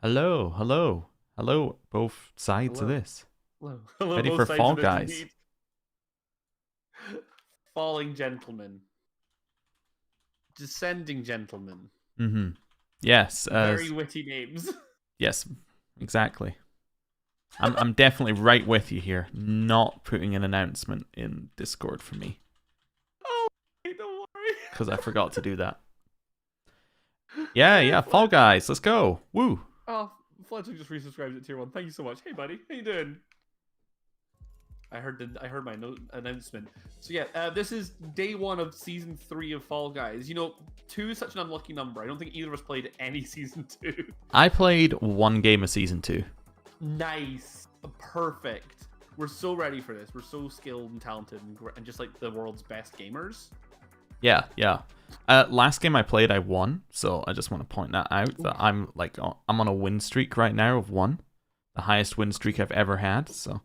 Hello, hello, hello, both sides of Hello. this. Hello. Hello, Ready both for sides Fall of this Guys. indeed. Falling gentlemen. Descending gentlemen. Mm-hmm. Yes, Very witty names. yes, exactly. I'm definitely right with you here. Not putting an announcement in Discord for me. Oh, don't worry. Because I forgot to do that. Yeah, Fall Guys, let's go. Woo. Oh, Fletcher just resubscribed at tier 1. Thank you so much. Hey, buddy. How you doing? I heard my announcement. So yeah, this is day 1 of season 3 of Fall Guys. You know, 2 is such an unlucky number. I don't think either of us played any season 2. I played one game of season 2. Nice. Perfect. We're so ready for this. We're so skilled and talented and just like the world's best gamers. Yeah. Last game I played, I won. So I just want to point that out. That I'm on a win streak right now of 1, the highest win streak I've ever had. So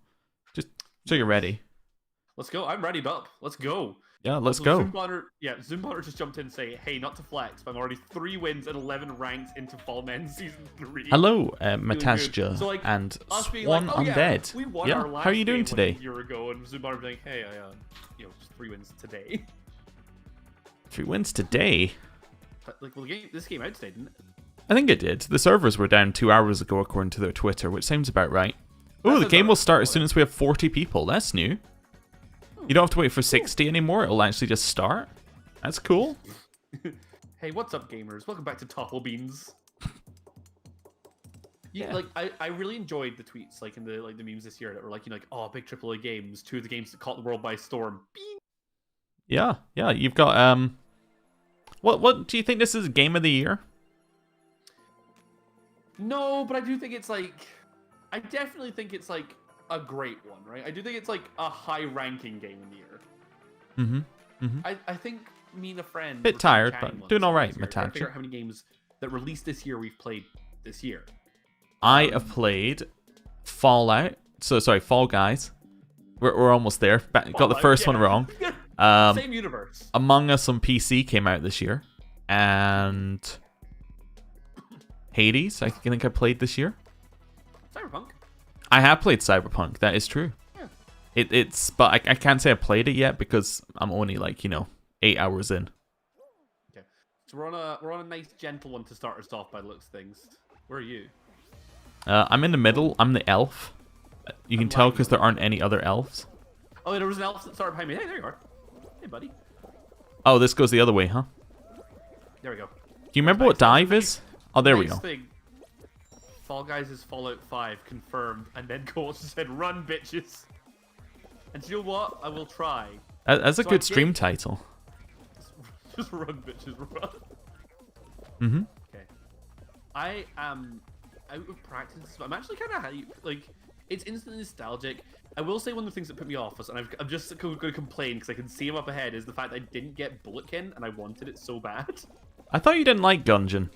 you're ready. Let's go. I'm ready, Bub. Let's go. Yeah, let's go. Zoom just jumped in and say, hey, not to flex, but I'm already 3 wins and 11 ranks into Fall Men Season 3. Hello, Matasja so, like, and Swan like, Undead. We won yeah, our last how are you doing game, today? Like, a year ago, and Zoom was like, hey, just 3 wins today. 3 wins today? But, like, well, this game out today, didn't it? I think it did. The servers were down 2 hours ago, according to their Twitter, which seems about right. Oh, the game will start as soon as we have 40 people. That's new. You don't have to wait for 60 anymore. It'll actually just start. That's cool. Hey, what's up, gamers? Welcome back to Topple Beans. Yeah. Like I really enjoyed the tweets, like in the memes this year that were like, you know, like, oh, big AAA games, 2 of the games that caught the world by storm. Bean. Yeah. You've got what do you think this is? Game of the year? No, but I do think it's like, I definitely think it's like a great one, right? I do think it's like a high-ranking game in the year. I think me and a friend. Bit tired, but doing all right, Matasja. Trying to figure out how many games that released this year we've played this year. I have played Fallout. Sorry, Fall Guys. We're almost there. Got the first one wrong. Same universe. Among Us on PC came out this year, and Hades, I think I played this year. Cyberpunk. I have played Cyberpunk. That is true. Yeah. But I can't say I played it yet because I'm only 8 hours in. Okay, so we're on a nice gentle one to start us off by the looks of things. Where are you? I'm in the middle. I'm the elf. You can tell because there aren't any other elves. Oh, there was an elf that started behind me. Hey, there you are. Hey, buddy. Oh, this goes the other way, huh? There we go. Do you remember what dive is? Oh, there we go. Fall Guys is Fallout 5 confirmed, and then Coach said, "Run, bitches." And you know what? I will try. That's a good stream title. Just run, bitches, run. Okay. I am out of practice, but I'm actually kind of like. It's instantly nostalgic. I will say one of the things that put me off was, and I'm just going to complain because I can see him up ahead, is the fact that I didn't get Bulletkin, and I wanted it so bad. I thought you didn't like Gungeon.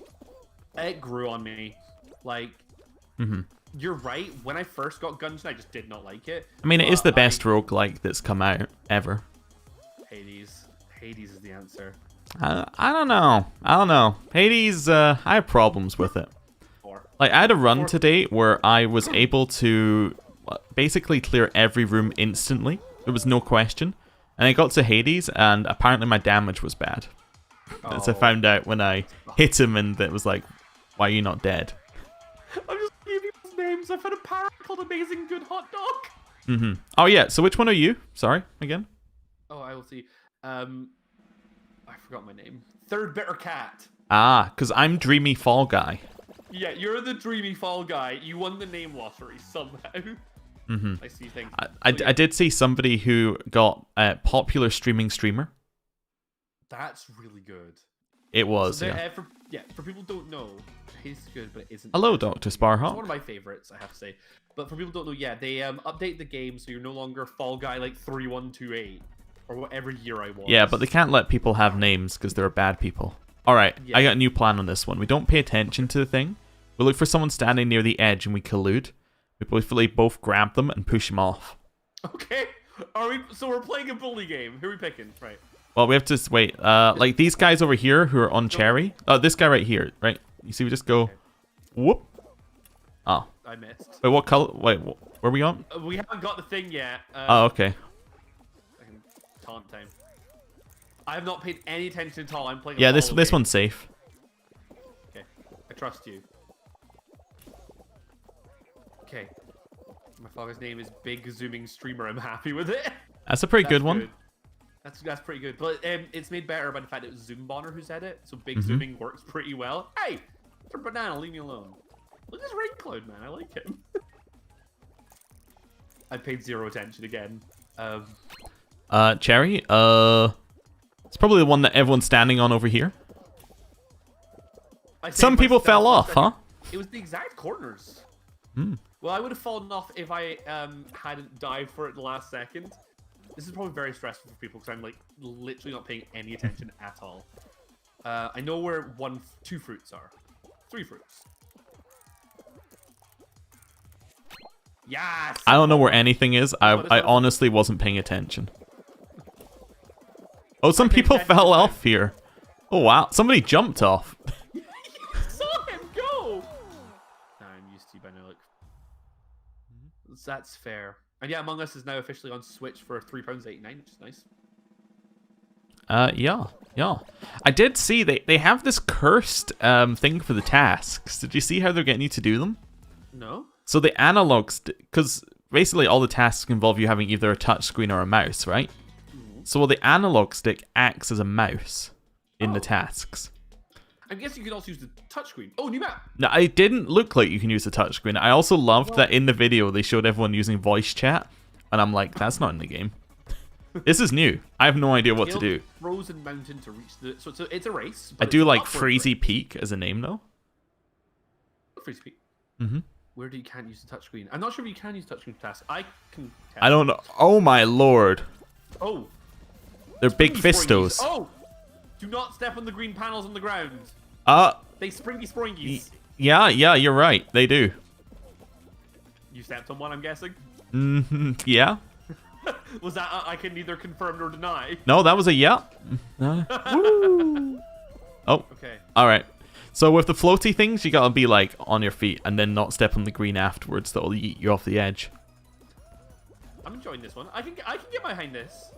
It grew on me. Like, you're right. When I first got Gungeon, I just did not like it. I mean, it is the best roguelike that's come out ever. Hades. Hades is the answer. I don't know. Hades, I have problems with it. Like, I had a run today where I was able to basically clear every room instantly. There was no question. And I got to Hades, and apparently my damage was bad. As I found out when I hit him, and it was like, why are you not dead? I'm just giving people's names. I've had a parrot called Amazing Good Hot Dog. Oh, yeah. So which one are you? Sorry, again? Oh, I will see. I forgot my name. Third Bitter Cat. Ah, because I'm Dreamy Fall Guy. Yeah, you're the Dreamy Fall Guy. You won the name lottery somehow. I see things. I did see somebody who got a popular streamer. That's really good. It was, so for people who don't know, it's good, but it isn't. Hello, Dr. Sparhawk. It's one of my favorites, I have to say. But for people who don't know, yeah, they update the game so you're no longer Fall Guy like 3128 or whatever year I was. Yeah, but they can't let people have names because they're bad people. All right, yeah. I got a new plan on this one. We don't pay attention to the thing. We look for someone standing near the edge and we collude. We both grab them and push them off. Okay. So we're playing a bully game. Who are we picking? Right. Well, we have to wait. Like these guys over here who are on Cherry. Oh, this guy right here, right? You see, we just go, whoop, Oh. I missed. Wait, what color? Wait, where are we on? We haven't got the thing yet. Oh, okay. Taunt time. I have not paid any attention at all. I'm playing. Yeah, this one's safe. Okay, I trust you. Okay. My father's name is Big Zooming Streamer. I'm happy with it. That's a pretty good one. That's pretty good. But it's made better by the fact it was Zoom Bonner who said it. So Big Zooming works pretty well. Hey, it's a banana. Leave me alone. Look at this rain cloud, man. I like him. I paid zero attention again. Cherry. It's probably the one that everyone's standing on over here. Some people fell off, huh? It was the exact corners. Hmm. Well, I would have fallen off if I hadn't dived for it in the last second. This is probably very stressful for people because I'm like literally not paying any attention at all. I know where 2 fruits are. 3 fruits. Yes! I don't know where anything is. I honestly wasn't paying attention. Oh, some people fell off here. Oh, wow. Somebody jumped off. Saw him go! I'm used to you by now. Look. That's fair. And yeah, Among Us is now officially on Switch for £3.89, which is nice. Yeah. I did see they have this cursed thing for the tasks. Did you see how they're getting you to do them? No. So the analog because basically all the tasks involve you having either a touchscreen or a mouse, right? So the analog stick acts as a mouse in the tasks. I guess you could also use the touchscreen. Oh, new map! Now, it didn't look like you can use the touchscreen. I also loved that in the video they showed everyone using voice chat, and I'm like, that's not in the game. This is new. I have no idea what to do. Frozen Mountain to reach the... So it's a race. I do like Freezy Peak as a name, though. Freezy Peak? Mm-hmm. Where do you can't use the touchscreen? I'm not sure if you can use touchscreen tasks. I can... I don't know. Oh, my lord. Oh. They're big fistos. Oh! Do not step on the green panels on the ground. They springy springies. Yeah, you're right. They do. You stepped on one, I'm guessing? Yeah. Was that I can neither confirm nor deny? No, that was a yeah. Woo. Oh. Okay. All right. So with the floaty things, you gotta be like on your feet and then not step on the green afterwards. That'll eat you off the edge. I'm enjoying this one. I can get behind this.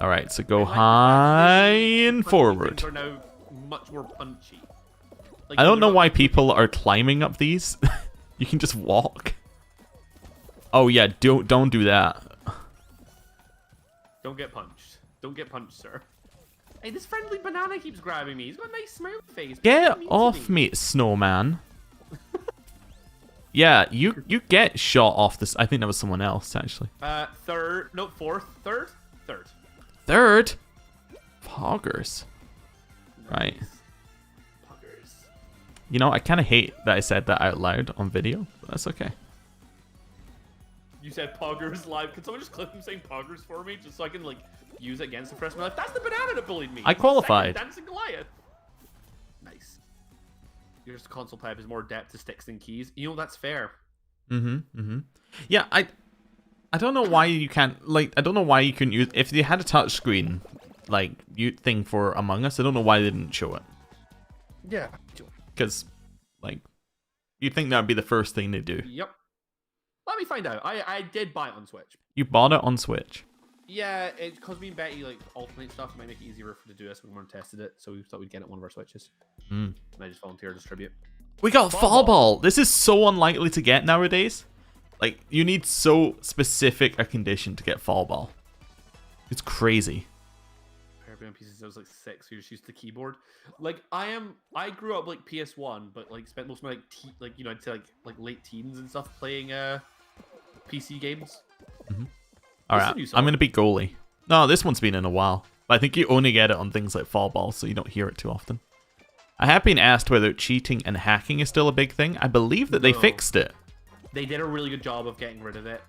All right. So go high and forward. Are now much more punchy. Like, I don't know why people are climbing up these. You can just walk. Oh yeah, don't do that. Don't get punched. Don't get punched, sir. Hey, this friendly banana keeps grabbing me. He's got a nice smiley face. Get off me, snowman. Yeah, you get shot off this. I think that was someone else actually. Third. No, fourth. Third. Poggers. Right. Poggers. You know, I kind of hate that I said that out loud on video, but that's okay. You said poggers live. Can someone just clip him saying poggers for me, just so I can like use it against the rest of my life? That's the banana that bullied me. I qualified. Dancing Goliath. Nice. Your console tab is more depth to sticks than keys. You know, that's fair. Yeah, I don't know why you can't, like, I don't know why you couldn't use, if you had a touchscreen, like, thing for Among Us, I don't know why they didn't show it. Yeah. Because, like, you'd think that would be the first thing they do. Yep. Let me find out. I did buy it on Switch. You bought it on Switch? Yeah, it's because me and Betty like alternate stuff. It might make it easier to do this when we tested it, so we thought we'd get it on one of our Switches. And I just volunteer to distribute. We got Fall Ball. This is so unlikely to get nowadays. Like, you need so specific a condition to get Fall Ball. It's crazy. On pieces, I was like 6, so you just used the keyboard. Like I grew up like PS1, but like spent most of my I'd say like late teens and stuff playing PC games. All right, I'm gonna be goalie. No, this one's been in a while. But I think you only get it on things like Fall Ball, so you don't hear it too often. I have been asked whether cheating and hacking is still a big thing. I believe that they fixed it. They did a really good job of getting rid of it.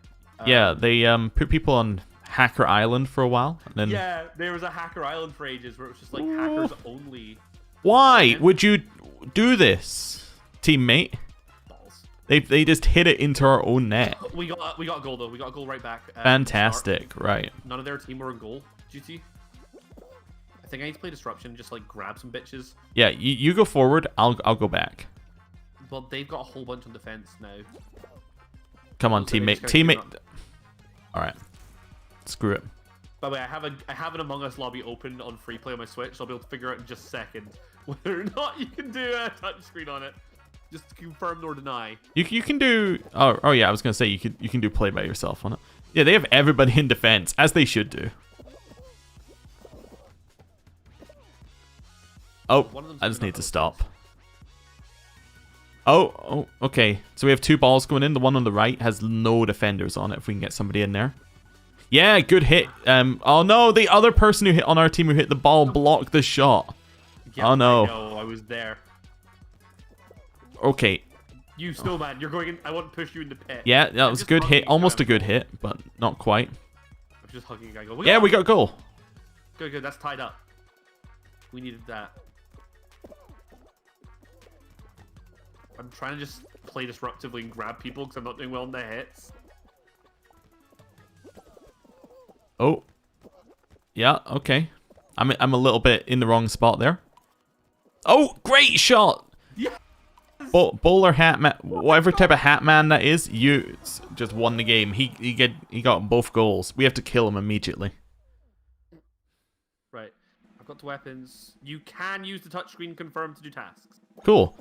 Yeah, they put people on Hacker Island for a while, and then yeah, there was a Hacker Island for ages where it was just like hackers only. Why would you do this, teammate? Balls. They just hit it into our own net. We got a goal though. We got a goal right back. Fantastic, right? None of their team were in goal. GT. I think I need to play disruption. Just like grab some bitches. Yeah, you go forward. I'll go back. Well, they've got a whole bunch on defense now. Come on, So teammate. they're just gonna Teammate. All right. Screw it. By the way, I have an Among Us lobby open on free play on my Switch, so I'll be able to figure out in just a second whether or not you can do a touchscreen on it. Just to confirm or deny. You can do. Oh yeah, I was gonna say you can do play by yourself on it. Yeah, they have everybody in defense, as they should do. Oh, I just need to stop. Oh, okay. So we have 2 balls going in. The one on the right has no defenders on it. If we can get somebody in there. Yeah, good hit. Oh no, the other person who hit on our team who hit the ball blocked the shot. Yeah, oh no. I was there. Okay. You snowman, you're going in. I want to push you in the pit. Yeah, that was a good hit. Almost a good hit, but not quite. I'm just hugging a guy. Yeah, we got a goal. Good. That's tied up. We needed that. I'm trying to just play disruptively and grab people because I'm not doing well on the hits. Oh. Yeah, okay. I'm a little bit in the wrong spot there. Oh, great shot! Yeah. Bowler hat man, whatever type of hat man that is, you just won the game. He got both goals. We have to kill him immediately. Right. I've got the weapons. You can use the touchscreen confirm to do tasks. Cool.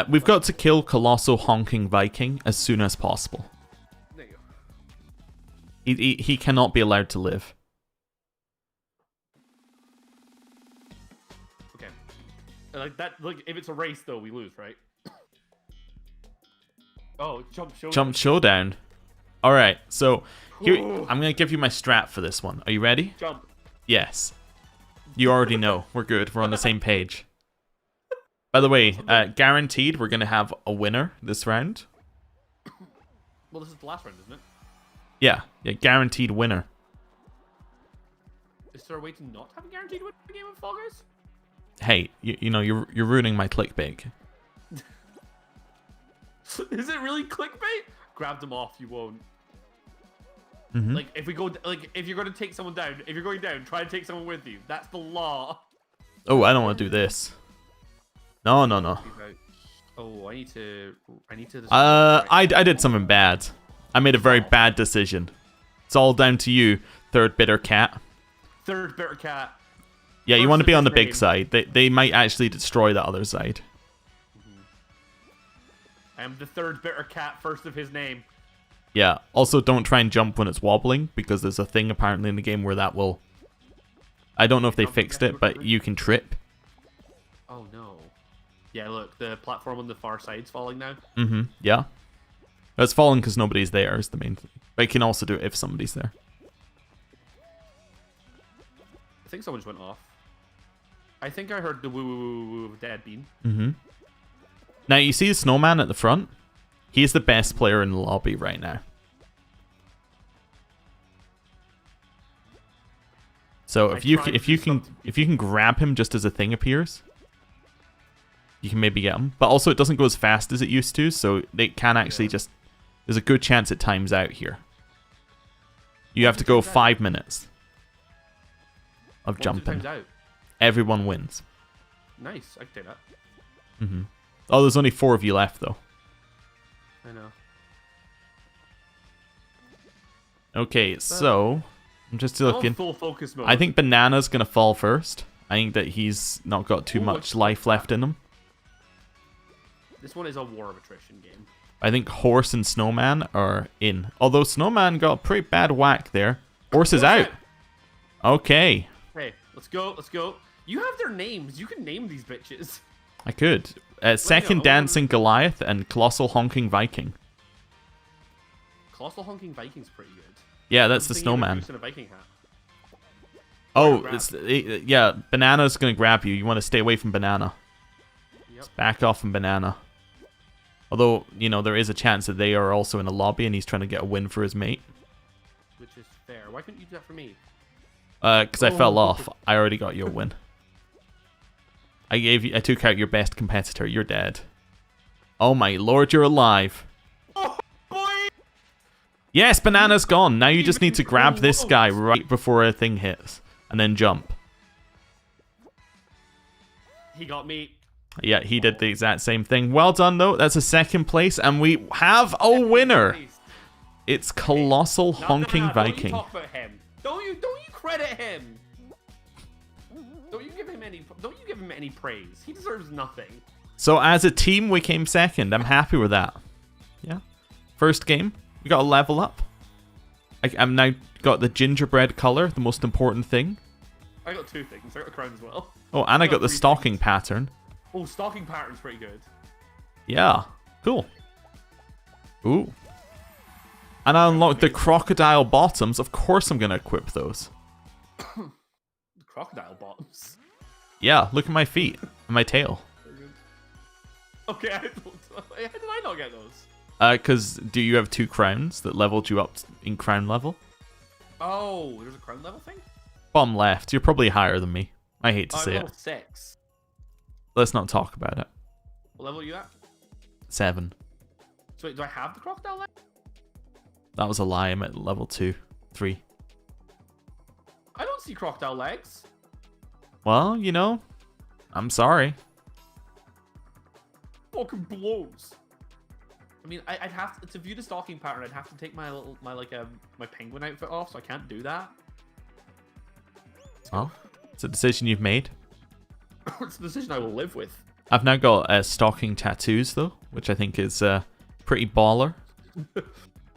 We've got to kill Colossal Honking Viking as soon as possible. There you go. He cannot be allowed to live. Okay. Like that. Like if it's a race, though, we lose, right? Oh, jump showdown. Jump showdown. All right. So here I'm gonna give you my strat for this one. Are you ready? Jump. Yes. You already know. We're good. We're on the same page. By the way, guaranteed we're gonna have a winner this round. Well, this is the last round, isn't it? Yeah, guaranteed winner. Is there a way to not have a guaranteed win in a game of Fall Guys? Hey, you know you're ruining my clickbait. Is it really clickbait? Grab them off, you won't. Mm-hmm. Like if you're going to take someone down, if you're going down, try to take someone with you. That's the law. Oh, I don't want to do this. No. Oh, I need to. I did something bad. I made a very bad decision. It's all down to you, third bitter cat. Third bitter cat. Yeah, you want to be on the big side. They might actually destroy the other side. I am the third bitter cat, first of his name. Yeah. Also, don't try and jump when it's wobbling, because there's a thing apparently in the game where that will... I don't know if they fixed it, but you can trip. Oh, no. Yeah, look, the platform on the far side's falling now. Mm-hmm. Yeah. It's falling because nobody's there is the main thing. But you can also do it if somebody's there. I think someone just went off. I think I heard the woo-woo-woo-woo of Dead Bean. Mm-hmm. Now, you see the snowman at the front? He's the best player in the lobby right now. So if you can grab him just as a thing appears, you can maybe get him. But also it doesn't go as fast as it used to, so they can actually just... There's a good chance it times out here. You have to go 5 minutes of jumping. Everyone wins. Nice, I can do that. Mm-hmm. Oh, there's only 4 of you left, though. I know. Okay, so... I'm just looking. Full focus mode. I think Banana's going to fall first. I think that he's not got too much life left in him. This one is a war of attrition game. I think Horse and Snowman are in. Although Snowman got a pretty bad whack there. Horse is out. Okay. Hey, let's go, let's go. You have their names. You can name these bitches. I could. Second Dancing Goliath and Colossal Honking Viking. Colossal Honking Viking's pretty good. Yeah, that's the snowman. A Viking hat. Oh, yeah, Banana's going to grab you. You want to stay away from Banana. Yep. Just back off from Banana. Although, you know, there is a chance that they are also in a lobby and he's trying to get a win for his mate. Which is fair. Why couldn't you do that for me? Because I fell off. I already got you a win. I took out your best competitor. You're dead. Oh my lord, you're alive. Oh, boy! Yes, Banana's gone. Now you just need to grab this guy right before a thing hits. And then jump. He got me. Yeah, he did the exact same thing. Well done, though. That's a second place, and we have a winner. It's Colossal Honking Viking. Don't you talk about him. Don't you credit him. Don't you give him any praise. He deserves nothing. So as a team, we came second. I'm happy with that. Yeah. First game, we got a level up. I'm now got the gingerbread color, the most important thing. I got 2 things. I got the crown as well. Oh, and I got the stalking pattern. Oh, stalking pattern's pretty good. Yeah. Cool. Ooh. And I unlocked the crocodile bottoms. Of course I'm going to equip those. The crocodile bottoms? Yeah, look at my feet and my tail. Okay, how did I not get those? Because do you have 2 crowns that leveled you up in crown level? Oh, there's a crown level thing? Bottom left. You're probably higher than me. I hate to say I'm level it. 6. Let's not talk about it. What level are you at? 7. So wait, do I have the crocodile leg? That was a lie. I'm at level 2, 3. I don't see crocodile legs. Well, you know, I'm sorry. Fucking blows. I mean, I'd have to view the stalking pattern. I'd have to take my penguin outfit off, so I can't do that. Oh, it's a decision you've made. It's a decision I will live with. I've now got stalking tattoos though, which I think is pretty baller.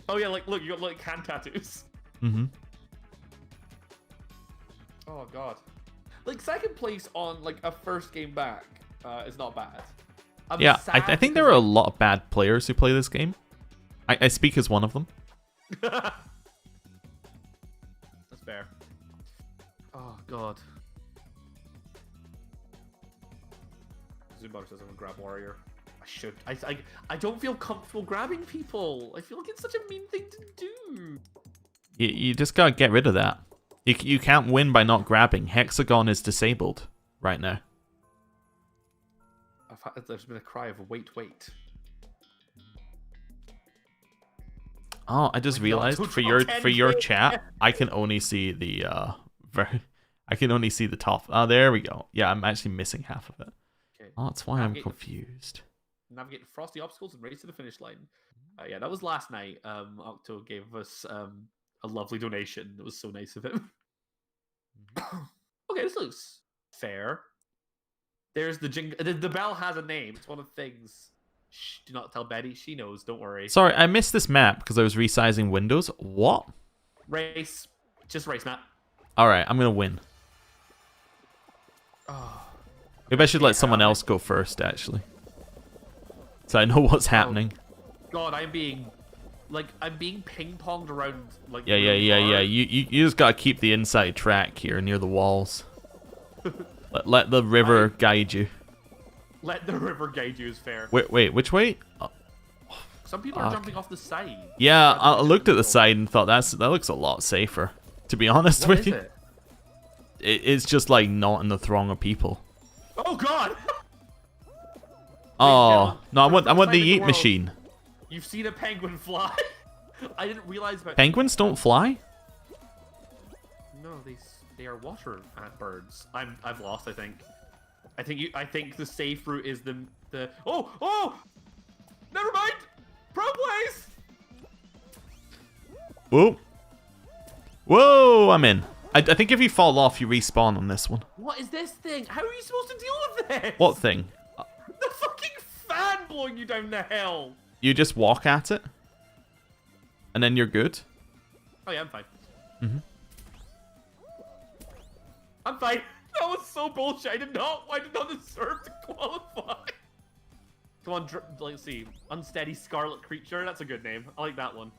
Oh yeah, like look, you got like hand tattoos. Mm-hmm. Oh god. Like second place on like a first game back is not bad. Yeah, I think there are a lot of bad players who play this game. I speak as one of them. That's fair. Oh god. Zumbar says I'm gonna grab warrior. I should. I don't feel comfortable grabbing people. I feel like it's such a mean thing to do. You just gotta get rid of that. You can't win by not grabbing. Hexagon is disabled right now. There's been a cry of wait. Oh, I just realized for your chat, I can only see the I can only see the top. Oh, there we go. Yeah, I'm actually missing half of it. Okay. Oh, that's why I'm confused. Navigate frosty obstacles and race to the finish line. Yeah, that was last night. Octo gave us a lovely donation. It was so nice of him. Okay, this looks fair. There's the bell has a name. It's one of the things. Shh, do not tell Betty. She knows. Don't worry. Sorry, I missed this map because I was resizing windows. What? Race. Just race, Matt. Alright, I'm going to win. Oh, maybe I should let someone else go first, actually. So I know what's happening. God, I'm being ping-ponged around. Like Yeah. You just got to keep the inside track here near the walls. Let the river guide you. Let the river guide you is fair. Wait, which way? Oh. Some people are jumping off the side. Yeah, I looked at the side and thought that looks a lot safer. To be honest with you, it's just like not in the throng of people. Oh God! Oh no, I want the yeet machine. You've seen a penguin fly. I didn't realize about penguins don't fly. No, they are water birds. I've lost. I think the safe route is the oh never mind. Pro plays. Whoa! I'm in. I think if you fall off, you respawn on this one. What is this thing? How are you supposed to deal with this? What thing? The fucking fan blowing you down the hill. You just walk at it, and then you're good. Oh yeah, I'm fine. Mm-hmm. I'm fine. That was so bullshit. I did not deserve to qualify. Come on, let's see. Unsteady Scarlet Creature. That's a good name. I like that one.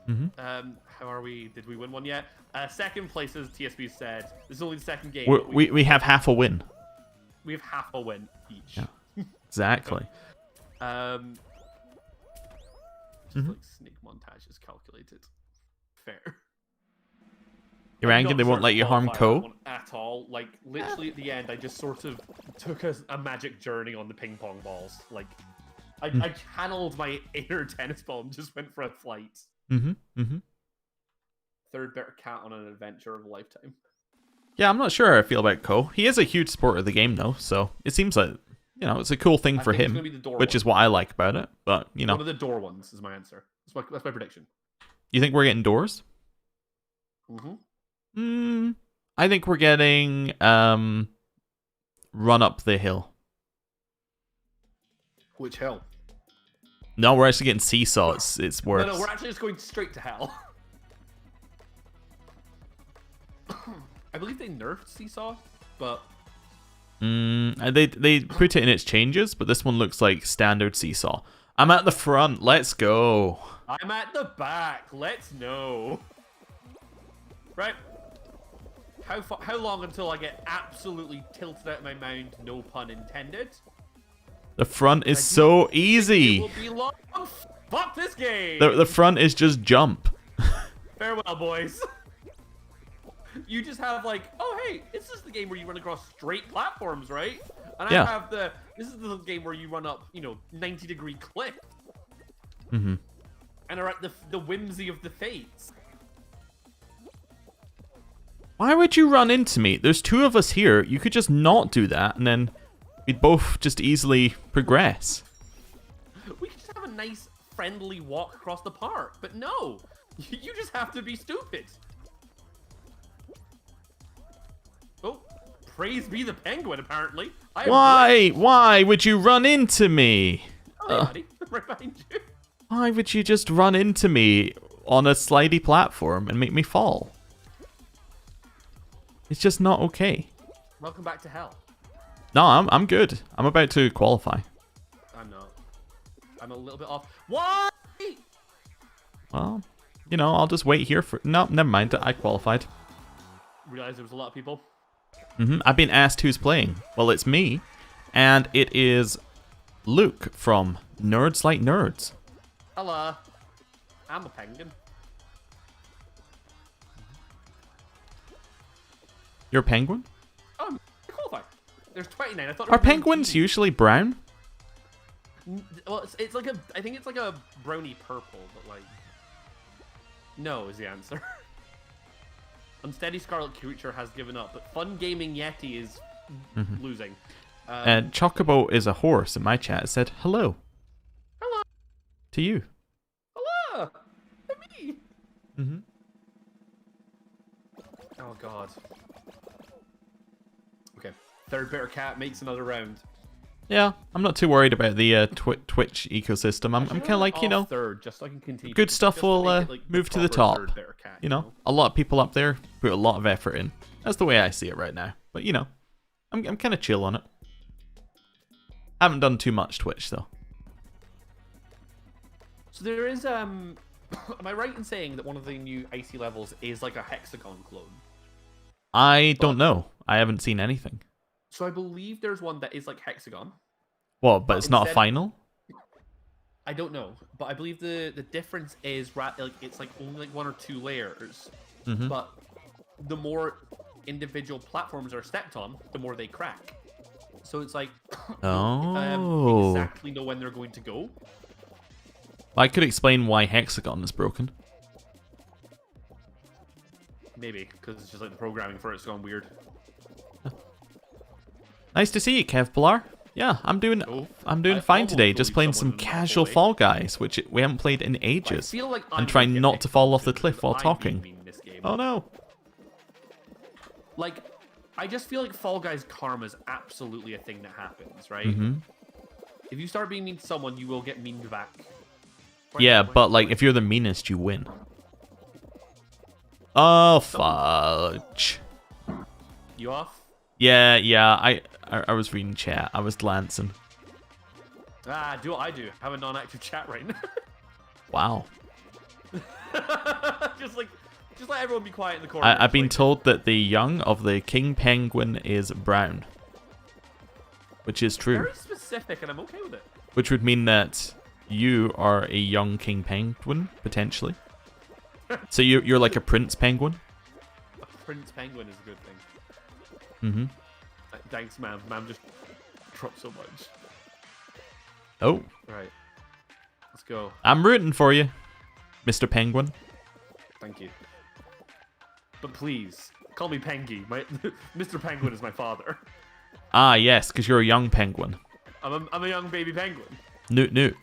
Mm-hmm. How are we? Did we win one yet? Second place, as TSB said. This is only the second game. We have half a win. We have half a win each. Yeah. Exactly. Like snake montage is calculated. Fair. You're angry they won't let you harm Co? At all. Like, literally at the end, I just sort of took a magic journey on the ping pong balls. Like, I channeled my inner tennis ball and just went for a flight. Mm-hmm. Third better cat on an adventure of a lifetime. Yeah, I'm not sure how I feel about Ko. He is a huge supporter of the game, though, so it seems like, you know, it's a cool thing for him, which is what I like about it. But, you know. One of the door ones is my answer. That's my prediction. You think we're getting doors? I think we're getting run up the hill. Which hill? No, we're actually getting seesaw. It's worse. No, we're actually just going straight to hell. I believe they nerfed seesaw, but they put it in its changes, but this one looks like standard seesaw. I'm at the front. Let's go. I'm at the back. Let's know. Right. How long until I get absolutely tilted out of my mind? No pun intended. The front is so easy. It will be long. Fuck this game. The front is just jump. Farewell, boys. You just have like, oh hey, it's just the game where you run across straight platforms, right? And I have this is the game where you run up, 90-degree cliff. Mm-hmm. And are at the whimsy of the fates. Why would you run into me? There's two of us here. You could just not do that, and then we'd both just easily progress. We could just have a nice, friendly walk across the park, but no, you just have to be stupid. Oh, praise be the penguin, apparently. Why would you run into me? Oh, hey, buddy. I'm right behind you. Why would you just run into me on a slidey platform and make me fall? It's just not okay. Welcome back to hell. No, I'm good. I'm about to qualify. I'm not. I'm a little bit off. Why? Well, I'll just wait here for... No, never mind. I qualified. Realized there was a lot of people. I've been asked who's playing. Well, it's me. And it is Luke from Nerds Like Nerds. Hello. I'm a penguin. You're a penguin? Oh, I qualified. There's 29. I thought. Are penguins usually brown? Well, it's like I think it's like a browny purple, but like. No is the answer. Unsteady Scarlet Creature has given up, but Fun Gaming Yeti is losing. Chocobo is a horse in my chat. It said hello. Hello. To you. Hello. To me. Oh God. Okay. Third Better Cat makes another round. Yeah, I'm not too worried about the Twitch ecosystem. I'm kind of like, third, just so I can continue. Good stuff will move to the top. Cat, a lot of people up there put a lot of effort in. That's the way I see it right now. But I'm kind of chill on it. Haven't done too much Twitch though. So there is am I right in saying that one of the new icy levels is like a hexagon clone? I don't know. I haven't seen anything. So I believe there's one that is like hexagon. Well, but it's not a final? I don't know, but I believe the difference is it's like only like 1 or 2 layers. But the more individual platforms are stepped on, the more they crack. So it's like exactly know when they're going to go. I could explain why hexagon is broken. Maybe because it's just like the programming for it's gone weird. Nice to see you, Kev Pilar. Yeah, I'm doing fine today. Just playing some casual Fall Guys, which we haven't played in ages. I feel like I'm trying not to fall off the cliff while talking. Oh no. Like, I just feel like Fall Guys karma is absolutely a thing that happens, right? If you start being mean to someone, you will get meaned back. Yeah, but like if you're the meanest, you win. Oh fudge. You off? Yeah. I was reading chat. I was glancing. Do what I do. Have a non-active chat right now. Wow. just let everyone be quiet in the corner. I've been told that the young of the king penguin is brown, which is true. Very specific, and I'm okay with it. Which would mean that you are a young king penguin potentially. So you're like a prince penguin. A prince penguin is a good thing. Thanks, ma'am. Ma'am just dropped so much. Oh. Right. Let's go. I'm rooting for you, Mr. Penguin. Thank you. but please call me Pengy. Mr. Penguin is my father. Ah, yes, because you're a young penguin. I'm a young baby penguin. Newt Newt.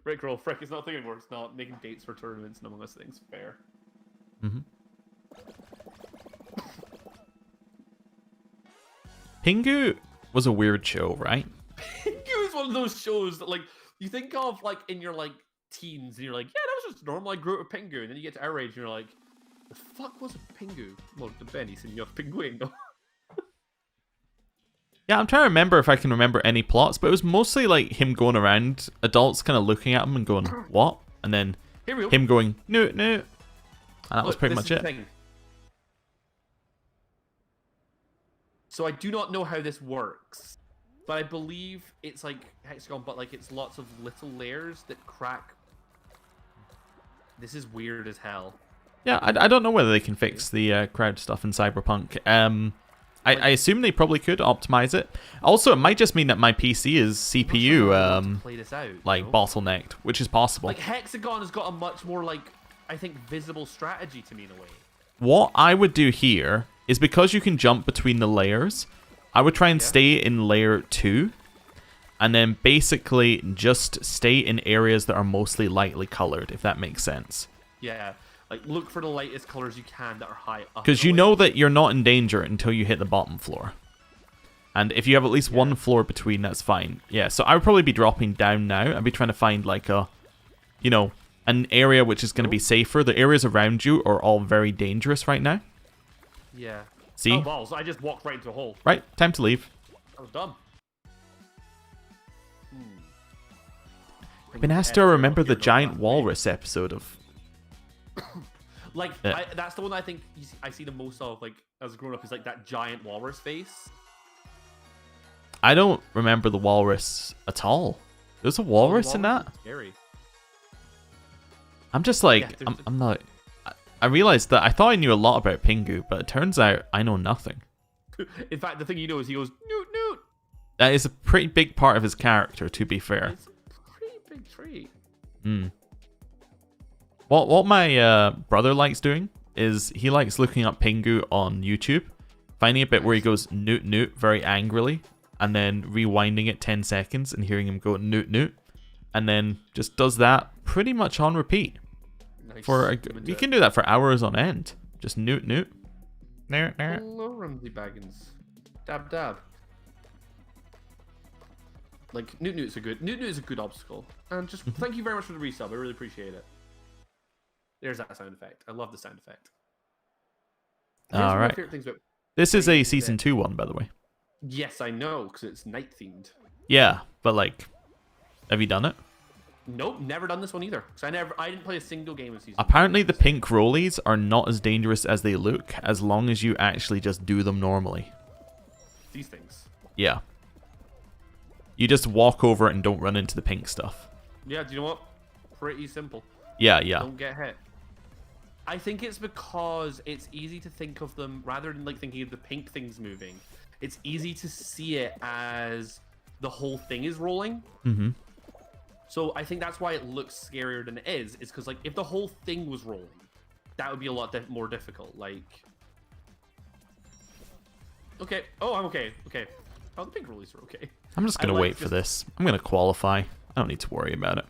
Rickroll, frick, it's not a thing anymore. It's not making dates for tournaments and among us things. Fair. Mm-hmm. Pingu was a weird show, right? Pingu is one of those shows that, like, you think of, like, in your, like, teens, and you're like, yeah, that was just normal. I grew up with Pingu. And then you get to our age, and you're like, the fuck was a Pingu? Well, the Benny Senor Pinguino. Yeah, I'm trying to remember if I can remember any plots, but it was mostly like him going around, adults kind of looking at him and going, what? And then him going, Newt, Newt. And that was pretty much it. So I do not know how this works, but I believe it's like hexagon, but like it's lots of little layers that crack. This is weird as hell. Yeah, I don't know whether they can fix the crowd stuff in Cyberpunk. I assume they probably could optimize it. Also, it might just mean that my PC is CPU bottlenecked, which is possible. Like Hexagon has got a much more I think visible strategy to me in a way. What I would do here is, because you can jump between the layers, I would try and stay in layer 2 and then basically just stay in areas that are mostly lightly colored, if that makes sense. Yeah. Like, look for the lightest colors you can that are high up. Because you know that you're not in danger until you hit the bottom floor. And if you have at least one floor between, that's fine. Yeah, so I would probably be dropping down now. I'd be trying to find, like, an area which is going to be safer. The areas around you are all very dangerous right now. Yeah. See? Oh, balls. I just walked right into a hole. Right, time to leave. I was dumb. I've been asked to remember the giant walrus episode of... that's the one I think I see the most of, like, as a grown-up, is like that giant walrus face. I don't remember the walrus at all. There's a walrus in that? Scary. I'm just like, I'm not... I realized that I thought I knew a lot about Pingu, but it turns out I know nothing. In fact, the thing you know is he goes, Newt, Newt! That is a pretty big part of his character, to be fair. It's a pretty big trait. Hmm. What my brother likes doing is he likes looking up Pingu on YouTube, finding a bit where he goes Newt Newt very angrily, and then rewinding it 10 seconds and hearing him go Newt Newt, and then just does that pretty much on repeat. Nice. You can do that for hours on end. Just Newt Newt. Hello, Rumsey Baggins. Dab dab. Like, Newt Newt is a good obstacle. And just thank you very much for the resub. I really appreciate it. There's that sound effect. I love the sound effect. All right. This is a season 2 one, by the way. Yes, I know, because it's night themed. Yeah, but like, have you done it? Nope, never done this one either. Because I didn't play a single game in season 2. Apparently, the pink rollies are not as dangerous as they look, as long as you actually just do them normally. These things. Yeah. You just walk over it and don't run into the pink stuff. Yeah, do you know what? Pretty simple. Yeah. Don't get hit. I think it's because it's easy to think of them, rather than like thinking of the pink things moving, it's easy to see it as the whole thing is rolling. Mm-hmm. So I think that's why it looks scarier than it is because like if the whole thing was rolling, that would be a lot more difficult. Like, okay, oh, I'm okay. Oh, the pink rollies are okay. I'm just gonna wait for this. I'm gonna qualify. I don't need to worry about it.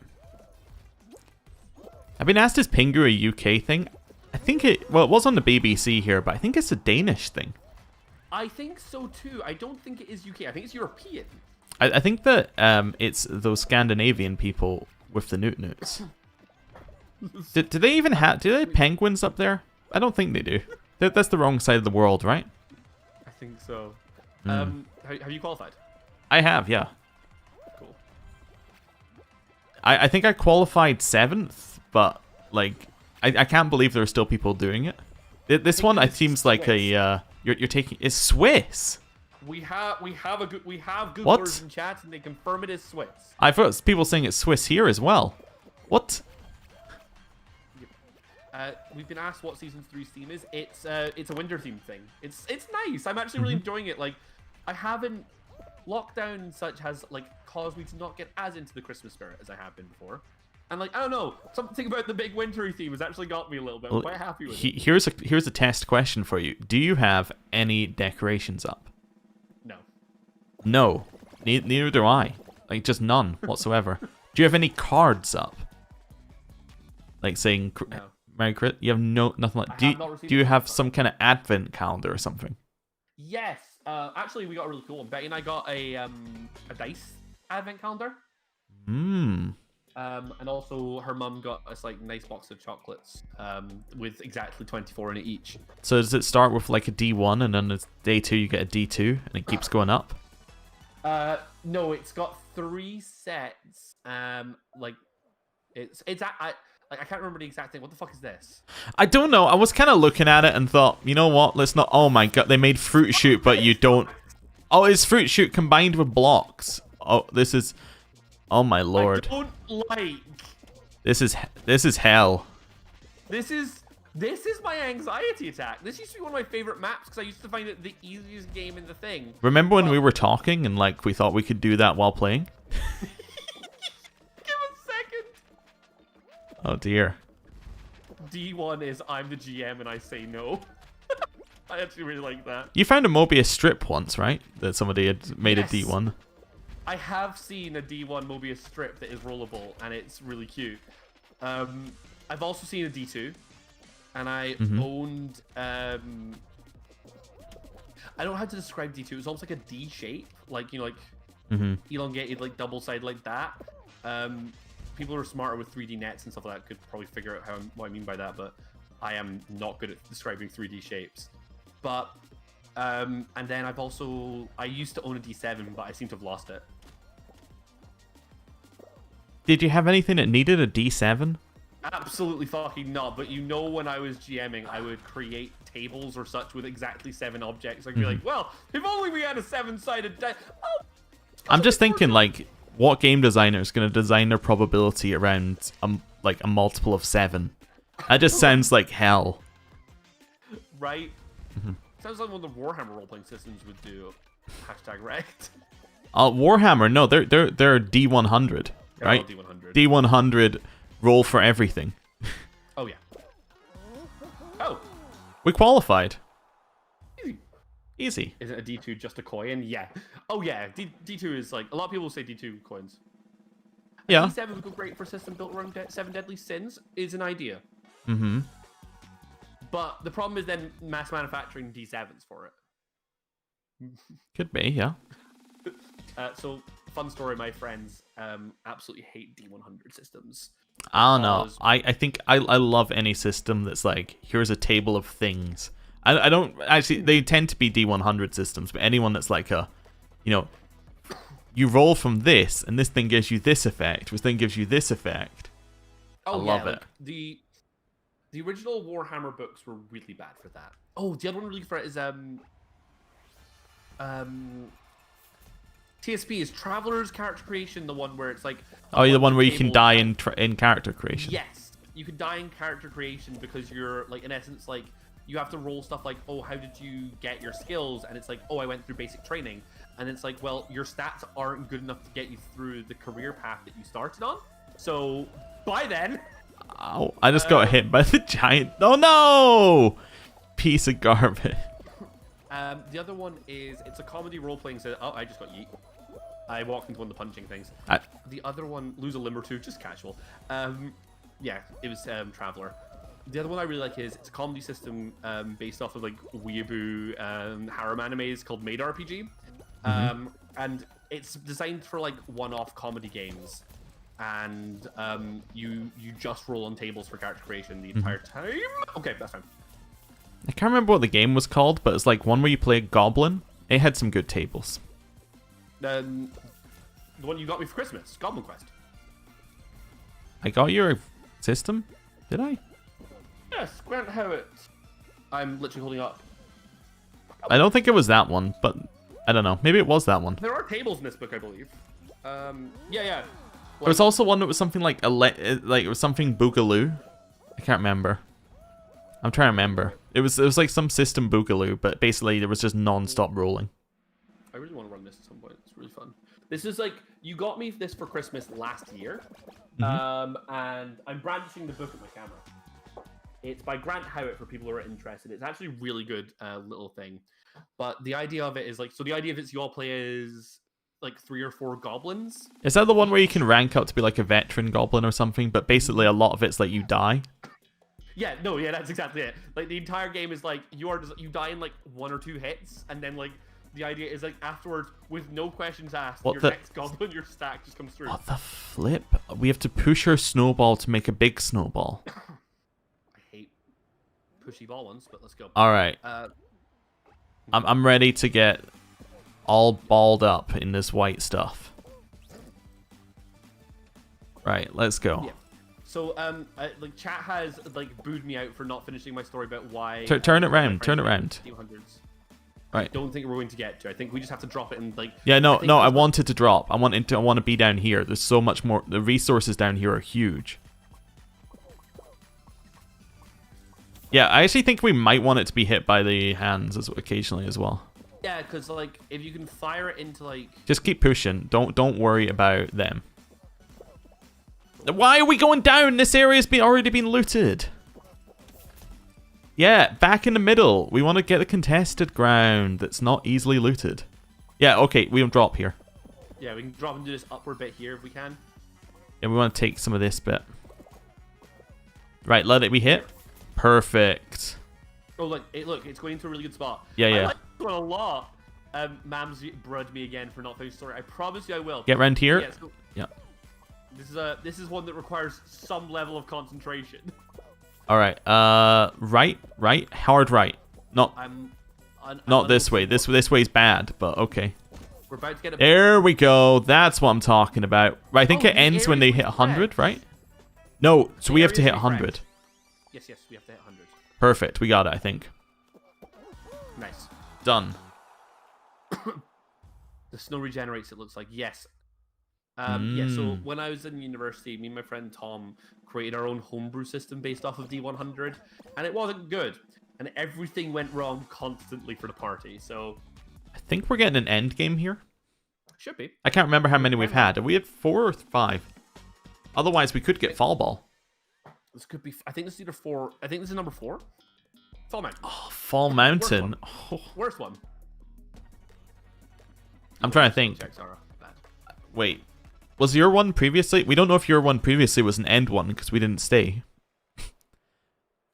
I've been asked, is Pingu a UK thing? I think it was on the BBC here, but I think it's a Danish thing. I think so too. I don't think it is UK. I think it's European. I think that it's those Scandinavian people with the Newt Newts. do they even have? Do they have penguins up there? I don't think they do. That's the wrong side of the world, right? I think so. Have you qualified? I have, yeah. Cool. I think I qualified 7th, but like I can't believe there are still people doing it. This one it seems like a you're taking is Swiss. We have Googlers in chat and they confirm it is Swiss. I've heard people saying it's Swiss here as well. What? We've been asked what season 3's theme is. It's a winter theme thing. It's nice. I'm actually really enjoying it. Like, I haven't lockdown and such has like caused me to not get as into the Christmas spirit as I have been before. And like, I don't know, something about the big wintry theme has actually got me a little bit. I'm quite happy with it. Here's a test question for you. Do you have any decorations up? No. No. Neither do I. Like, just none whatsoever. Do you have any cards up? Like saying No. Merry Christmas? You have nothing like. Do you have some kind of advent calendar or something? Yes. Actually, we got a really cool one. Betty and I got a dice advent calendar. Hmm. And also her mum got us like nice box of chocolates with exactly 24 in it each. So does it start with like a D1 and then it's day 2 you get a D2 and it keeps going up? No, it's got 3 sets. Like I can't remember the exact thing. What the fuck is this? I don't know. I was kind of looking at it and thought, you know what? Let's not. Oh my god, they made Fruit Shoot, but you don't. Oh, it's Fruit Shoot combined with blocks. Oh, this is. Oh my lord. I don't like. This is hell. This is my anxiety attack. This used to be one of my favorite maps because I used to find it the easiest game in the thing. Remember when we were talking and like we thought we could do that while playing? Oh dear. D1 is I'm the GM and I say no. I actually really like that. You found a Mobius strip once, right? That somebody had made a D1. I have seen a D1 Mobius strip that is rollable and it's really cute. I've also seen a D2 and I owned I don't know how to describe D2. It's almost like a D shape, like elongated, like double sided like that. People who are smarter with 3D nets and stuff like that could probably figure out what I mean by that, but I am not good at describing 3D shapes. But, and then I used to own a D7, but I seem to have lost it. Did you have anything that needed a D7? Absolutely fucking not, but you know when I was GMing, I would create tables or such with exactly 7 objects. I'd be like, well, if only we had a 7-sided die. Oh, I'm just thinking, like, what game designer is going to design their probability around like a multiple of 7? That just sounds like hell. Right? Sounds like one of the Warhammer role-playing systems would do. Hashtag wrecked. Warhammer, no, they're D100, right? They're all D100. D100 roll for everything. Oh, yeah. Oh. We qualified. Easy. Easy. Isn't a D2 just a coin? Yeah. Oh, yeah. D2 is like... A lot of people say D2 coins. Yeah. D7 would go great for a system built around 7 Deadly Sins is an idea. Mm-hmm. But the problem is then mass manufacturing D7s for it. Could be, yeah. So, fun story, my friends absolutely hate D100 systems. I don't know. I think I love any system that's like, here's a table of things. I don't actually, they tend to be D100 systems, but anyone that's like you roll from this and this thing gives you this effect, which then gives you this effect. I love it. The original Warhammer books were really bad for that. Oh, the other one really good for it is TSP is Traveler's Character Creation, the one where it's like... Oh, the one where you can die in character creation. Yes. You can die in character creation because you're, like, in essence, like, you have to roll stuff like, oh, how did you get your skills? And it's like, oh, I went through basic training. And it's like, well, your stats aren't good enough to get you through the career path that you started on. So, by then... Ow, I just got hit by the giant... Oh, no! Piece of garbage. The other one is, it's a comedy role-playing set. Oh, I just got yeet. I walked into one of the punching things. The other one, lose a limb or two, just casual. Yeah, it was Traveler. The other one I really like is, it's a comedy system based off of like weeaboo harem animes called Maid RPG. And it's designed for like one-off comedy games. And you just roll on tables for character creation the entire time. Okay, that's fine. I can't remember what the game was called, but it's like one where you play a goblin. It had some good tables. The one you got me for Christmas, Goblin Quest. I got your system? Did I? Yes, Grant Howitt. I'm literally holding up. I don't think it was that one, but I don't know. Maybe it was that one. There are tables in this book, I believe. Yeah. Like, there was also one that was something like it was something Boogaloo. I can't remember. I'm trying to remember. It was like some system Boogaloo, but basically there was just non-stop rolling. I really want to run this at some point. It's really fun. This is like you got me this for Christmas last year, and I'm brandishing the book at my camera. It's by Grant Howitt for people who are interested. It's actually a really good little thing. But the idea of it is like, so the idea of it's you all play as like 3 or 4 goblins. Is that the one where you can rank up to be like a veteran goblin or something? But basically a lot of it's like you die. Yeah, that's exactly it. Like the entire game is like you die in like 1 or 2 hits, and then like the idea is like afterwards, with no questions asked, next goblin, your stack just comes through. What the flip? We have to push our snowball to make a big snowball. I hate pushy ball ones, but let's go. All right. I'm ready to get all balled up in this white stuff. Right, let's go. Yeah. So, like, chat has like booed me out for not finishing my story about why. Turn it round. Turn it round. Right. I don't think we're going to get to. I think we just have to drop it in like. Yeah, no. I wanted to drop. I want to be down here. There's so much more. The resources down here are huge. Yeah, I actually think we might want it to be hit by the hands occasionally as well. Yeah, because like if you can fire it into like. Just keep pushing. Don't worry about them. Why are we going down? This area's already been looted. Yeah, back in the middle. We want to get the contested ground that's not easily looted. Yeah, okay, we don't drop here. Yeah, we can drop into this upward bit here if we can. Yeah, we want to take some of this bit. Right, let it be hit. Perfect. Oh, look, it's going into a really good spot. Yeah. I like it a lot. Mam's brudged me again for not finishing story. I promise you I will. Get round here. Yeah. Yeah. This is one that requires some level of concentration. All right. Right. Hard right. Not this way. This way's bad, but okay. We're about to get it. There we go. That's what I'm talking about. Right, I think it ends when they hit 100, right? No, so we have to hit 100. Yes, we have to hit 100. Perfect. We got it, I think. Nice. Done. The snow regenerates, it looks like. Yes. Yeah, so when I was in university, me and my friend Tom created our own homebrew system based off of D100, and it wasn't good. And everything went wrong constantly for the party, so... I think we're getting an end game here. Should be. I can't remember how many we've had. Have we had 4 or 5? Otherwise, we could get Fall Ball. This could be... I think this is either 4... I think this is number 4. Fall Mountain. Oh, Fall Mountain. Worst one. I'm trying to think. Wait. Was your one previously? We don't know if your one previously was an end one because we didn't stay.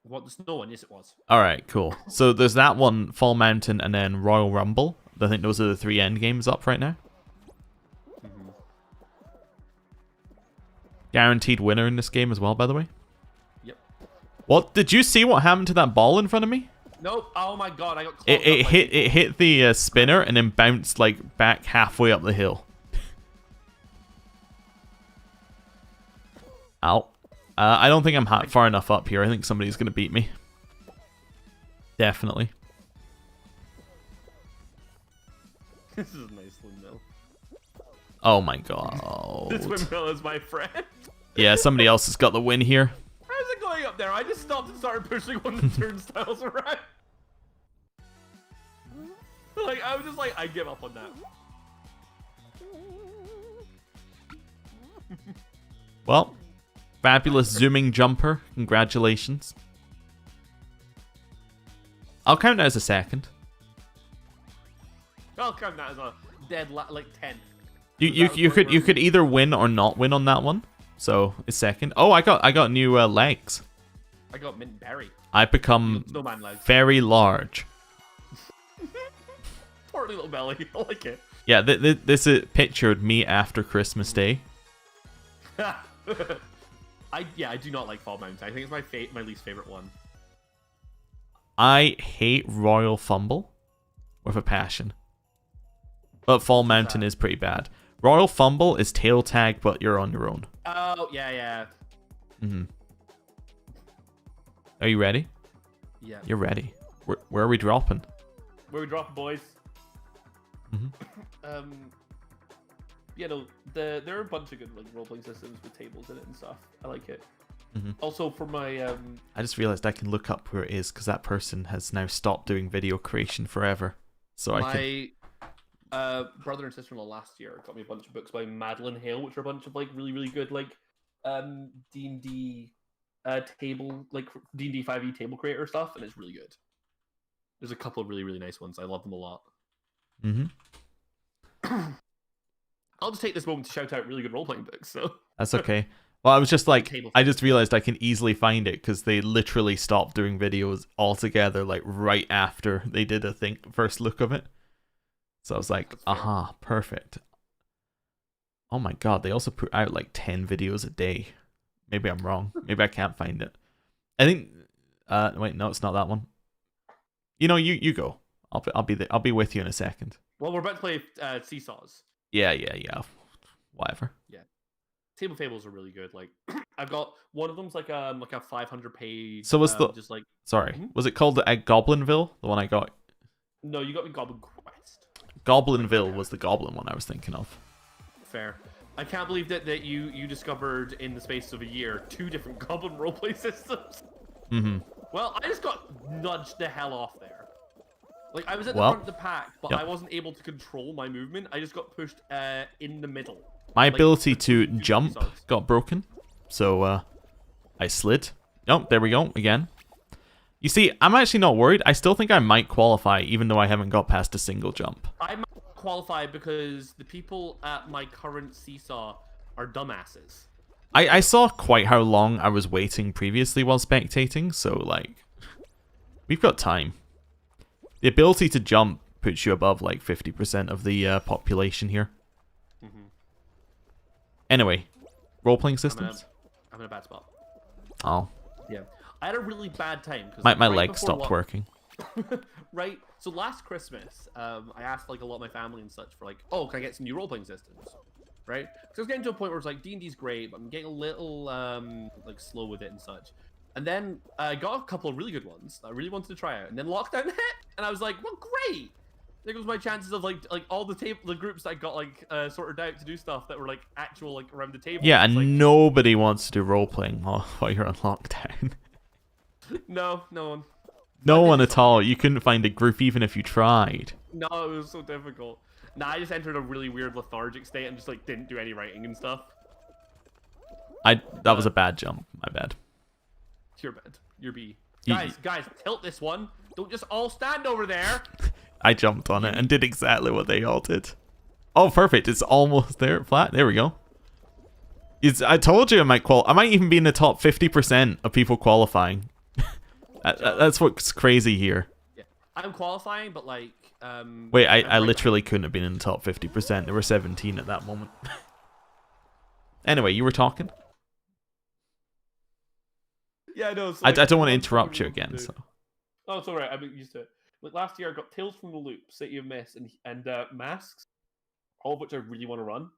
What, the snow one? Yes, it was. Alright, cool. So there's that one, Fall Mountain, and then Royal Rumble. I think those are the 3 end games up right now. Guaranteed winner in this game as well, by the way. Yep. What? Did you see what happened to that ball in front of me? Nope. Oh my god, I got caught. It hit the spinner and then bounced like back halfway up the hill. Ow. I don't think I'm far enough up here. I think somebody's going to beat me. Definitely. This is a nice windmill. Oh my god. This windmill is my friend. Yeah, somebody else has got the win here. How's it going up there? I just stopped and started pushing one of the turnstiles around. Like, I was just like, I give up on that. Well, fabulous zooming jumper. Congratulations. I'll count that as a second. I'll count that as a dead like 10. You could either win or not win on that one. So it's second. Oh, I got new legs. I got mint berry. I become very large. Poor little belly. I like it. Yeah, this is pictured me after Christmas Day. I do not like Fall Mountain. I think it's my least favorite one. I hate Royal Fumble with a passion. But Fall Mountain is pretty bad. Royal Fumble is tail tag, but you're on your own. Oh, yeah. Are you ready? Yeah. You're ready. Where are we dropping? Where are we dropping, boys? Yeah, no, there are a bunch of good like role-playing systems with tables in it and stuff. I like it. Also, for my I just realized I can look up where it is because that person has now stopped doing video creation forever. So brother and sister-in-law last year got me a bunch of books by Madeline Hale, which are a bunch of like really good like D&D table like D&D 5e table creator stuff, and it's really good. There's a couple of really nice ones. I love them a lot. I'll just take this moment to shout out really good role-playing books. So that's okay. Well, I was just like, I just realized I can easily find it because they literally stopped doing videos altogether, like right after they did a first look of it. So I was like, aha, perfect. Oh my god, they also put out like 10 videos a day. Maybe I'm wrong. Maybe I can't find it. I think. Wait, no, it's not that one. You know, you go. I'll be with you in a second. Well, we're about to play Seesaws. Yeah. Whatever. Yeah. Table Fables are really good. Like, I've got one of them's like a 500-page. So was the just like sorry, was it called Goblinville? The one I got. No, you got me Goblin Quest. Goblinville was the Goblin one I was thinking of. Fair. I can't believe that you discovered in the space of a year 2 different Goblin roleplay systems. Well, I just got nudged the hell off there. Like, I was at the front of the pack, but I wasn't able to control my movement. I just got pushed in the middle. My ability to jump got broken, so I slid. Oh, there we go, again. You see, I'm actually not worried. I still think I might qualify, even though I haven't got past a single jump. I might qualify because the people at my current seesaw are dumbasses. I saw quite how long I was waiting previously while spectating, so, like, we've got time. The ability to jump puts you above, like, 50% of the population here. Anyway, role-playing systems? I'm in a bad spot. Oh. Yeah. I had a really bad time. My leg stopped working. Right? So last Christmas, I asked like a lot of my family and such for like, oh, can I get some new role-playing systems? Right? Because I was getting to a point where it's like, D&D's great, but I'm getting a little like slow with it and such. And then I got a couple of really good ones that I really wanted to try out. And then lockdown hit, and I was like, well, great! There goes my chances of like all the groups that I got like sorted out to do stuff that were like actual like around the table. Yeah, and like, nobody wants to do role-playing while you're on lockdown. No one. No one at all. You couldn't find a group even if you tried. No, it was so difficult. Nah, I just entered a really weird lethargic state and just like didn't do any writing and stuff. That was a bad jump. My bad. You're bad. You're B. Guys, tilt this one. Don't just all stand over there. I jumped on it and did exactly what they all did. Oh, perfect. It's almost there. Flat. There we go. I told you I might even be in the top 50% of people qualifying. That's what's crazy here. Yeah. I'm qualifying, but like... Wait, I literally couldn't have been in the top 50%. There were 17 at that moment. Anyway, you were talking? Yeah, I know. So I don't want to interrupt you again. So. Oh, it's alright. I'm used to it. Like last year, I got Tales from the Loop, City of Mist, and Masks, all of which I really want to run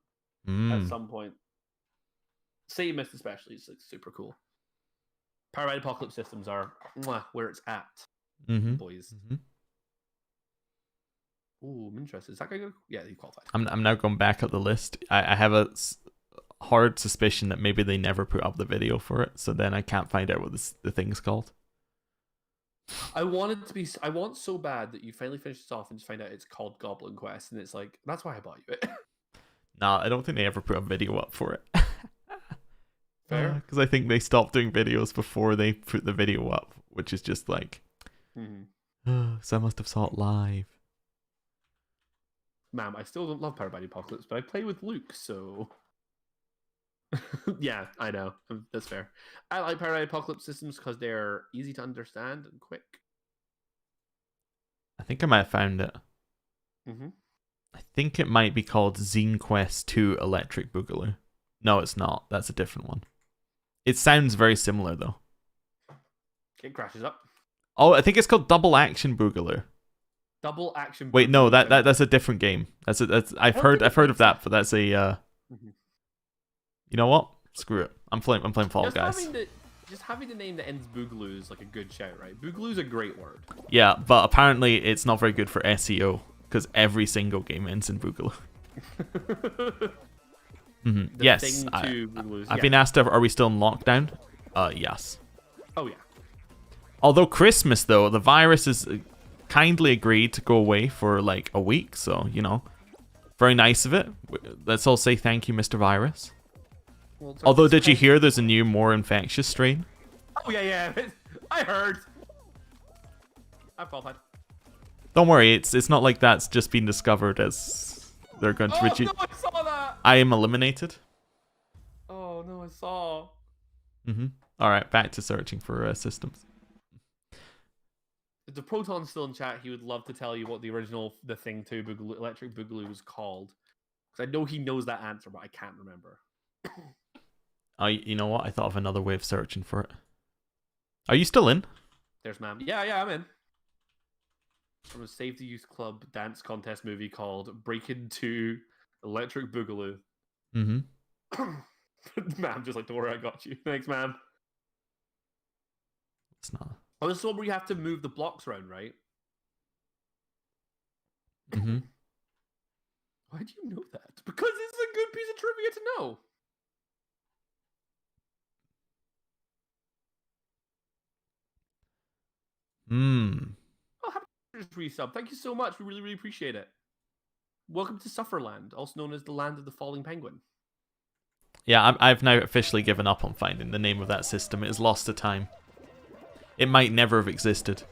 at some point. City of Mist especially is like, super cool. Power Apocalypse systems are where it's at, boys. Ooh, I'm interested. Is that guy good? Yeah, he qualified. I'm now going back up the list. I have a hard suspicion that maybe they never put up the video for it, so then I can't find out what the thing's called. I want so bad that you finally finish this off and just find out it's called Goblin Quest, and it's like, that's why I bought you it. Nah, I don't think they ever put a video up for it. Fair. Because I think they stopped doing videos before they put the video up, which is just like, so I must have saw it live. Ma'am, I still don't love Power by Apocalypse, but I play with Luke, so... Yeah, I know. That's fair. I like Power Apocalypse systems because they're easy to understand and quick. I think I might have found it. I think it might be called Zine Quest 2 Electric Boogaloo. No, it's not. That's a different one. It sounds very similar, though. It crashes up. Oh, I think it's called Double Action Boogaloo. Double Action Boogaloo. Wait, no, that's a different game. I've heard of that, but that's a... You know what? Screw it. I'm playing Fall Guys. Just having the name that ends Boogaloo is like a good shout, right? Boogaloo's a great word. Yeah, but apparently it's not very good for SEO because every single game ends in Boogaloo. Yes, I've been asked, are we still in lockdown? Yes. Oh yeah. Although Christmas though, the virus is kindly agreed to go away for like a week, so you know Very nice of it. Let's all say thank you, Mr. Virus. Well, Although, did you hear there's a new, more infectious strain? Oh, yeah. I heard. I'm qualified. Don't worry, it's not like that's just been discovered as they're going to reduce. No, I saw that. I am eliminated. Oh, no, I saw. Alright, back to searching for systems. If the Proton's still in chat, he would love to tell you what the Thing 2 Boogaloo, Electric Boogaloo was called. Because I know he knows that answer, but I can't remember. You know what? I thought of another way of searching for it. Are you still in? There's ma'am. Yeah, I'm in. From a Save the Youth Club dance contest movie called Breaking 2 Electric Boogaloo. Ma'am, just like, don't worry, I got you. Thanks, ma'am. It's not. Oh, this is one where you have to move the blocks around, right? Why do you know that? Because it's a good piece of trivia to know. Oh, happy resub. Thank you so much. We really, really appreciate it. Welcome to Sufferland, also known as the land of the falling penguin. Yeah, I've now officially given up on finding the name of that system. It is lost to time. It might never have existed.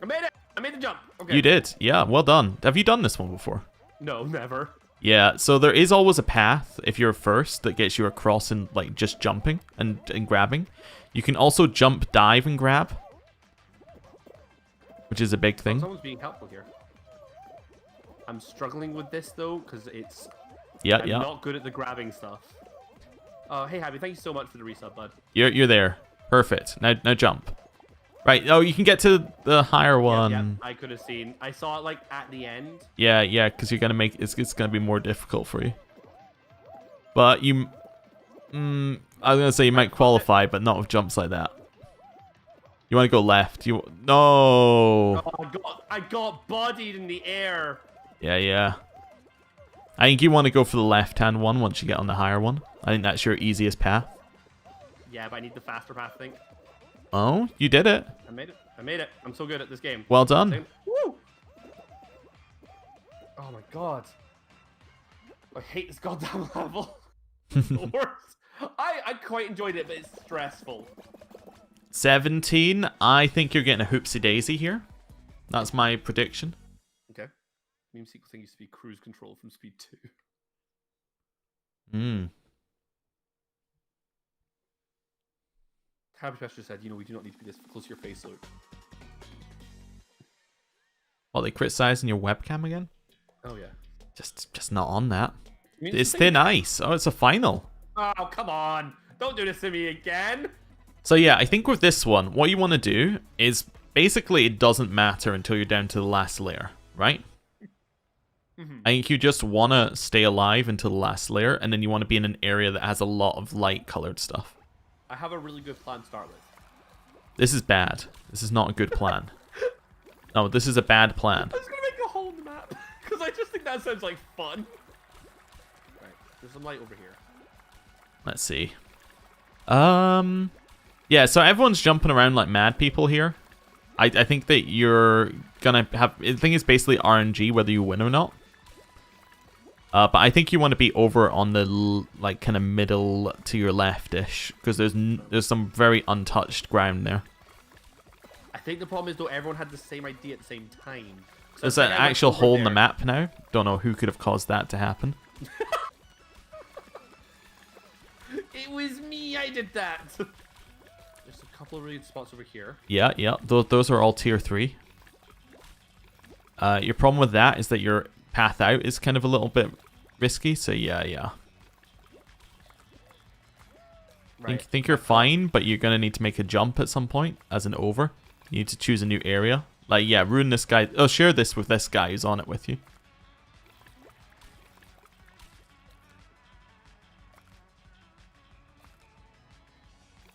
I made it! I made the jump! Okay. You did. Yeah, well done. Have you done this one before? No, never. Yeah, so there is always a path, if you're first, that gets you across in, like, just jumping and grabbing. You can also jump, dive, and grab. Which is a big thing. Someone's being helpful here. I'm struggling with this, though, because it's... I'm not good at the grabbing stuff. Hey, Happy, thank you so much for the resub, bud. You're there. Perfect. Now jump. Right. Oh, you can get to the higher one. Yeah, I could have seen. I saw it like at the end. Yeah, because you're gonna make it's gonna be more difficult for you. But you, I was gonna say you might qualify, but not with jumps like that. You want to go left? No. Oh, I got bodied in the air. Yeah. I think you want to go for the left-hand one once you get on the higher one. I think that's your easiest path. Yeah, but I need the faster path, I think. Oh, you did it. I made it. I'm so good at this game. Well done. Woo! Oh my god. I hate this goddamn level. It's the worst. I quite enjoyed it, but it's stressful. 17. I think you're getting a hoopsie daisy here. That's my prediction. Okay. Meme sequel thing used to be cruise control from Speed 2. Happy Pastor said, we do not need to be this close to your face, Luke. What, they criticizing your webcam again? Oh, yeah. Just not on that. It's thin ice. Oh, it's a final. Oh, come on. Don't do this to me again. So, yeah, I think with this one, what you want to do is basically it doesn't matter until you're down to the last layer, right? I think you just want to stay alive until the last layer, and then you want to be in an area that has a lot of light-colored stuff. I have a really good plan to start with. This is bad. This is not a good plan. No, this is a bad plan. I'm just going to make a hole in the map, because I just think that sounds like fun. Right, there's some light over here. Let's see. Yeah, so everyone's jumping around like mad people here. I think that you're going to have... I think it's basically RNG whether you win or not. But I think you want to be over on the like kind of middle to your left-ish, because there's some very untouched ground there. I think the problem is though everyone had the same idea at the same time. So there's an actual hole in the map now. Don't know who could have caused that to happen. It was me. I did that. There's a couple of really good spots over here. Yeah. Those are all tier 3. Your problem with that is that your path out is kind of a little bit risky, so yeah. Right. Think you're fine, but you're gonna need to make a jump at some point as an over. You need to choose a new area. Like, yeah, ruin this guy. Oh, share this with this guy who's on it with you.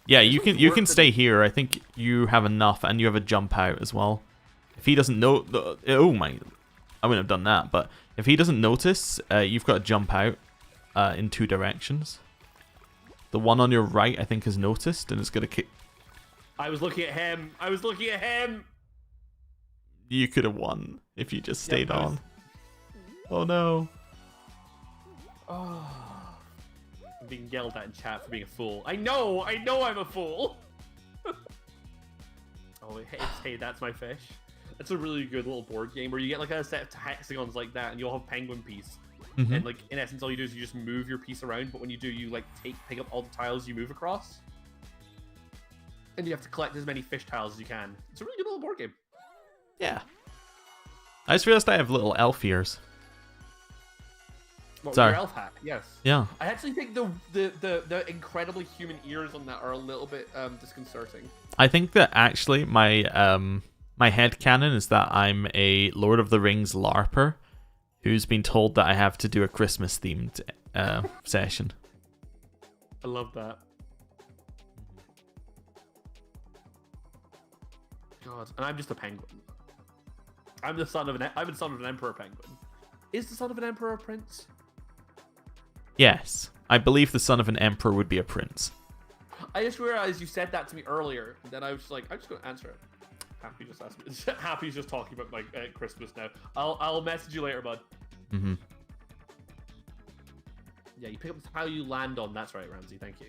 Yeah, you can stay here. I think you have enough, and you have a jump out as well. If he doesn't know, oh my, I wouldn't have done that. But if he doesn't notice, you've got to jump out in 2 directions. The one on your right, I think, has noticed, and it's gonna kick. I was looking at him. You could have won if you just stayed on. Oh no. Oh. I'm being yelled at in chat for being a fool. I know I'm a fool. Oh, hey, that's my fish. That's a really good little board game where you get like a set of hexagons like that, and you'll have penguin piece. And like in essence, all you do is you just move your piece around. But when you do, you like pick up all the tiles you move across, and you have to collect as many fish tiles as you can. It's a really good little board game. Yeah. I just realized I have little elf ears. What, Sorry. your elf hat? Yes. Yeah. I actually think the incredibly human ears on that are a little bit disconcerting. I think that actually my my headcanon is that I'm a Lord of the Rings LARPer who's been told that I have to do a Christmas themed session. I love that. God, and I'm just a penguin. I'm the son of an emperor penguin. Is the son of an emperor a prince? Yes, I believe the son of an emperor would be a prince. I just realized you said that to me earlier, and then I was just like, I'm just going to answer it. Happy just asked me. Happy's just talking about my Christmas now. I'll message you later, bud. Mm-hmm. Yeah, you pick up the tile you land on. That's right, Ramsey. Thank you.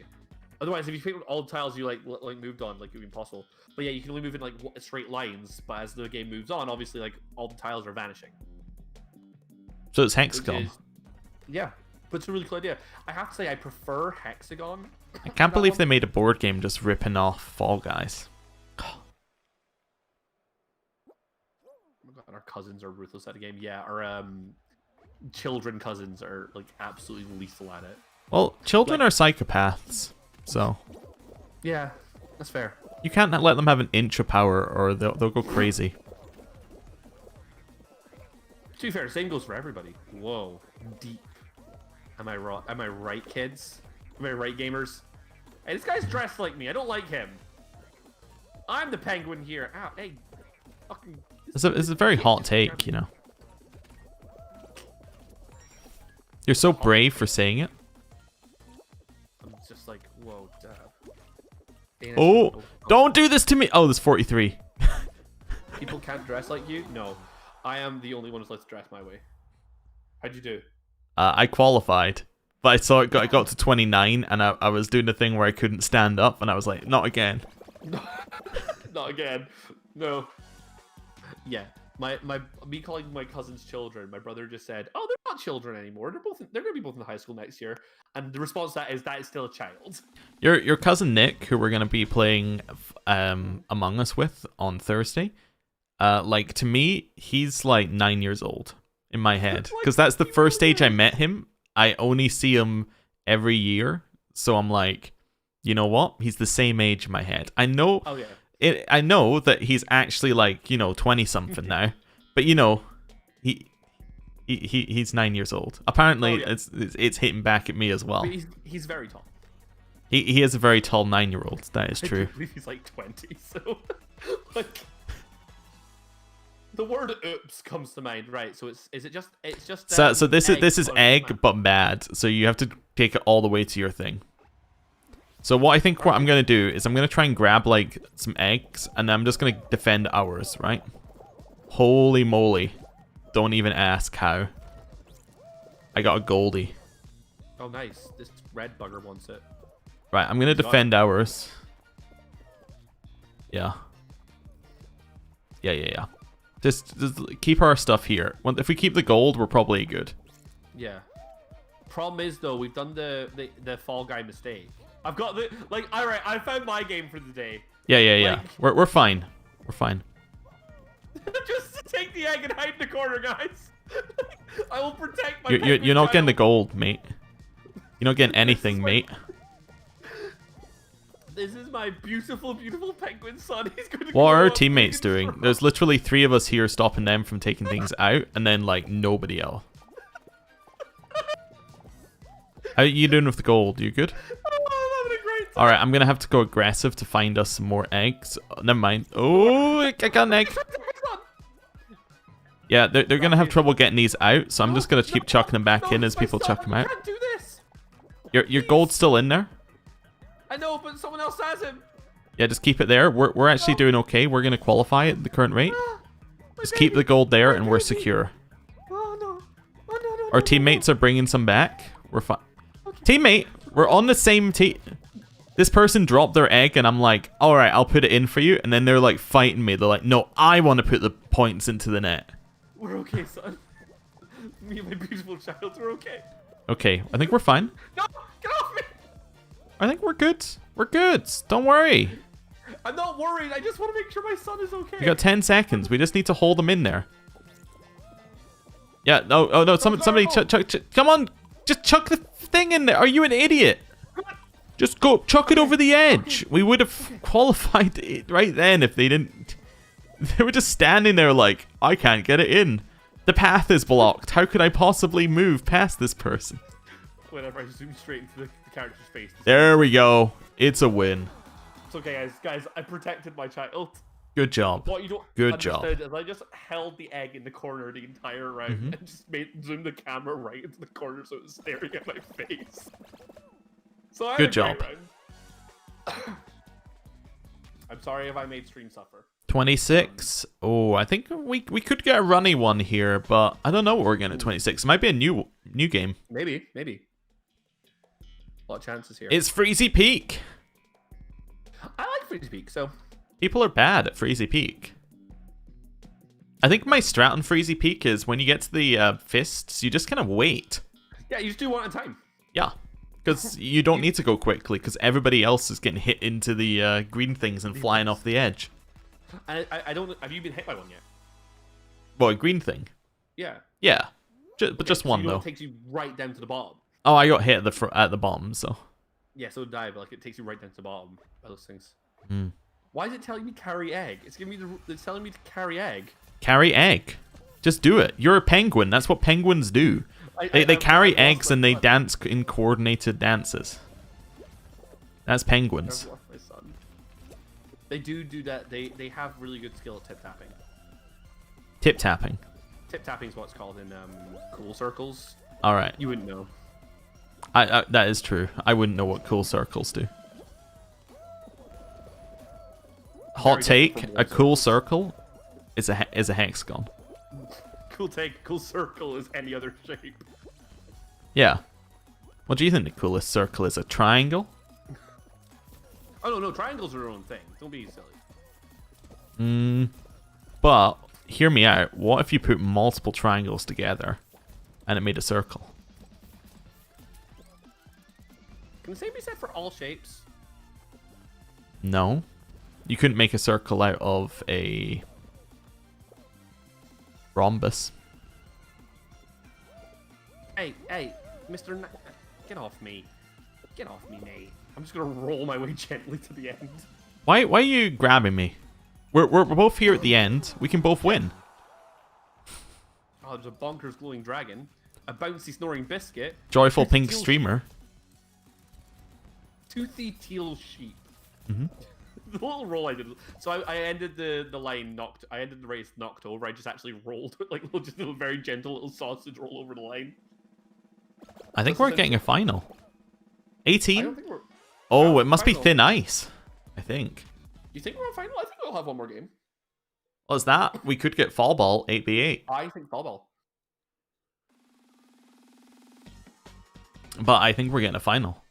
Otherwise, if you pick up all the tiles you like moved on, like it would be impossible. But yeah, you can only move in like straight lines. But as the game moves on, obviously, like all the tiles are vanishing. So it's hexagon. Yeah, but it's a really cool idea. I have to say, I prefer hexagon. I can't believe they made a board game just ripping off Fall Guys. Our cousins are ruthless at a game. Yeah, our children cousins are like absolutely lethal at it. Well, children are psychopaths, so yeah, that's fair. You can't let them have an inch of power, or they'll go crazy. To be fair, same goes for everybody. Whoa, deep. Am I right? Am I right, kids? Am I right, gamers? Hey, this guy's dressed like me. I don't like him. I'm the penguin here. Ow, hey, fucking. It's a very hot take, you know. You're so brave for saying it. I'm just like, whoa, Danish. Oh, don't do this to me. Oh, there's 43. People can't dress like you? No. I am the only one who's allowed to dress my way. How'd you do? I qualified, but I saw it got to 29, and I was doing the thing where I couldn't stand up, and I was like, not again. Not again. No. Yeah, me calling my cousins children. My brother just said, "Oh, they're not children anymore. They're going to be both in high school next year." And the response to that is still a child. Your cousin Nick, who we're going to be playing Among Us with on Thursday, like to me, he's like 9 years old in my head, because that's the first age I met him. I only see him every year, so I'm like, you know what? He's the same age in my head. I know. Oh yeah. I know that he's actually like 20-something now, but he's 9 years old. Apparently, it's hitting back at me as well. But he's very tall. He is a very tall 9-year-old. That is true. I believe he's like 20. So, like, the word "oops" comes to mind, right? So it's just. So this is egg, but bad. So you have to take it all the way to your thing. So what I'm going to do is I'm going to try and grab like some eggs, and I'm just going to defend ours, right? Holy moly. Don't even ask how. I got a goldie. Oh, nice. This red bugger wants it. Right, I'm going to defend ours. Yeah. Yeah. Just keep our stuff here. If we keep the gold, we're probably good. Yeah. Problem is, though, we've done the Fall Guy mistake. I've got the all right. I found my game for the day. Yeah. We're fine. We're fine. Just take the egg and hide in the corner, guys. I will protect my. You're not getting the gold, mate. You're not getting anything, mate. This is my beautiful, beautiful penguin son. He's going to. What are our teammates doing? There's literally 3 of us here stopping them from taking things out, and then like nobody else. How are you doing with the gold? You good? All right, I'm gonna have to go aggressive to find us some more eggs. Oh, never mind. Oh, I got an egg. Yeah, they're gonna have trouble getting these out, so I'm just gonna keep chucking them back in as people chuck them out. I can't do this. Your gold's still in there. I know, but someone else has him. Yeah, just keep it there. We're actually doing okay. We're gonna qualify at the current rate. Just keep the gold there and we're secure. Oh no. Oh no, no, Our no, teammates no. are bringing some back. We're fine. Okay. Teammate, we're on the same team. This person dropped their egg and I'm like, alright, I'll put it in for you. And then they're like fighting me. They're like, no, I want to put the points into the net. We're okay, son. Me and my beautiful child are okay. Okay, I think we're fine. No, get off me! I think we're good. We're good. Don't worry. I'm not worried. I just want to make sure my son is okay. You got 10 seconds. We just need to hold them in there. Yeah, no, oh no, somebody chuck, come on. Just chuck the thing in there. Are you an idiot? Just go, chuck it over the edge. We would have qualified it right then if they didn't. They were just standing there like, I can't get it in. The path is blocked. How could I possibly move past this person? Whenever I zoom straight into the character's face. There we go. It's a win. It's okay, guys. I protected my child. Good job. What you don't Good job. understand is I just held the egg in the corner the entire round and just zoomed the camera right into the corner so it was staring at my face. So I had Good a job. great round. I'm sorry if I made stream suffer. 26. Oh, I think we could get a runny one here, but I don't know what we're getting at 26. It might be a new game. Maybe. A lot of chances here. It's Freezy Peak. I like Freezy Peak, so People are bad at Freezy Peak. I think my strat on Freezy Peak is when you get to the fists, you just kind of wait. yeah, you just do one at a time. Yeah. Because you don't need to go quickly, because everybody else is getting hit into the green things and flying off the edge. I don't. Have you been hit by one yet? Well, a green thing. Yeah. Yeah. But just so one, you know though. It takes you right down to the bottom. Oh, I got hit at the bottom, so. Yeah, so did I, but like it takes you right down to the bottom by those things. Hmm. Why is it telling me carry egg? It's giving me it's telling me to carry egg. Carry egg. Just do it. You're a penguin. That's what penguins do. They carry eggs and they dance in coordinated dances. That's penguins. I've lost my son. They do that. They have really good skill at tip tapping. Tip tapping. Tip tapping is what it's called in cool circles. All right. You wouldn't know. That is true. I wouldn't know what cool circles do. Hot take: a cool circle is a hexagon. Cool take. Cool circle is any other shape. Yeah. What do you think the coolest circle is? A triangle? Oh no, triangles are their own thing. Don't be silly. But hear me out. What if you put multiple triangles together and it made a circle? Can the same be said for all shapes? No. You couldn't make a circle out of a rhombus. Hey, Mr. Get off me. Get off me, mate. I'm just gonna roll my way gently to the end. Why are you grabbing me? We're both here at the end. We can both win. Oh, there's a bonkers glowing dragon, a bouncy snoring biscuit, Joyful pink teal streamer. toothy teal sheep. Mm-hmm. The little roll I did. So I ended the line knocked. I ended the race knocked over. I just actually rolled like just a very gentle little sausage roll over the line. I think we're getting a final. I 18? don't think we're. Oh, it must be final. thin ice. I think. You think we're on final? I think we'll have one more game. What's that? We could get fall ball 8v8. I think ball. But I think we're getting a final.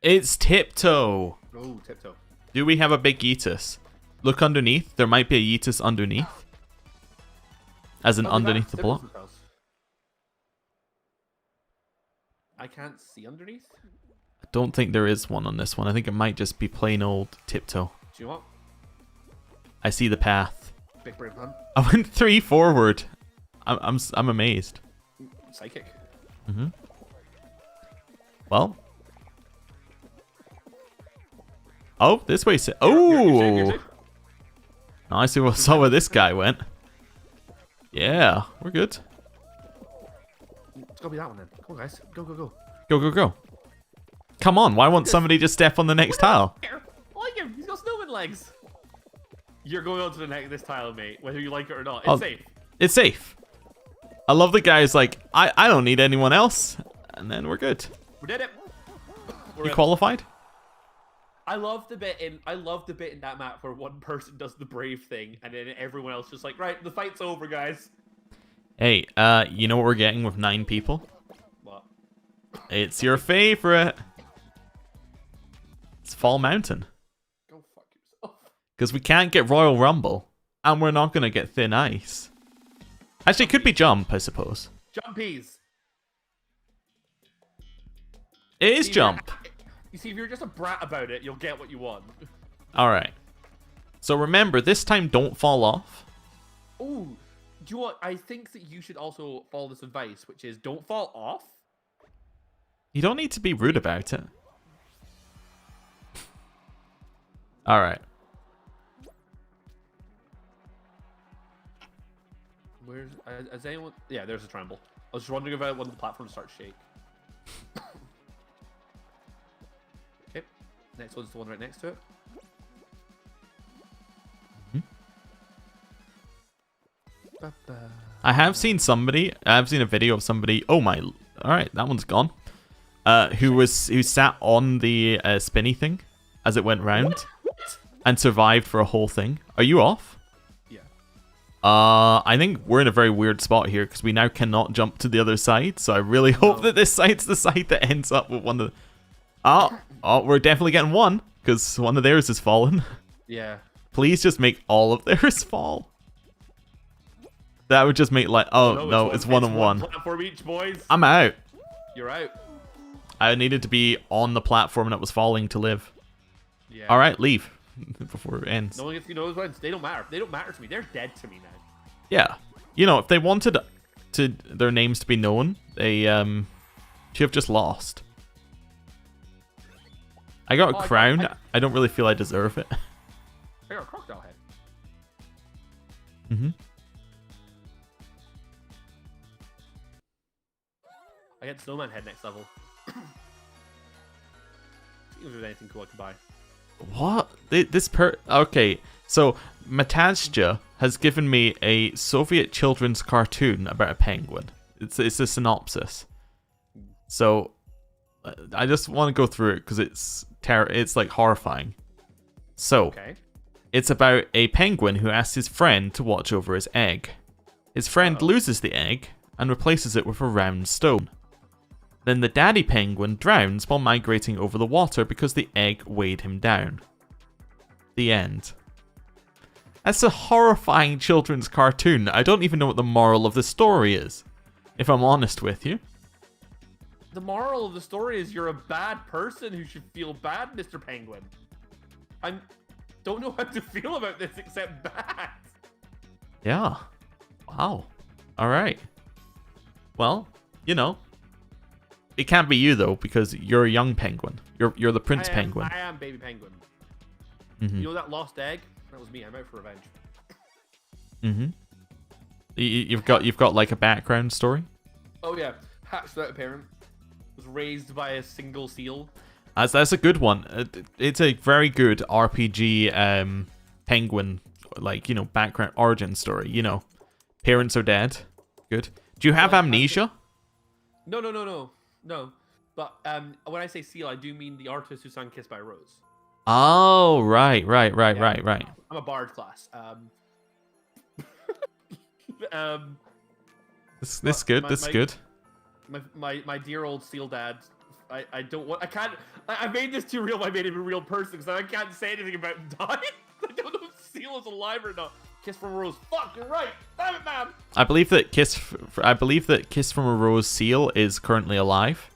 It's Tiptoe. Oh, tiptoe. Do we have a big Yeetus? Look underneath. There might be a Yeetus underneath. As in underneath the block. I can't see underneath. I don't think there is one on this one. I think it might just be plain old Tiptoe. Do you know what? I see the path. Big brain plan. I went 3 forward. I'm amazed. Psychic. Mm-hmm. Well. Oh, this way. Oh! You're safe. Now I saw where this guy went. Yeah, we're good. It's gotta be that one then. Come on, guys. Go. Go, go, go. Come on, why won't somebody just step on the next tile? I like him. He's got snowman legs. You're going on to this tile, mate. Whether you like it or not. It's safe. It's safe. I love the guy's like, I don't need anyone else. And then we're good. We did it. You qualified? I love the bit in that map where one person does the brave thing and then everyone else just like, right, the fight's over, guys. Hey, you know what we're getting with 9 people? What? It's your favorite. It's Fall Mountain. Go fuck yourself. Because we can't get Royal Rumble, and we're not gonna get Thin Ice. Actually, it could be Jump, I suppose. Jumpies. It is Jump. You see, if you're just a brat about it, you'll get what you want. Alright. So remember, this time don't fall off. Oh, do you know what? I think that you should also follow this advice, which is don't fall off. You don't need to be rude about it. Alright. Where's... Has anyone... Yeah, there's a tremble. I was just wondering about when the platform starts to shake. Okay. Next one's the one right next to it. I have seen a video of somebody. Oh my! All right, that one's gone. Who sat on the spinny thing as it went round and survived for a whole thing. Are you off? Yeah. I think we're in a very weird spot here because we now cannot jump to the other side. So I really hope that this side's the side that ends up with one of the. Oh, we're definitely getting one because one of theirs has fallen. Yeah. Please just make all of theirs fall. That would just make like, oh no, it's one on one. Platform each, boys. I'm out. You're out. I needed to be on the platform that was falling to live. Yeah. All right, leave before it ends. No one gets to know those ones. They don't matter. They don't matter to me. They're dead to me now. Yeah, you know, if they wanted their names to be known, they should have just lost. I got a crown. I don't really feel I deserve it. I got a crocodile head. Mm-hmm. I get snowman head next level. See if there's anything cool I can buy. What? Okay, so Matasja has given me a Soviet children's cartoon about a penguin. It's a synopsis. So I just want to go through it because it's like horrifying. So okay. It's about a penguin who asks his friend to watch over his egg. His friend loses the egg and replaces it with a round stone. Then the daddy penguin drowns while migrating over the water because the egg weighed him down. The end. That's a horrifying children's cartoon. I don't even know what the moral of the story is, if I'm honest with you. The moral of the story is you're a bad person who should feel bad, Mr. Penguin. I don't know how to feel about this except bad. Yeah. Wow. All right. Well, you know. It can't be you though, because you're a young penguin. You're the prince penguin. I am baby penguin. Mm-hmm. You know that lost egg? That was me. I'm out for revenge. Mm-hmm. You've got like a background story. Oh yeah, hatched without a parent. Was raised by a single seal. That's a good one. It's a very good RPG penguin, like, you know, background origin story. You know, parents are dead. Good. Do you have amnesia? No. But when I say seal, I do mean the artist who sang "Kissed by a Rose." Oh, right. I'm a bard class. This good. This good. My dear old seal dad. I don't want. I can't. I made this too real. I made him a real person because I can't say anything about him dying. I don't know if seal is alive or not. Kiss from a Rose. Fuck, you're right. Damn it, man. I believe that Kiss from a Rose seal is currently alive.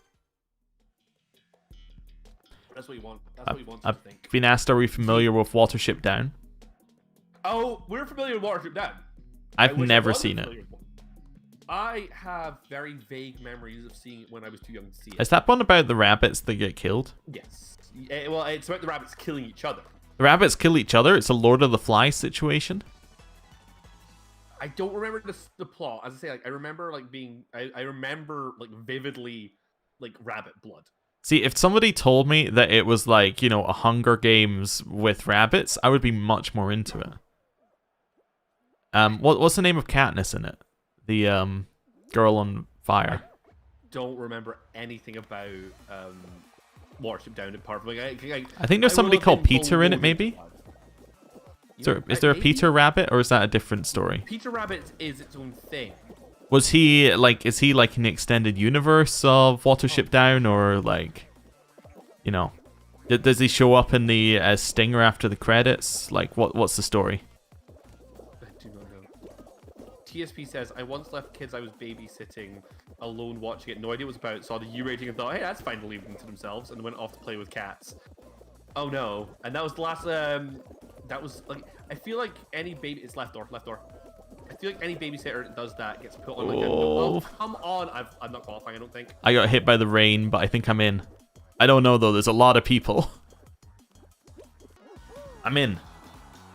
That's what you want. That's what you want to I've think. been asked, are we familiar with Watership Down? Oh, we're familiar with Watership Down. I've never seen it. I have very vague memories of seeing it when I was too young to see it. Is that one about the rabbits that get killed? Yes. Well, it's about the rabbits killing each other. The rabbits kill each other? It's a Lord of the Flies situation? I don't remember the plot. As I say, like I remember like being I remember like vividly like rabbit blood. See, if somebody told me that it was like, you know, a Hunger Games with rabbits, I would be much more into it. What's the name of Katniss in it? The girl on fire. I don't remember anything about Watership Down apart from I think there's somebody called Peter in it, maybe. Is there a Peter Rabbit, or is that a different story? Peter Rabbit is its own thing. Was he like? Is he like in the extended universe of Watership Down, or like, you know, does he show up in the stinger after the credits? Like, what's the story? I do not know. TSP says, I once left kids I was babysitting alone watching it. No idea what it was about. Saw the U rating and thought, hey, that's fine to leave them to themselves, and went off to play with cats. Oh no! And that was the last. That was like, I feel like any baby. It's left door. I feel like any babysitter that does that gets put on like a. Oh, come on! I'm not qualifying. I don't think. I got hit by the rain, but I think I'm in. I don't know though. There's a lot of people. I'm in.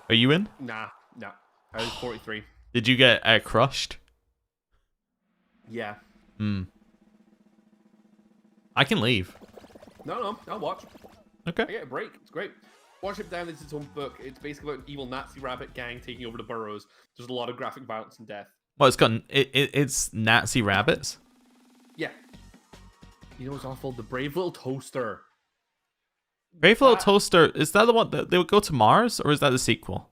Are you in? Nah. I was 43. Did you get crushed? Yeah. I can leave. No, I'll watch. Okay. I get a break. It's great. Watership Down is its own book. It's basically about an evil Nazi rabbit gang taking over the boroughs. There's a lot of graphic violence and death. Well, it's Nazi rabbits. Yeah. You know what's awful? The Brave Little Toaster. Brave Little Toaster, is that the one that they would go to Mars, or is that the sequel?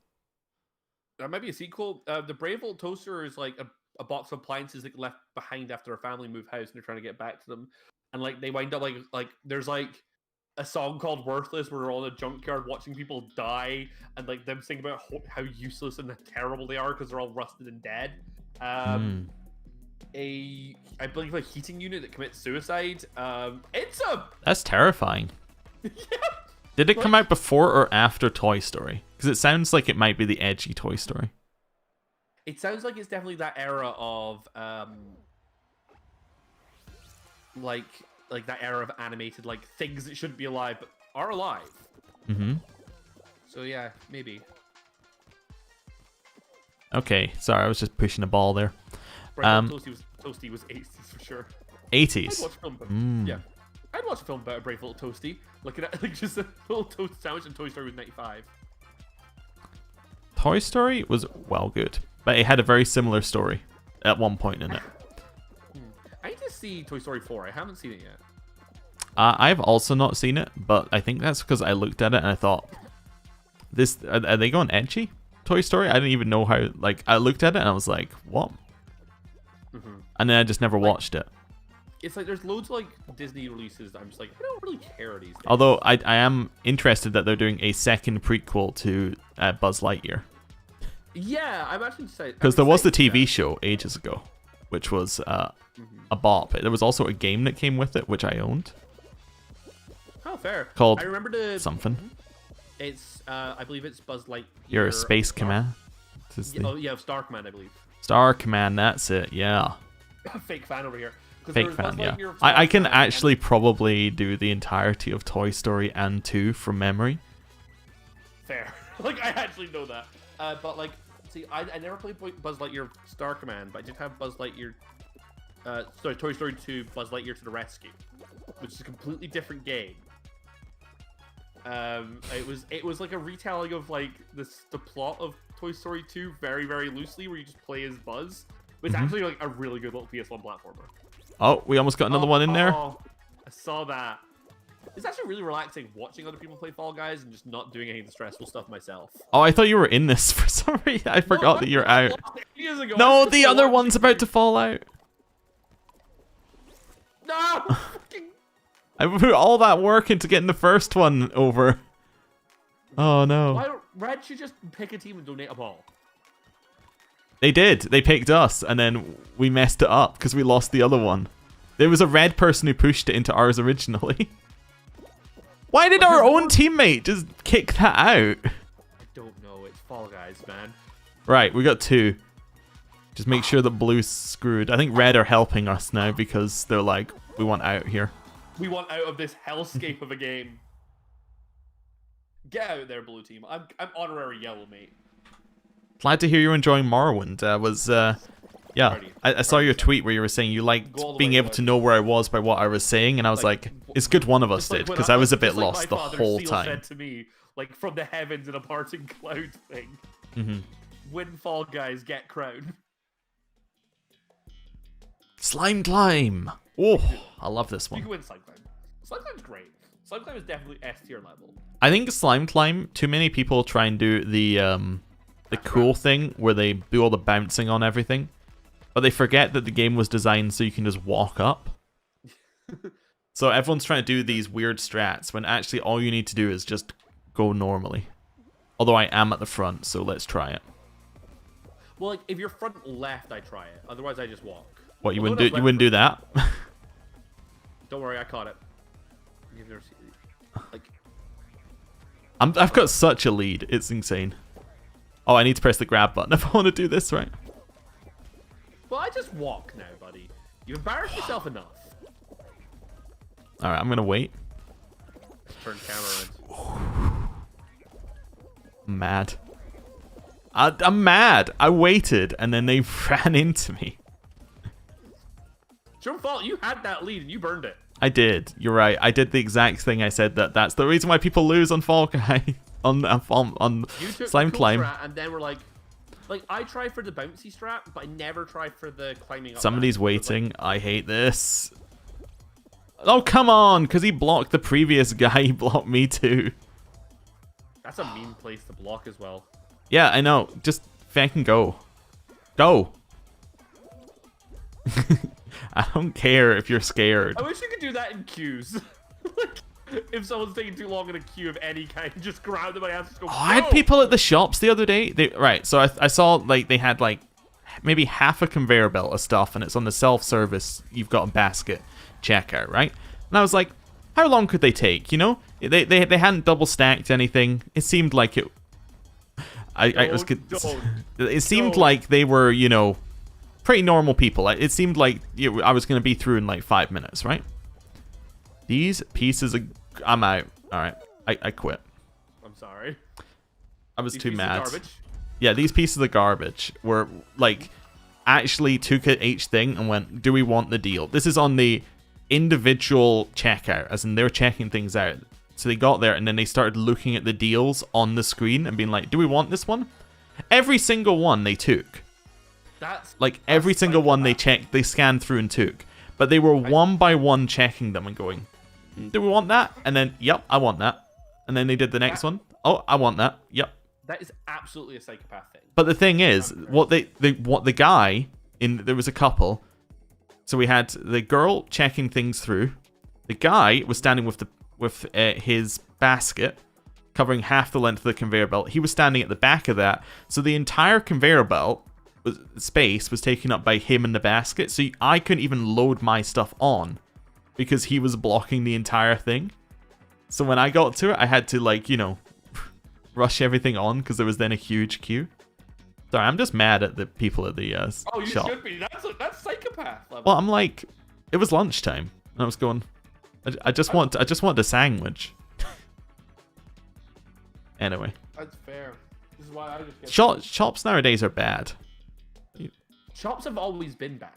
That might be a sequel. The Brave Little Toaster is like a box of appliances that get left behind after a family move house and they're trying to get back to them. And like they wind up like there's like a song called Worthless where they're all in a junkyard watching people die and like them sing about how useless and terrible they are because they're all rusted and dead. I believe a heating unit that commits suicide. That's terrifying. Yeah. Did it come out before or after Toy Story? Because it sounds like it might be the edgy Toy Story. It sounds like it's definitely that era of like that era of animated like things that shouldn't be alive but are alive. So yeah, maybe. Okay, sorry, I was just pushing a ball there. Toasty was 80s for sure. 80s. I'd watch a film yeah, I'd watch a film about a Brave Little Toasty. Looking at like just a little toast sandwich, and Toy Story was 95. Toy Story was well good, but it had a very similar story at one point in it. I need to see Toy Story 4. I haven't seen it yet. I've also not seen it, but I think that's because I looked at it and I thought, "This are they going edgy? Toy Story?" I didn't even know how. Like, I looked at it and I was like, "What?" And then I just never watched it. It's like there's loads of like Disney releases that I'm just like, I don't really care these days. Although I am interested that they're doing a second prequel to Buzz Lightyear. Yeah, I'm actually excited. Because there was the TV show ages ago, which was a bop. There was also a game that came with it, which I owned. Oh, fair. Called I remember something. It's, I believe it's Buzz Lightyear. You're a Space Command. Star Command, I believe. Star Command, that's it, yeah. Fake fan over here. Fake fan, yeah. I can actually probably do the entirety of Toy Story and 2 from memory. Fair. Like, I actually know that. But, like, see, I never played Buzz Lightyear Star Command, but I did have Buzz Lightyear... Toy Story 2 Buzz Lightyear to the Rescue, which is a completely different game. It was like a retelling of, like, the plot of Toy Story 2 very, very loosely, where you just play as Buzz. But it's actually, like, a really good little PS1 platformer. Oh, we almost got another one in there. Oh, I saw that. It's actually really relaxing watching other people play Fall Guys and just not doing any of the stressful stuff myself. Oh, I thought you were in this for some reason. I forgot that you're out. Years ago, no, the other one's about to fall out. No! I put all that work into getting the first one over. Oh, no. Why don't Red should just pick a team and donate a ball? They did. They picked us, and then we messed it up because we lost the other one. There was a red person who pushed it into ours originally. Why did our own teammate just kick that out? I don't know. It's Fall Guys, man. Right, we got 2. Just make sure that blue's screwed. I think red are helping us now because they're like, we want out here. We want out of this hellscape of a game. Get out there, blue team. I'm honorary yellow, mate. Glad to hear you're enjoying Morrowind. I saw your tweet where you were saying you liked being able to know where I was by what I was saying, and I was like it's good one of us did, because I was a bit lost the whole time. Said to me, like, from the heavens in a parting cloud thing. Win Fall Guys, get crown. Slime Climb. Oh, I love this one. You can win Slime Climb. Slime Climb's great. Slime climb is definitely S tier level. I think slime climb. Too many people try and do the cool thing where they do all the bouncing on everything, but they forget that the game was designed so you can just walk up. So everyone's trying to do these weird strats when actually all you need to do is just go normally. Although I am at the front, so let's try it. Well, like if you're front left, I try it. Otherwise, I just walk. What, you wouldn't do? You wouldn't do that? Don't worry, I caught it. You've never seen it. Like, I've got such a lead. It's insane. Oh, I need to press the grab button if I want to do this right. Well, I just walk now, buddy. You've embarrassed yourself enough. All right, I'm gonna wait. Turn camera around. Mad. I'm mad. I waited, and then they ran into me. It's your fault. You had that lead, and you burned it. I did. You're right. I did the exact thing. I said that's the reason why people lose on Fall Guy on Slime Climb. And then we're like I try for the bouncy strat, but I never try for the climbing up. Somebody's waiting. I hate this. Oh, come on, because he blocked the previous guy. He blocked me too. That's a mean place to block as well. Yeah, I know. Just fucking go. Go. I don't care if you're scared. I wish you could do that in queues. Like, if someone's taking too long in a queue of any kind, just grab them by ass and just go, I had people at the shops the other day. So I saw like they had like maybe half a conveyor belt of stuff, and it's on the self-service. You've got a basket checkout, right? And I was like, how long could they take? You know, they hadn't double stacked anything. It seemed like it. It seemed like they were, you know, pretty normal people. It seemed like I was going to be through in like 5 minutes, right? These pieces of... I'm out. All right. I quit. I'm sorry. I was too mad. Garbage? Yeah, these pieces of garbage were like actually took at each thing and went, do we want the deal? This is on the individual checkout, as in they're checking things out. So they got there and then they started looking at the deals on the screen and being like, do we want this one? Every single one they took. Every single one they checked, they scanned through and took. But they were one by one checking them and going, do we want that? And then, yep, I want that. And then they did the next one. Oh, I want that. Yep. That is absolutely a psychopath thing. But the thing is, what the guy there was a couple. So we had the girl checking things through. The guy was standing with his basket, covering half the length of the conveyor belt. He was standing at the back of that. So the entire conveyor belt space was taken up by him and the basket. So I couldn't even load my stuff on because he was blocking the entire thing. So when I got to it, I had to, like, you know, rush everything on because there was then a huge queue. Sorry, I'm just mad at the people at the oh, you shop. should be. That's psychopath level. Well, I'm like, it was lunchtime, and I was going, I just want a sandwich. Anyway. That's fair. This is why I just get shops nowadays are bad. Shops have always been bad.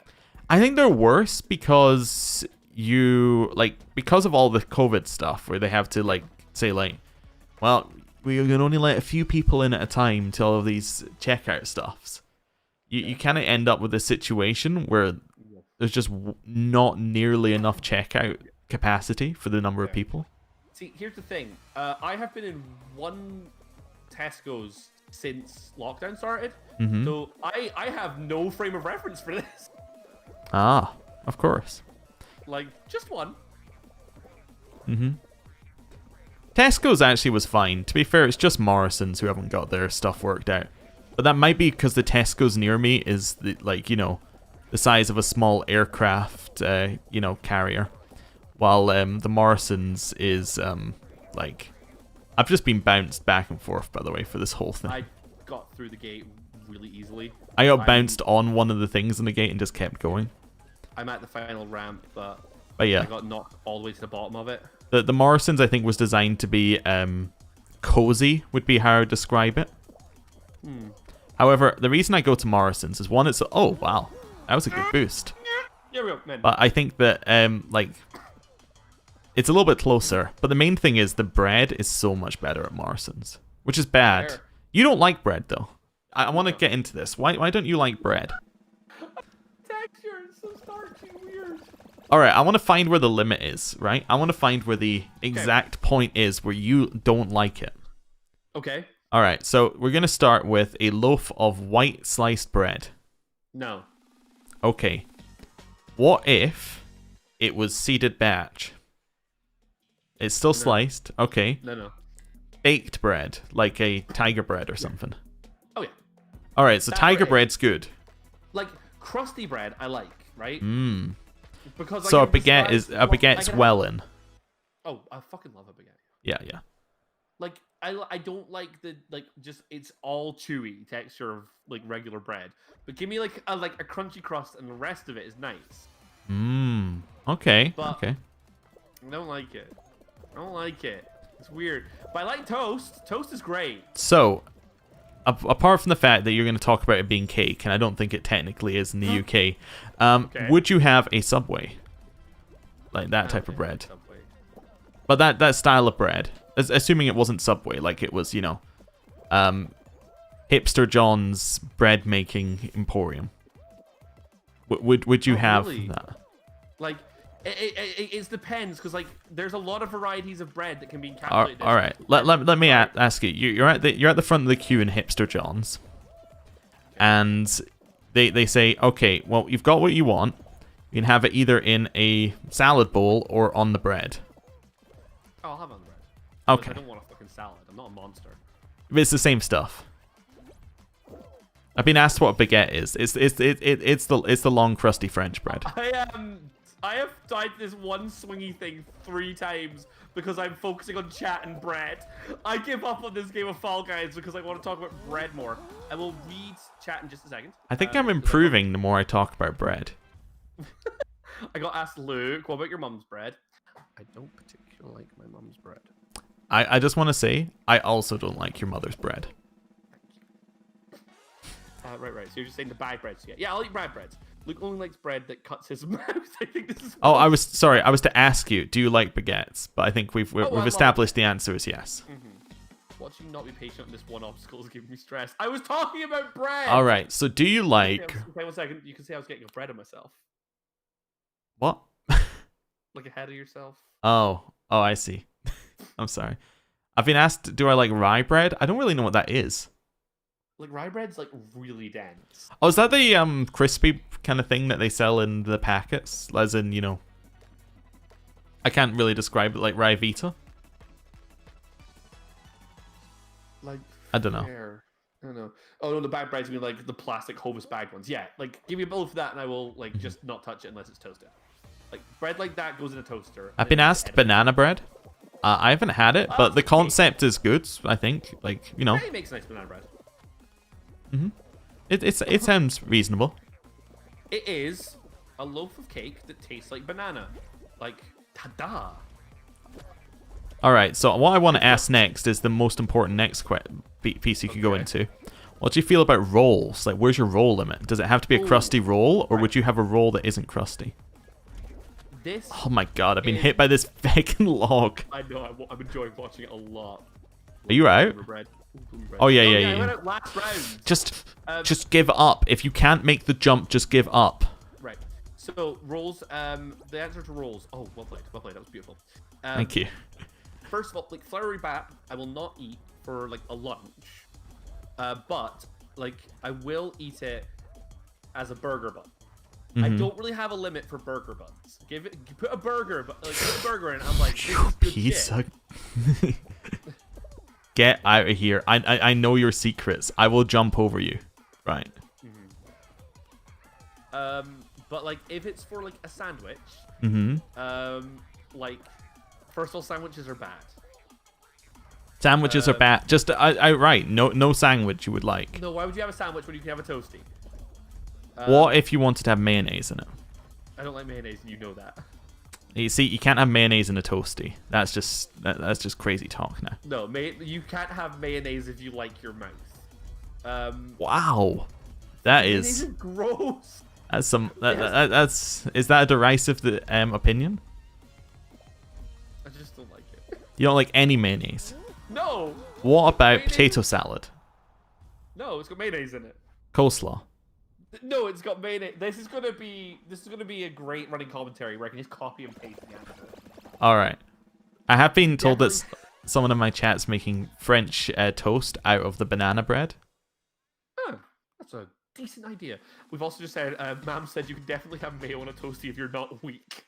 I think they're worse because because of all the COVID stuff where they have to like say like, well, we can only let a few people in at a time to all of these checkout stuffs. You kind of end up with a situation where there's just not nearly enough checkout capacity for the number of people. See, here's the thing. I have been in one Tesco's since lockdown started, so I have no frame of reference for this. Ah, of course. Like, just one. Tesco's actually was fine. To be fair, it's just Morrison's who haven't got their stuff worked out. But that might be because the Tesco's near me is, the size of a small aircraft, carrier. While the Morrison's is, I've just been bounced back and forth, by the way, for this whole thing. I got through the gate really easily. I got bounced on one of the things in the gate and just kept going. I'm at the final ramp, but yeah. I got knocked all the way to the bottom of it. The Morrison's, I think, was designed to be cozy, would be how I would describe it. However, the reason I go to Morrison's is one, it's... Oh, wow. That was a good boost. Yeah, we go, man. But I think that, it's a little bit closer. But the main thing is the bread is so much better at Morrison's, which is bad. Fair. You don't like bread, though. I want to get into this. Why don't you like bread? Texture is so starchy, weird. All right, I want to find where the limit is, right? I want to find where the exact point is where you don't like it. Okay. All right, so we're going to start with a loaf of white sliced bread. No. Okay. What if it was seeded batch? It's still sliced. Okay. No. Baked bread, like a tiger bread or something. Oh, yeah. All right, so That's tiger right. bread's good. Like, crusty bread, I like, right? Mmm. Because So a baguette's well in. Oh, I fucking love a baguette. Yeah. Like, I don't like the just it's all chewy texture of like regular bread, but give me like a crunchy crust and the rest of it is nice. Mmm. Okay. But okay. I don't like it. It's weird. But I like toast. Toast is great. So, apart from the fact that you're going to talk about it being cake, and I don't think it technically is in the UK, would you have a Subway? Like that type of bread? Subway. But that style of bread, assuming it wasn't Subway, like it was, Hipster John's bread making emporium. Would you have that? Like, it depends, because like there's a lot of varieties of bread that can be encapsulated. All right, let me ask you. You're at the front of the queue in Hipster John's, and they say, okay, well, you've got what you want. You can have it either in a salad bowl or on the bread. Oh, I'll have it on the bread. Okay. I don't want a fucking salad. I'm not a monster. It's the same stuff. I've been asked what a baguette is. It's the long crusty French bread. I have tried this one swingy thing 3 times because I'm focusing on chat and bread. I give up on this game of Fall Guys because I want to talk about bread more. I will read chat in just a second. I think I'm improving the more I talk about bread. I got asked, Luke, what about your mum's bread? I don't particularly like my mum's bread. I just want to say, I also don't like your mother's bread. Right. So you're just saying the bag breads. Yeah, I'll eat bag breads. Luke only likes bread that cuts his mouth. I think this is. Oh, I was to ask you, do you like baguettes? But I think we've established the answer is yes. Watching you not be patient on this one obstacle is giving me stress. I was talking about bread. All right. So do you like? Okay, 1 second. You can say I was getting a bread of myself. What? Like ahead of yourself. Oh, I see. I'm sorry. I've been asked, do I like rye bread? I don't really know what that is. Like rye bread's like really dense. Oh, is that the crispy kind of thing that they sell in the packets? As in, I can't really describe it, like rye Vita. Like I don't know. I don't know. Oh no, the bag breads mean like the plastic Hovis bag ones. Yeah, like give me both of that and I will like just not touch it unless it's toasted. Like bread like that goes in a toaster. I've been asked banana bread. I haven't had it, but the concept is good. I think, Yeah, it makes nice banana bread. It sounds reasonable. It is a loaf of cake that tastes like banana. Like, ta-da! All right, so what I want to ask next is the most important next piece you could go into. What do you feel about rolls? Like, where's your roll limit? Does it have to be a crusty roll, or would you have a roll that isn't crusty? Oh my god, I've been hit by this fucking log. I know, I'm enjoying watching it a lot. Are you out? Oh yeah. I went out last round. Just give up. If you can't make the jump, just give up. Right. So rolls. The answer to rolls. Oh, well played. Well played. That was beautiful. Thank you. First of all, like floury bat, I will not eat for like a lunch. But like I will eat it as a burger bun. I don't really have a limit for burger buns. Put a burger in. I'm like, this is good piece shit. of... Get out of here. I know your secrets. I will jump over you. Right. But like if it's for like a sandwich, like first of all, sandwiches are bad. Sandwiches are bad. Just right. No sandwich you would like. No, why would you have a sandwich when you can have a toasty? What if you wanted to have mayonnaise in it? I don't like mayonnaise, and you know that. You see, you can't have mayonnaise in a toasty. That's just crazy talk now. No, you can't have mayonnaise if you like your mouth. Wow, that mayonnaise is gross. That's some. Is that a derisive opinion? I just don't like it. You don't like any mayonnaise? No. What about potato salad? No, it's got mayonnaise in it. Coleslaw. No, it's got mayonnaise. This is gonna be a great running commentary where I can just copy and paste the answer. All right. I have been told that someone in my chat's making French toast out of the banana bread. Oh, that's a decent idea. We've also just said, Mam said you can definitely have mayo on a toasty if you're not weak.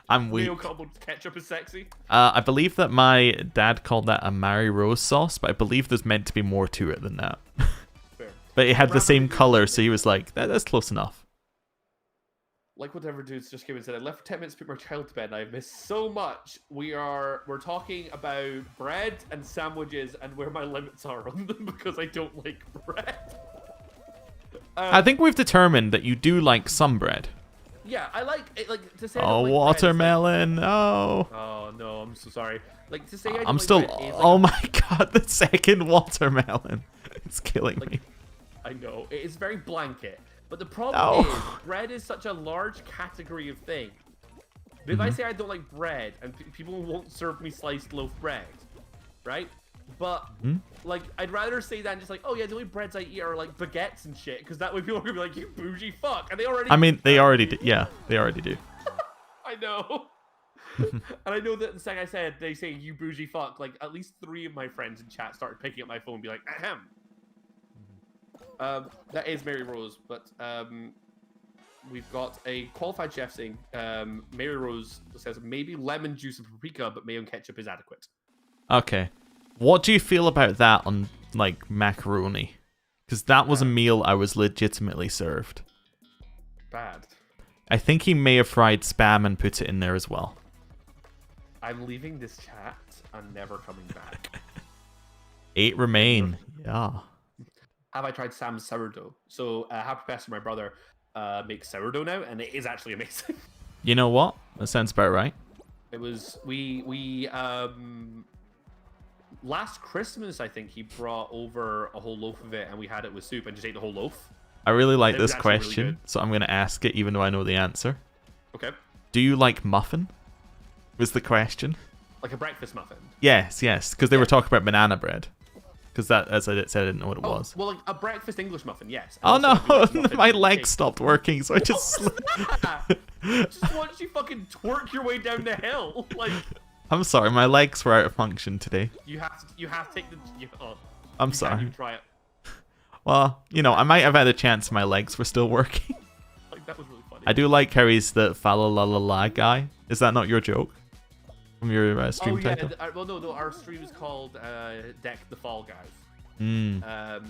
I'm weak. Mayo combo ketchup is sexy. I believe that my dad called that a Mary Rose sauce, but I believe there's meant to be more to it than that. Fair. But it had the same color, so he was like, that's close enough. Like whatever dudes just came and said, I left for 10 minutes to put my child to bed and I missed so much. We're talking about bread and sandwiches and where my limits are on them because I don't like bread. I think we've determined that you do like some bread. Yeah, I like it. Like to say. Oh, watermelon! Like, oh. Oh no, I'm so sorry. Like to say. I'm still. Like, oh my god, the second watermelon! It's killing me. I know it is very blanket, but the problem is bread is such a large category of thing. But if I say I don't like bread, and people won't serve me sliced loaf bread, right? But like, I'd rather say that and just like, oh yeah, the only breads I eat are like baguettes and shit, because that way people are gonna be like, you bougie fuck, and they already. I mean, they already do. Yeah, they already do. I know. And I know that the second I said they say you bougie fuck, like at least 3 of my friends in chat started picking up my phone and be like, ahem. That is Mary Rose, but we've got a qualified chef saying Mary Rose says maybe lemon juice and paprika, but mayo and ketchup is adequate. Okay. What do you feel about that on, like, macaroni? Because that was a meal I was legitimately served. Bad. I think he may have fried Spam and put it in there as well. I'm leaving this chat and never coming back. 8 remain. Yeah. Have I tried Sam's sourdough? So, Happy Pastor, my brother, makes sourdough now, and it is actually amazing. You know what? That sounds about right. It was, last Christmas, I think he brought over a whole loaf of it, and we had it with soup and just ate the whole loaf. I really like this question, really so I'm going to ask it even though I know the answer. Okay. Do you like muffin? Was the question. Like a breakfast muffin? Yes, because they were talking about banana bread. Because that, as I said, I didn't know what it was. Well, like a breakfast English muffin, yes. Oh no, my leg stopped working, so I just... Just watch you fucking twerk your way down the hill, like... I'm sorry, my legs were out of function today. You have to take the... I'm sorry. You try it. Well, you know, I might have had a chance my legs were still working. Like, that was really funny. I do like how he's the fa-la-la-la-la guy. Is that not your joke? From your stream title? Well, no, our stream is called Deck the Fall Guys.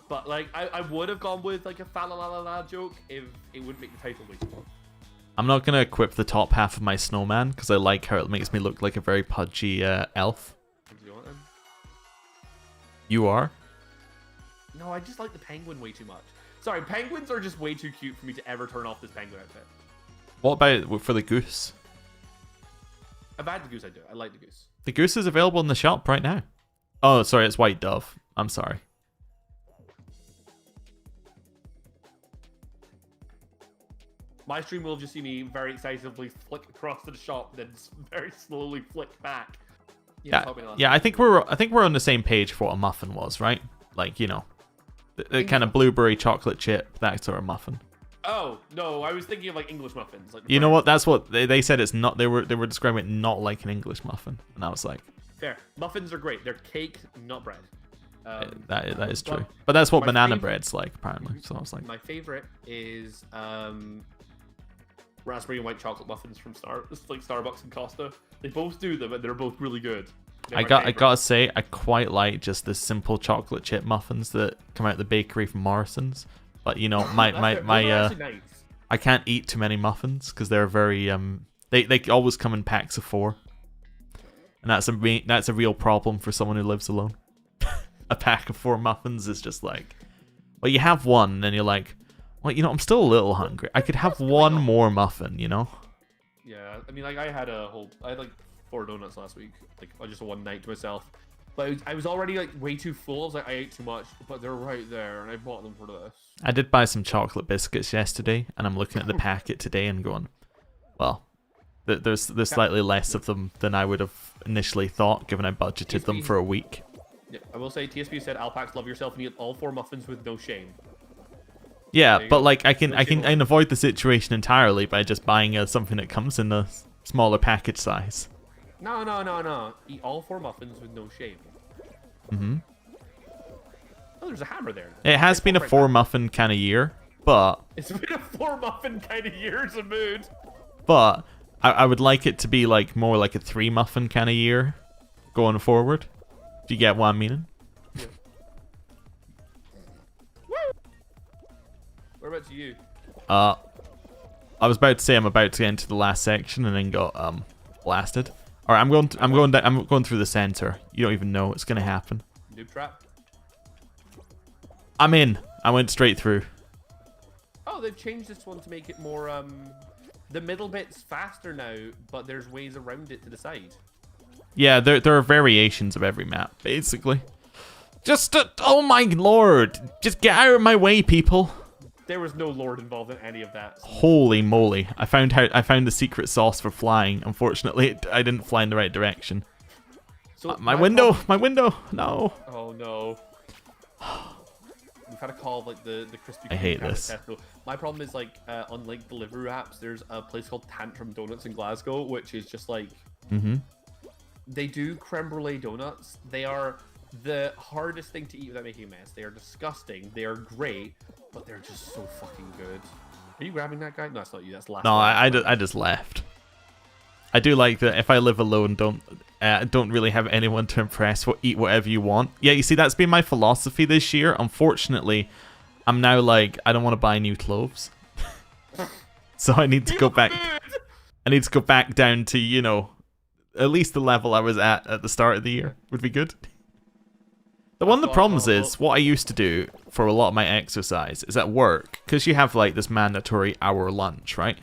But, like, I would have gone with, like, a fa-la-la-la-la joke if it would make the title way too long. I'm not going to equip the top half of my snowman, because I like how it makes me look like a very pudgy elf. Do you want him? You are? No, I just like the penguin way too much. Sorry, penguins are just way too cute for me to ever turn off this penguin outfit. What about for the goose? I've had the goose, I do. I like the goose. The goose is available in the shop right now. Oh, sorry, it's white dove. I'm sorry. My stream will just see me very excitedly flick across to the shop, then very slowly flick back. Yeah, I think we're on the same page for what a muffin was, right? Like, you know, the kind of blueberry chocolate chip, that sort of muffin. Oh no, I was thinking of like English muffins. Like you know what? That's what they said. It's not. They were describing it not like an English muffin, and I was like, fair. Muffins are great. They're cake, not bread. That is true. But that's what banana bread's like, apparently. So I was like, my favorite is raspberry and white chocolate muffins from Starbucks and Costa. They both do them, and they're both really good. I gotta say, I quite like just the simple chocolate chip muffins that come out of the bakery from Morrison's. But you know, nice. I can't eat too many muffins because they're very they always come in packs of 4, and that's a real problem for someone who lives alone. A pack of 4 muffins is just like, well, you have one, and then you're like, well, you know, I'm still a little hungry. I could have one more muffin, you know? Yeah, I mean, like I had like 4 donuts last week, like just one night to myself. But I was already like way too full. I was like, I ate too much, but they're right there, and I bought them for this. I did buy some chocolate biscuits yesterday, and I'm looking at the packet today and going, well, there's slightly less of them than I would have initially thought, given I budgeted them for a week. Yeah, I will say, TSP said, Alpax, love yourself and eat all 4 muffins with no shame. Yeah, you but go. like I can avoid the situation entirely by just buying something that comes in a smaller package size. No. Eat all 4 muffins with no shame. Mm-hmm. Oh, there's a hammer there. It has been a 4 muffin kind of year, but it's been a 4 muffin kind of year. It's a mood. But I would like it to be like more like a 3 muffin kind of year going forward. Do you get what I'm meaning? Yeah. What about you? I was about to say I'm about to get into the last section and then got blasted. All right, I'm going through the center. You don't even know it's gonna happen. Noob trap. I'm in. I went straight through. Oh, they've changed this one to make it more the middle bit's faster now, but there's ways around it to the side. Yeah, there are variations of every map, basically. Just oh my lord, just get out of my way, people. There was no lord involved in any of that. Holy moly! I found the secret sauce for flying. Unfortunately, I didn't fly in the right direction. So my window, no. Oh no. We've had a call of like the crispy. I hate this. Tesco. My problem is like unlike delivery apps, there's a place called Tantrum Donuts in Glasgow, which is just like they do creme brulee donuts. They are the hardest thing to eat without making a mess. They are disgusting. They are great, but they're just so fucking good. Are you grabbing that guy? No, that's not you. That's last. No, I just left. I do like that. If I live alone, don't really have anyone to impress. Eat whatever you want. Yeah, you see, that's been my philosophy this year. Unfortunately, I'm now like I don't want to buy new clothes, so I need to go back. I need to go back down to, you know, at least the level I was at the start of the year would be good. One of the problems is what I used to do for a lot of my exercise is at work, because you have like this mandatory hour lunch, right?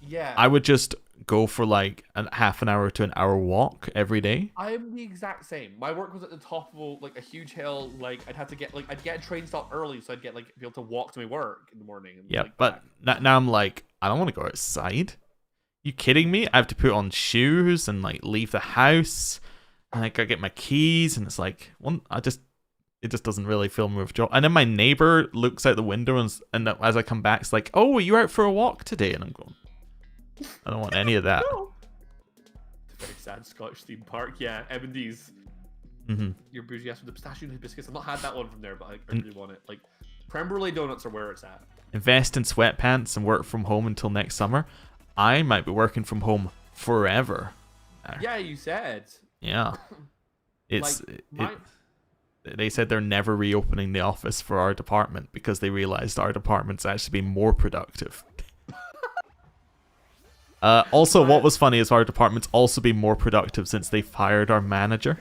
Yeah. I would just go for like a half an hour to an hour walk every day. I'm the exact same. My work was at the top of like a huge hill. Like I'd get a train stop early, so I'd get like be able to walk to my work in the morning. And, yeah, like, but now I'm like, I don't want to go outside. You kidding me? I have to put on shoes and like leave the house, and like I get my keys, and it's like it just doesn't really fill me with joy. And then my neighbor looks out the window and as I come back, it's like, oh, are you out for a walk today? And I'm going, I don't want any of that. No. It's a very sad Scottish theme park. Yeah, M&D's. Your bougie ass with the pistachio biscuits. I've not had that one from there, but I really want it. Like, creme brulee donuts are where it's at. Invest in sweatpants and work from home until next summer. I might be working from home forever. Yeah, you said. Yeah. They said they're never reopening the office for our department because they realized our department's actually been more productive. Also, what was funny is our department's also been more productive since they fired our manager.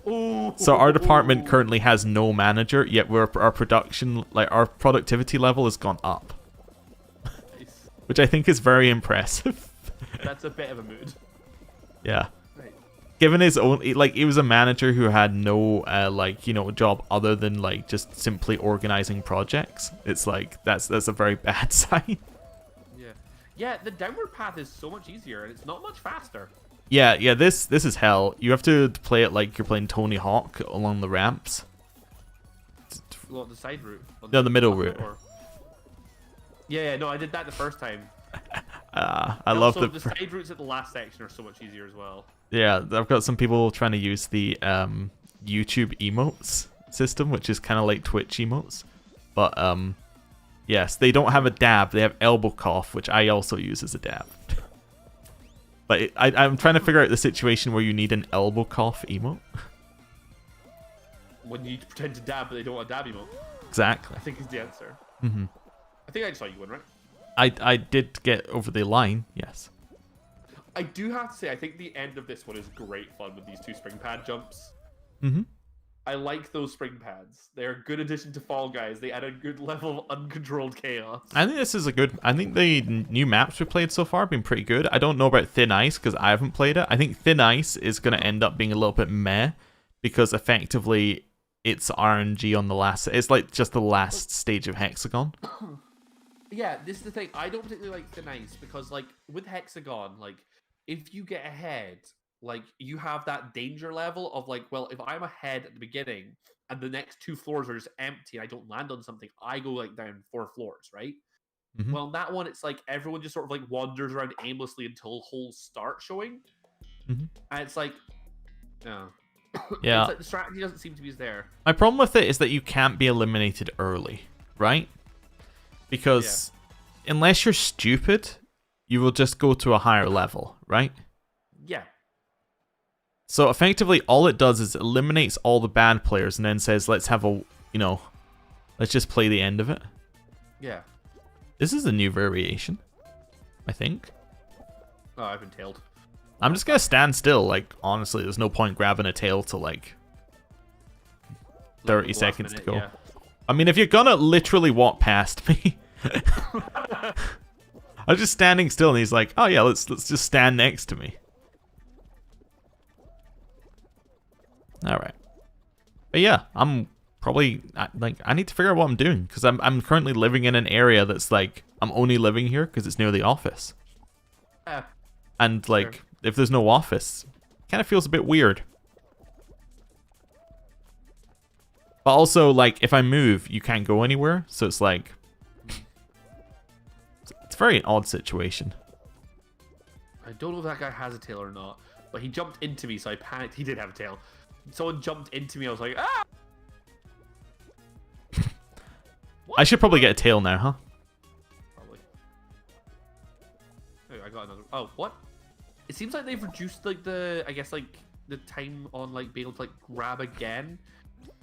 So our department currently has no manager, yet our productivity level has gone up. Nice. Which I think is very impressive. That's a bit of a mood. Yeah. Given his own, like, he was a manager who had no, job other than, like, just simply organizing projects. It's like, that's a very bad sign. Yeah, the downward path is so much easier, and it's not much faster. Yeah, this is hell. You have to play it like you're playing Tony Hawk along the ramps. Well, the side route? No, the middle route. Yeah, no, I did that the first time. I love the side routes at the last section are so much easier as well. Yeah, I've got some people trying to use the YouTube emotes system, which is kind of like Twitch emotes. But yes, they don't have a dab. They have elbow cough, which I also use as a dab. But I'm trying to figure out the situation where you need an elbow cough emote. When you pretend to dab, but they don't want a dab emote. Exactly. I think is the answer. I think I just saw you win, right? I did get over the line, yes. I do have to say, I think the end of this one is great fun with these 2 spring pad jumps. I like those spring pads. They're a good addition to Fall Guys. They add a good level of uncontrolled chaos. I think this is I think the new maps we played so far have been pretty good. I don't know about Thin Ice because I haven't played it. I think Thin Ice is going to end up being a little bit meh because effectively it's RNG on the last... It's like just the last stage of Hexagon. Yeah, this is the thing. I don't particularly like Thin Ice because, like, with Hexagon, like, if you get ahead, like you have that danger level of like, well, if I'm ahead at the beginning and the next 2 floors are just empty and I don't land on something, I go like down 4 floors, right? Mm-hmm. Well, in that one, it's like everyone just sort of like wanders around aimlessly until holes start showing, Mm-hmm. and it's like, no, Yeah. it's like the strategy doesn't seem to be there. My problem with it is that you can't be eliminated early, right? Because unless you're stupid, you will just go to a higher level, right? Yeah. So effectively, all it does is eliminates all the bad players and then says, let's have a, let's just play the end of it. Yeah. This is a new variation, I think. Oh, I've been tailed. I'm just going to stand still. Like, honestly, there's no point grabbing a tail to, 30 seconds to go. Yeah. I mean, if you're going to literally walk past me... I'm just standing still and he's like, oh yeah, let's just stand next to me. Alright. But yeah, I'm probably, I need to figure out what I'm doing, because I'm currently living in an area that's like, I'm only living here because it's near the office. And like, if there's no office, it kind of feels a bit weird. But also, like, if I move, you can't go anywhere, so it's like, it's a very odd situation. I don't know if that guy has a tail or not, but he jumped into me, so I panicked. He did have a tail. Someone jumped into me, I was like, ah! I should probably get a tail now, huh? Probably. Oh, I got another. Oh, what? It seems like they've reduced like the, I guess like the time on like being able to like grab again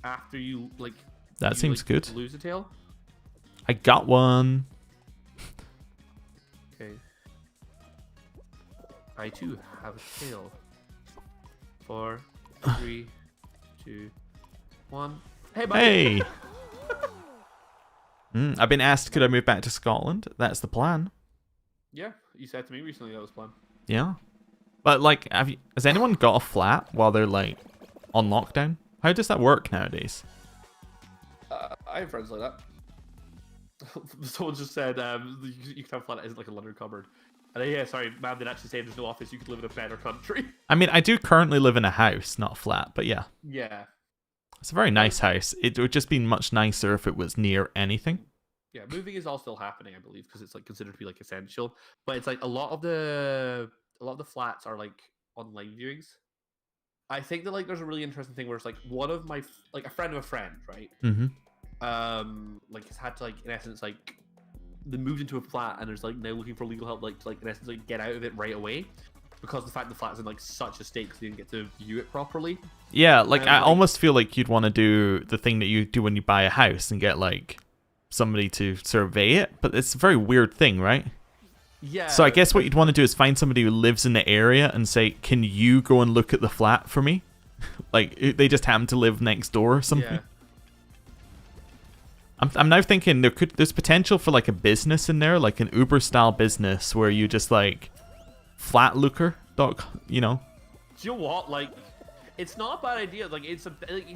after you like. That seems good. Lose a tail. I got one. Okay. I too have a tail. 4, 3, 2, 1. Hey, buddy. Hey. I've been asked, could I move back to Scotland? That's the plan. Yeah, you said to me recently that was the plan. Yeah. But, like, has anyone got a flat while they're, like, on lockdown? How does that work nowadays? I have friends like that. Someone just said you can have a flat that isn't like a London cupboard. And yeah, sorry, man did actually say there's no office, you could live in a better country. I mean, I do currently live in a house, not a flat, but yeah. Yeah. It's a very nice house. It would just be much nicer if it was near anything. Yeah, moving is all still happening, I believe, because it's like considered to be like essential. But it's like a lot of the flats are like online viewings. I think that like there's a really interesting thing where it's like one of my like a friend of a friend, right? Mm-hmm. Like has had to like in essence like they moved into a flat and there's like now looking for legal help like to like in essence like get out of it right away. Because the fact the flat's in like such a state because they didn't get to view it properly. Yeah, like I almost feel like you'd want to do the thing that you do when you buy a house and get like somebody to survey it, but it's a very weird thing, right? Yeah. So I guess what you'd want to do is find somebody who lives in the area and say, "Can you go and look at the flat for me?" Like they just happen to live next door or something. Yeah. I'm now thinking there's potential for like a business in there, like an Uber style business where you just like flat looker, you know. Do you know what? Like, it's not a bad idea. Like, it's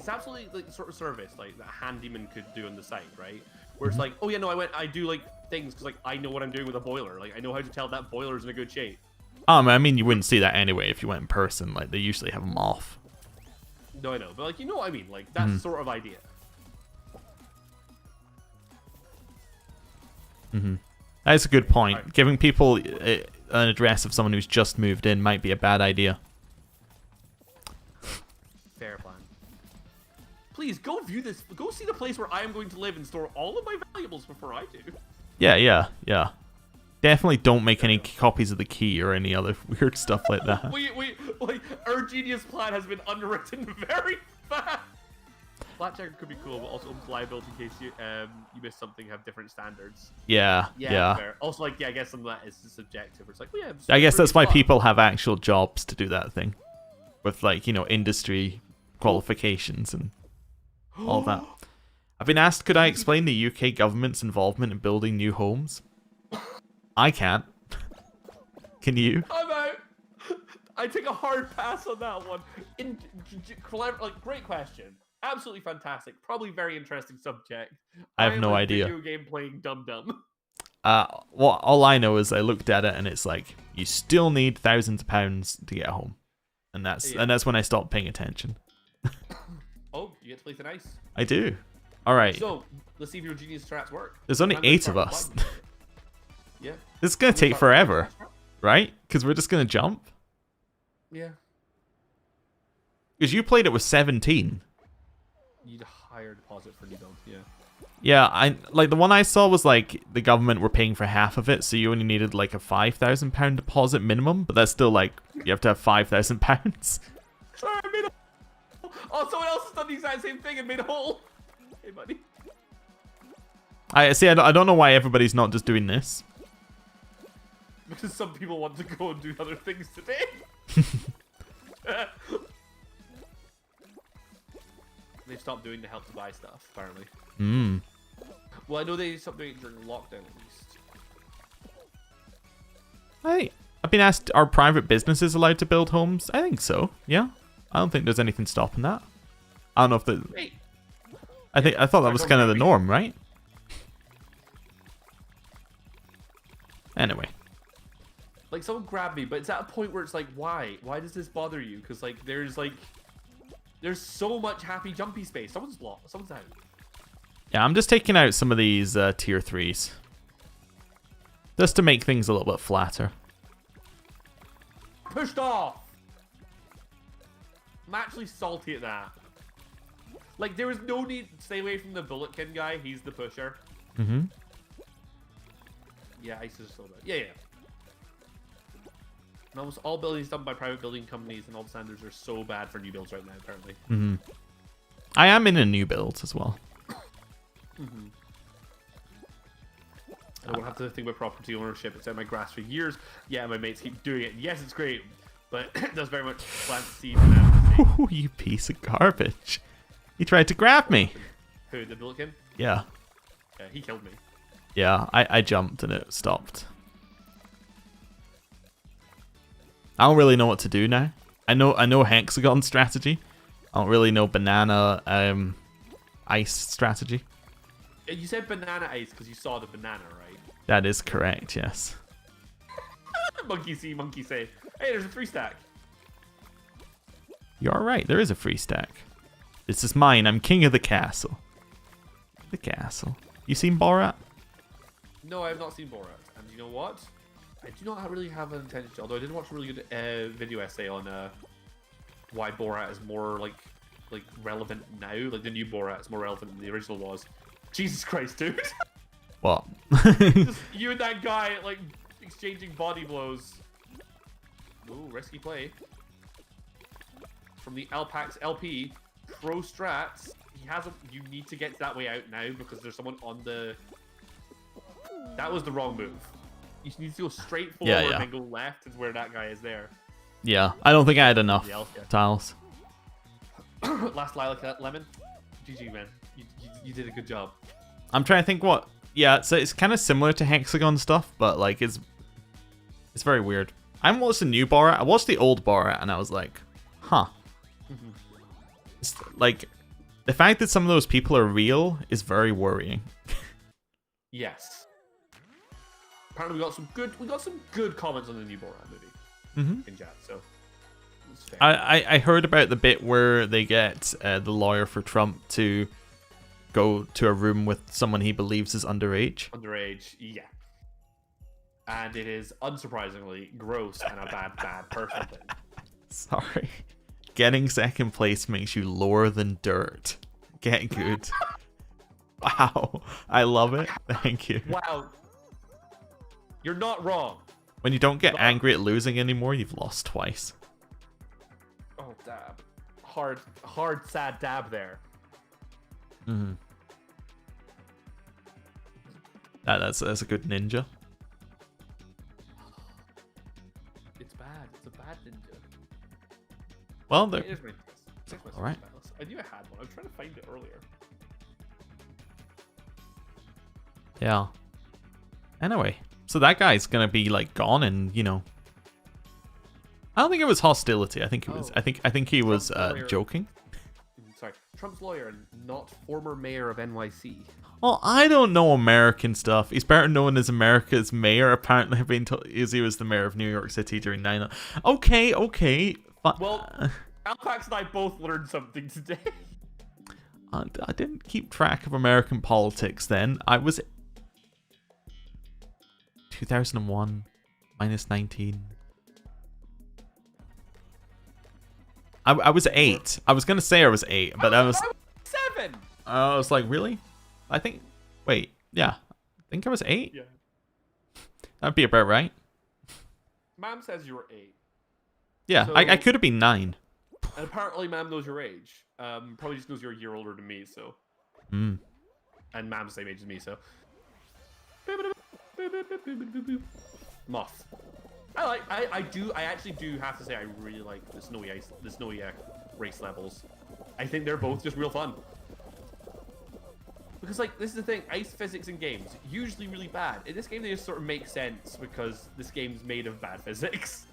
absolutely like the sort of service like that a handyman could do on the site, right? Where it's like, oh yeah, no, I do like things because like I know what I'm doing with a boiler. Like I know how to tell that boiler's in a good shape. I mean, you wouldn't see that anyway if you went in person. Like they usually have them off. No, I know, but like you know what I mean. Like that's the sort of idea. That's a good point. Right. Giving people an address of someone who's just moved in might be a bad idea. Fair plan. Please go view this. Go see the place where I am going to live and store all of my valuables before I do. Yeah. Definitely don't make any copies of the key or any other weird stuff like that. Like our genius plan has been underwritten very fast. Blackjack could be cool, but also liability in case you miss something, have different standards. Yeah. Fair. Also, like, yeah, I guess some of that is subjective. It's like, well, yeah. I guess that's why people have actual jobs to do that thing, with like industry qualifications and all that. I've been asked, could I explain the UK government's involvement in building new homes? I can't. Can you? I'm out. I take a hard pass on that one. Great question. Absolutely fantastic. Probably very interesting subject. I have no idea. Video game playing dum-dum. Well, all I know is I looked at it and it's like, you still need thousands of pounds to get a home. and that's when I stopped paying attention. Oh, you get to play tonight. I do. All right. So let's see if your genius strats work. There's only 8 of us. Yeah. This is gonna take forever, right? Because we're just gonna jump. Yeah. Because you played it with 17. You'd higher deposit for new builds, yeah. Yeah, I like the one I saw was like the government were paying for half of it, so you only needed like a £5,000 deposit minimum, but that's still like you have to have £5,000. Sorry, I made a hole. Oh, someone else has done the exact same thing and made a hole. Hey, buddy. I see. I don't know why everybody's not just doing this. Because some people want to go and do other things today. They've stopped doing the help to buy stuff, apparently. Hmm. Well, I know they stopped doing it during lockdown, at least. I've been asked, are private businesses allowed to build homes? I think so. Yeah. I don't think there's anything stopping that. I don't know if the. Wait. I thought that was kind of the norm, right? Anyway. Like, someone grabbed me, but it's at a point where it's like, why? Why does this bother you? Because, like, there's so much happy jumpy space. Someone's lost. Someone's out. Yeah, I'm just taking out some of these tier 3s. Just to make things a little bit flatter. Pushed off! I'm actually salty at that. Like, there was no need to stay away from the bulletkin guy. He's the pusher. Mm-hmm. Yeah, ISIS is so bad. Yeah, yeah. And almost all buildings done by private building companies and all the standards are so bad for new builds right now, apparently. Mm-hmm. I am in a new build as well. Mm-hmm. I don't have to think about property ownership. It's out my grasp for years. Yeah, my mates keep doing it. Yes, it's great, but it does very much plant seeds. Ooh, you piece of garbage. He tried to grab me. Who, the bulletkin? Yeah. Yeah, he killed me. Yeah, I jumped and it stopped. I don't really know what to do now. I know hexagon strategy. I don't really know banana ice strategy. You said banana ice because you saw the banana, right? That is correct, yes. Monkey see, monkey say. Hey, there's a free stack. You're right, there is a free stack. This is mine, I'm king of the castle. The castle. You seen Borat? No, I have not seen Borat. And you know what? I do not really have an intention to, although I did watch a really good video essay on why Borat is more like relevant now. Like the new Borat is more relevant than the original was. Jesus Christ, dude. What? Just you and that guy like exchanging body blows. Ooh, risky play. From the Alpax LP Pro Strats. He hasn't. You need to get that way out now because there's someone on the. That was the wrong move. You need to go straight forward and then go left is where that guy is there. Yeah, I don't think I had enough tiles. Last lilac lemon. GG, man. You did a good job. I'm trying to think what. Yeah, so it's kind of similar to hexagon stuff, but like it's very weird. I haven't watched the new Borat. I watched the old Borat, and I was like, huh. It's like the fact that some of those people are real is very worrying. Yes. Apparently, we got some good comments on the new Borat movie in chat. So I heard about the bit where they get the lawyer for Trump to go to a room with someone he believes is underage. Underage, yeah. And it is unsurprisingly gross and a bad person thing. Sorry. Getting second place makes you lower than dirt. Get good. Wow. I love it. Thank you. Wow. You're not wrong. When you don't get angry at losing anymore, you've lost twice. Oh, dab. Hard, sad dab there. Mm-hmm. That's a good ninja. It's bad. It's a bad ninja. Well, there. All right. I knew I had one. I was trying to find it earlier. Yeah. Anyway, so that guy's gonna be like gone, and you know. I don't think it was hostility. I think it was. I think he was joking. Sorry, Trump's lawyer, and not former mayor of NYC. Well, I don't know American stuff. He's better known as America's mayor. Apparently, I've been told he was the mayor of New York City during 9/11. Okay, But, Well, Alpax and I both learned something today. I didn't keep track of American politics then. I was 2001 minus 19. I was 8. I was gonna say I was 8, but I was 7. I was like, really? I think. Wait, yeah, I think I was 8. Yeah. That'd be about right. Mom says you were 8. Yeah, So, I could have been 9. And apparently, Mom knows your age. Probably just knows you're a year older than me. So. Hmm. And Mom's the same age as me. So. Moth. I actually do have to say I really like the snowy race levels. I think they're both just real fun. Because like this is the thing, ice physics in games usually really bad. In this game they just sort of make sense because this game's made of bad physics.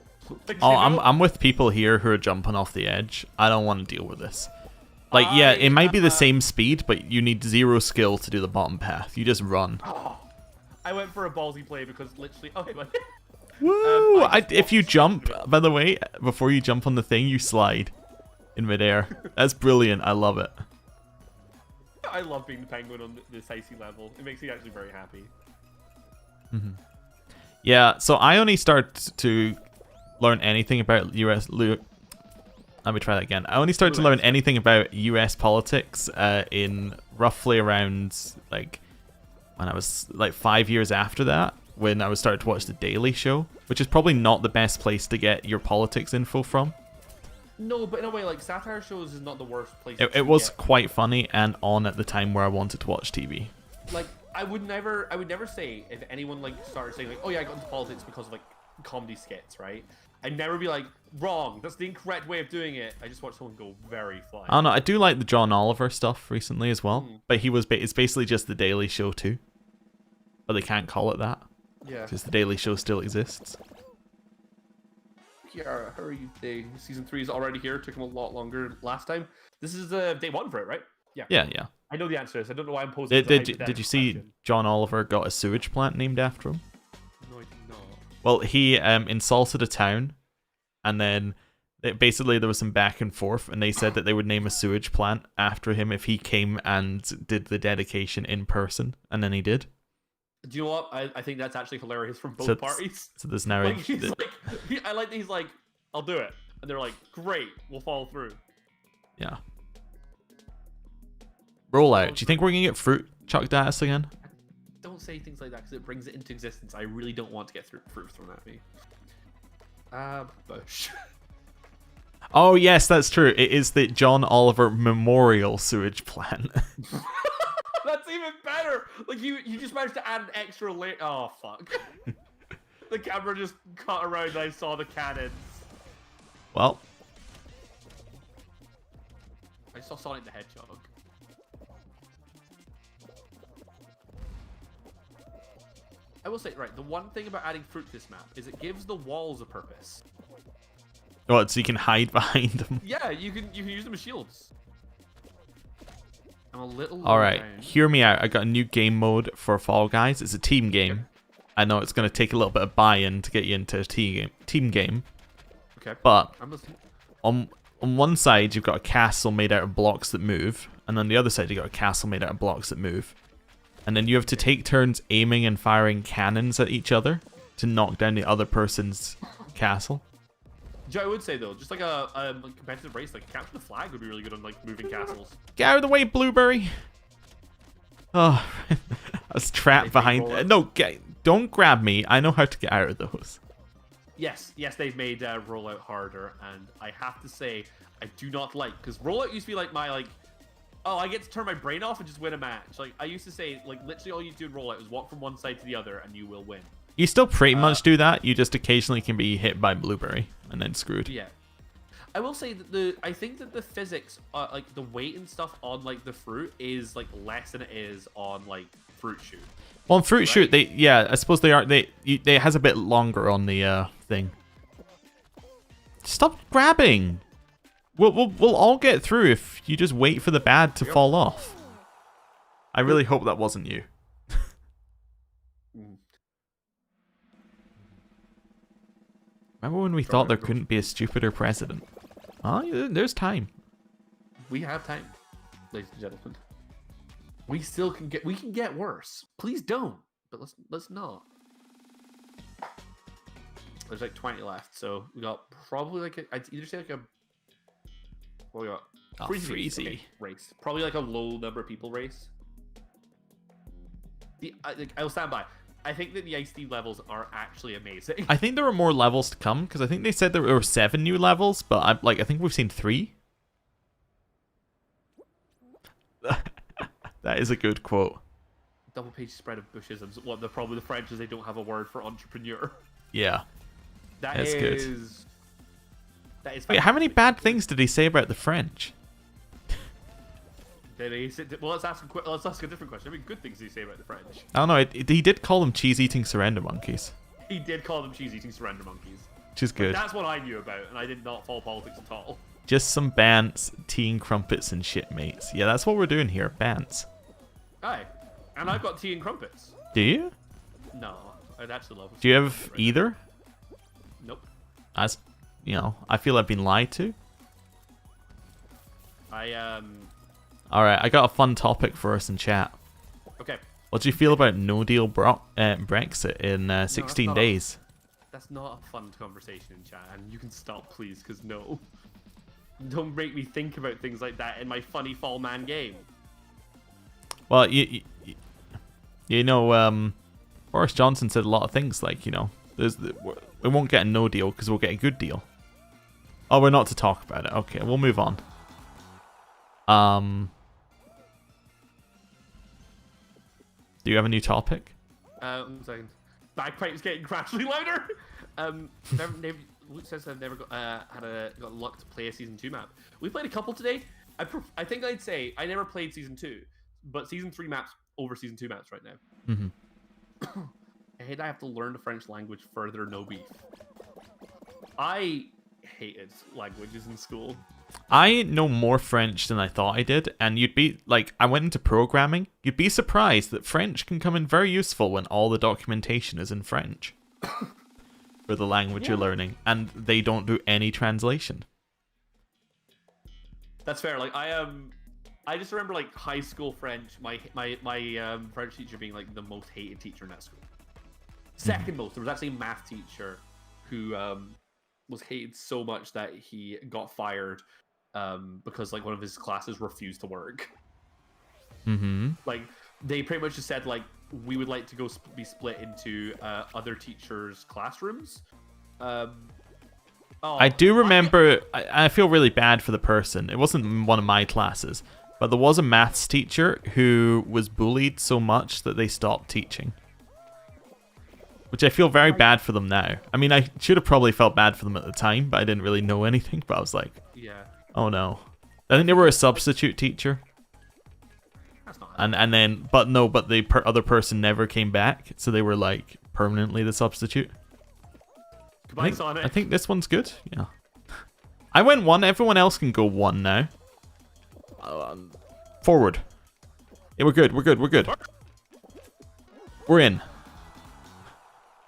Like, Oh, I'm with people here who are jumping off the edge. I don't want to deal with this. Like, yeah, it might be the same speed, but you need 0 skill to do the bottom path. You just run. Oh, I went for a ballsy play because literally. Okay, but. Woo! If you jump, by the way, before you jump on the thing, you slide in midair. That's brilliant. I love it. I love being the penguin on this icy level. It makes me actually very happy. Mm-hmm. Yeah, so I only start to learn anything about US. Let me try that again. I only started to learn anything about US politics in roughly around like when I was like 5 years after that. When I was starting to watch The Daily Show, which is probably not the best place to get your politics info from. No, but in a way, like, satire shows is not the worst place. It was quite funny and on at the time where I wanted to watch TV. Like, I would never say if anyone, like, started saying, like, oh yeah, I got into politics because of, like, comedy skits, right? I'd never be like, wrong, that's the incorrect way of doing it. I just watched someone go very fly. I don't know, I do like the John Oliver stuff recently as well, but it's basically just The Daily Show too. But they can't call it that. Yeah. Because The Daily Show still exists. Kiara, how are you today? Season 3 is already here. Took him a lot longer last time. This is day 1 for it, right? Yeah. Yeah. I know the answer to this. I don't know why I'm posing. Did you see question. John Oliver got a sewage plant named after him? No, I did not. Well, he insulted a town, and then basically there was some back and forth, and they said that they would name a sewage plant after him if he came and did the dedication in person, and then he did. Do you know what? I think that's actually hilarious from both parties. So there's now I like that he's like, I'll do it. And they're like, great, we'll follow through. Yeah. Rollout. Do you think we're going to get fruit chucked at us again? Don't say things like that because it brings it into existence. I really don't want to get fruit thrown at me. Bush. Oh, yes, that's true. It is the John Oliver Memorial Sewage Plant. That's even better. Like you just managed to add an extra layer. Oh fuck! The camera just cut around. And I saw the cannons. Well, I saw Sonic the Hedgehog. I will say, right, the one thing about adding fruit to this map is it gives the walls a purpose. What? So you can hide behind them? Yeah, you can use them as shields. I'm a little. All right, hear me out. I got a new game mode for Fall Guys. It's a team game. Okay. I know it's going to take a little bit of buy-in to get you into a team game. Okay. But on one side you've got a castle made out of blocks that move, and on the other side you've got a castle made out of blocks that move. And then you have to take turns aiming and firing cannons at each other to knock down the other person's castle. I would say though, just like a competitive race, like capture the flag would be really good on like moving castles. Get out of the way, Blueberry! Oh, I was trapped behind. No, don't grab me. I know how to get out of those. Yes, they've made rollout harder, and I have to say, I do not like because rollout used to be like my oh, I get to turn my brain off and just win a match. Like I used to say, like literally all you do in rollout is walk from one side to the other, and you will win. You still pretty much do that. You just occasionally can be hit by Blueberry and then screwed. Yeah. I will say that I think that the physics, like the weight and stuff on like the fruit is like less than it is on like Fruit Shoot. Well, on Fruit Shoot, I suppose they are. It has a bit longer on the thing. Stop grabbing. We'll all get through if you just wait for the bad to fall off. I really hope that wasn't you. Remember when we thought there couldn't be a stupider president? Oh, yeah, there's time. We have time, ladies and gentlemen. We still can get worse. Please don't. But let's not. There's like 20 left, so we got probably like I'd either say like a what we got? FREEZY. Okay, race. Probably like a low number of people race. I'll stand by. I think that the Ice Team levels are actually amazing. I think there are more levels to come because I think they said there were 7 new levels, but I think we've seen 3. That is a good quote. Double page spread of bushisms. What the problem with the French is they don't have a word for entrepreneur. Yeah. That's good. That is. Wait, how many bad things did he say about the French? Did he say, well, let's ask a different question. How many good things did he say about the French? I don't know. He did call them cheese-eating surrender monkeys. He did call them cheese-eating surrender monkeys. Which is good. But that's what I knew about, and I did not follow politics at all. Just some bants, tea and crumpets and shit, mates. Yeah, that's what we're doing here. Bants. Aye. And I've got tea and crumpets. Do you? No. I'd actually love it. Do you have either? Nope. As, you know, I feel I've been lied to. Alright, I got a fun topic for us in chat. Okay. What do you feel about no-deal Brexit in 16 days? That's not a fun conversation in chat, and you can stop, please, because no. Don't make me think about things like that in my funny Fall Man game. Well, you know, Boris Johnson said a lot of things like, you know, we won't get a no deal because we'll get a good deal. Oh, we're not to talk about it. Okay, we'll move on. Do you have a new topic? 1 second. Bagpipes getting gradually louder. Luke says I've never got luck to play a season 2 map. We played a couple today. I think I'd say I never played season 2, but season 3 maps over season 2 maps right now. Mm-hmm. I hate I have to learn the French language further. No beef. I hated languages in school. I know more French than I thought I did, and you'd be like, I went into programming. You'd be surprised that French can come in very useful when all the documentation is in French for the language you're learning, and they don't do any translation. That's fair. Like I just remember like high school French. My French teacher being like the most hated teacher in that school. Second most. There was actually a math teacher who was hated so much that he got fired because like one of his classes refused to work. Mm-hmm. Like they pretty much just said like we would like to go be split into other teachers' classrooms. I do remember. I feel really bad for the person. It wasn't one of my classes, but there was a maths teacher who was bullied so much that they stopped teaching. Which I feel very bad for them now. I mean, I should have probably felt bad for them at the time, but I didn't really know anything. But I was like, yeah. Oh no. I think they were a substitute teacher. That's not and then, but the other person never came back, so they were like permanently the substitute. Goodbye, Sonic. I think this one's good. Yeah. I went 1. Everyone else can go 1 now. Forward. Yeah, we're good. We're good. We're good. We're in.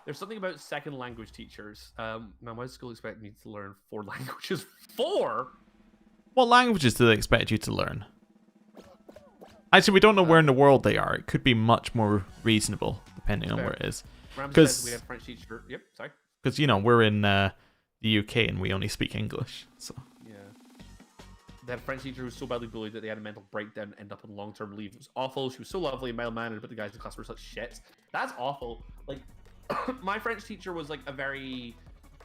There's something about second language teachers. Man, why does school expect me to learn 4 languages? 4? What languages do they expect you to learn? Actually, we don't know where in the world they are. It could be much more reasonable, depending on where it is. Because we have a French teacher. Yep, sorry. Because, you know, we're in the UK and we only speak English. So. Yeah. They had a French teacher who was so badly bullied that they had a mental breakdown and end up on long-term leave. It was awful. She was so lovely and mild-mannered, but the guys in class were such shit. That's awful. Like, my French teacher was like a very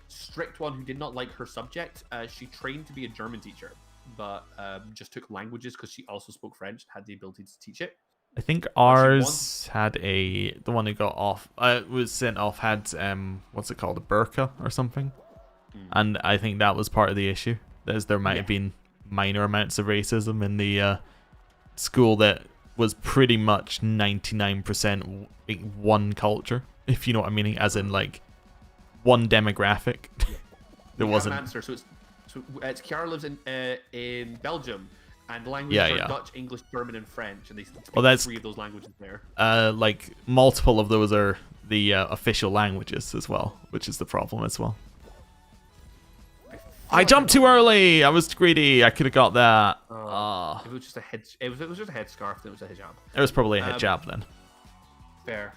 strict one who did not like her subject. She trained to be a German teacher, but just took languages because she also spoke French, had the ability to teach it. I think ours had the one who got off, was sent off had, what's it called, a burqa or something. And I think that was part of the issue. There might have been minor amounts of racism in the school that was pretty much 99% one culture, if you know what I mean, as in like one demographic. There wasn't an answer. So it's Kiara lives in Belgium, and the languages are Dutch, English, German, and French, and they speak 3 of those languages there. Like multiple of those are the official languages as well, which is the problem as well. I I jumped too early. I was greedy. I could have got that. It was just a head. It was just a headscarf. Then it was a hijab. It was probably a hijab then. Fair.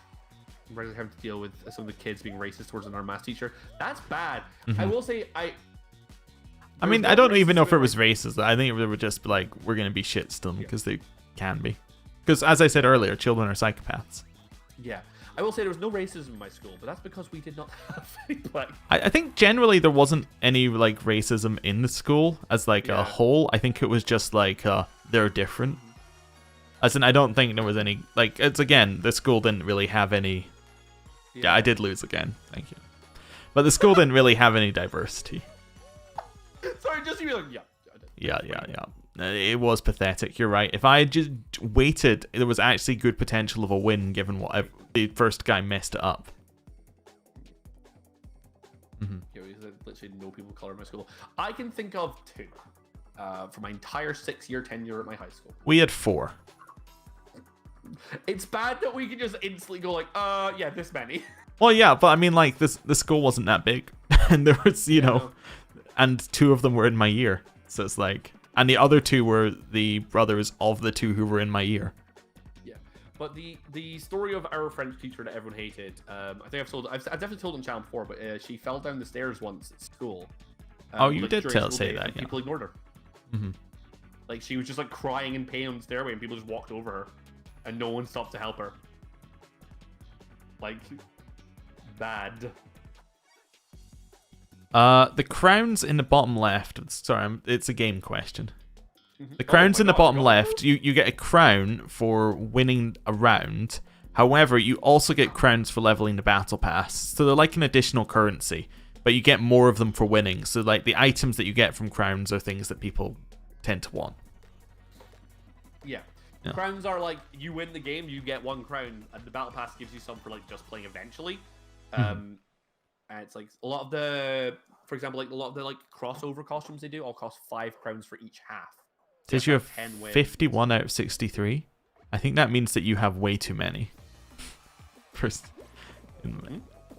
I'm ready to have to deal with some of the kids being racist towards our math teacher. That's bad. I will say I mean, I don't even know if it was racist. I think they were just like, we're going to be shit still because they can be. Because as I said earlier, children are psychopaths. Yeah. I will say there was no racism in my school, but that's because we did not have any black. I think generally there wasn't any like racism in the school as like a whole. I think it was just like they're different. As in, I don't think there was any like. It's again, the school didn't really have any. Yeah, I did lose again. Thank you. But the school didn't really have any diversity. Sorry, just to be like, Yeah. It was pathetic. You're right. If I had just waited, there was actually good potential of a win given what the first guy messed it up. There's literally no people of color in my school. I can think of 2 for my entire 6-year tenure at my high school. We had 4. It's bad that we can just instantly go like, yeah, this many. Well, yeah, but I mean, like, the school wasn't that big. And there was, you know, and 2 of them were in my year. So it's like, and the other 2 were the brothers of the 2 who were in my year. Yeah, but the story of our French teacher that everyone hated, I think I've definitely told on channel before, but she fell down the stairs once at school. You did say that, yeah. People ignored her. Like, she was just like crying in pain on the stairway, and people just walked over her, and no one stopped to help her. Like, bad. The crowns in the bottom left. Sorry, it's a game question. The crowns in the bottom left, you get a crown for winning a round. However, you also get crowns for leveling the battle pass. So they're like an additional currency, but you get more of them for winning. So like the items that you get from crowns are things that people tend to want. Yeah. Crowns are like, you win the game, you get 1 crown, and the battle pass gives you some for like just playing eventually. And it's like a lot of the, for example, like a lot of the like crossover costumes they do all cost 5 crowns for each half. So did you have 51 out of 63? I think that means that you have way too many.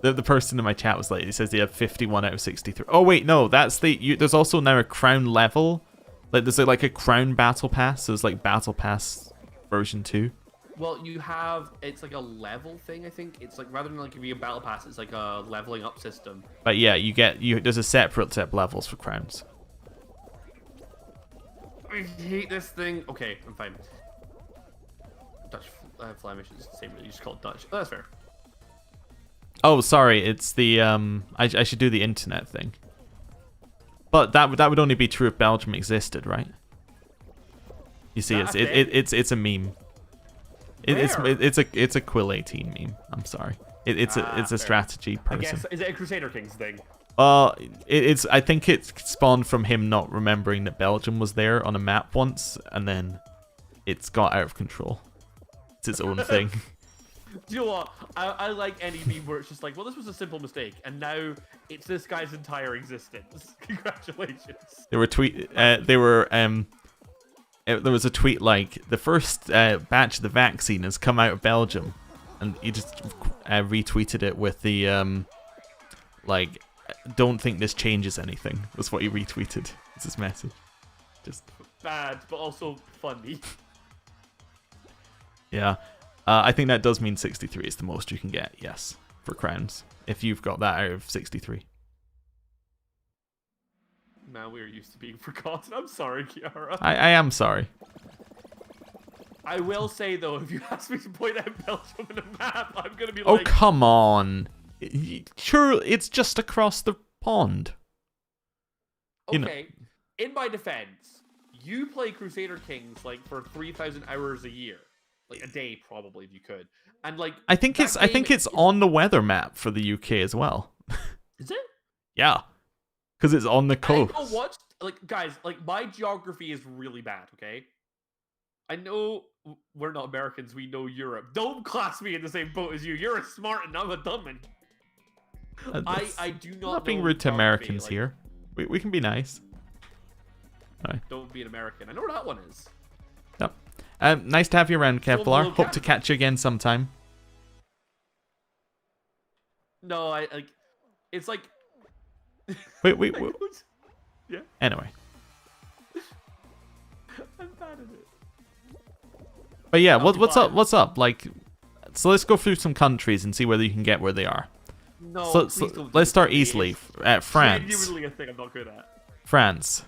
The person in my chat was like, he says they have 51 out of 63. Oh wait, no, that's there's also now a crown level. Like there's like a crown battle pass. So it's like battle pass version 2. Well, you have, it's like a level thing, I think. It's like, rather than like giving you a battle pass, it's like a leveling up system. But yeah, there's a separate set of levels for crowns. I hate this thing. Okay, I'm fine. Dutch Flemish is the same, you just call it Dutch. Oh, that's fair. Oh, sorry, it's the, I should do the internet thing. But that would only be true if Belgium existed, right? You see, it's a meme. It's a Quill 18 meme. I'm sorry. It's a strategy person. I guess, is it a Crusader Kings thing? I think it spawned from him not remembering that Belgium was there on a map once, and then it's got out of control. It's its own thing. Do you know what? I like any meme where it's just like, well, this was a simple mistake, and now it's this guy's entire existence. Congratulations. There was a tweet like, the first batch of the vaccine has come out of Belgium, and he just retweeted it with the like, don't think this changes anything. That's what he retweeted. It's his message. Just bad, but also funny. Yeah. I think that does mean 63 is the most you can get, yes, for crowns, if you've got that out of 63. Man, we are used to being forgotten. I'm sorry, Kiara. I am sorry. I will say, though, if you ask me to point out Belgium in a map, I'm going to be like... Oh, like... come on. Sure, it's just across the pond. Okay, in my defense, you play Crusader Kings, like, for 3,000 hours a year. Like, a day, probably, if you could. And, like... I think it's on the weather map for the UK as well. Is it? Yeah. Because it's on the coast. I know what, like, guys, like, my geography is really bad, okay? I know we're not Americans, we know Europe. Don't class me in the same boat as you. You're a smart and I'm a dumb one. I do not not being rude to Americans here. We can be nice. Right. Don't be an American. I know where that one is. Yep. Nice to have you around, Kevlar. Hope to catch you again sometime. No, it's like... Wait. Yeah. Anyway. I'm bad at it. But yeah, what's up? What's up? Like, so let's go through some countries and see whether you can get where they are. No, So let's start easily. At France. Genuinely a thing I'm not good at. France.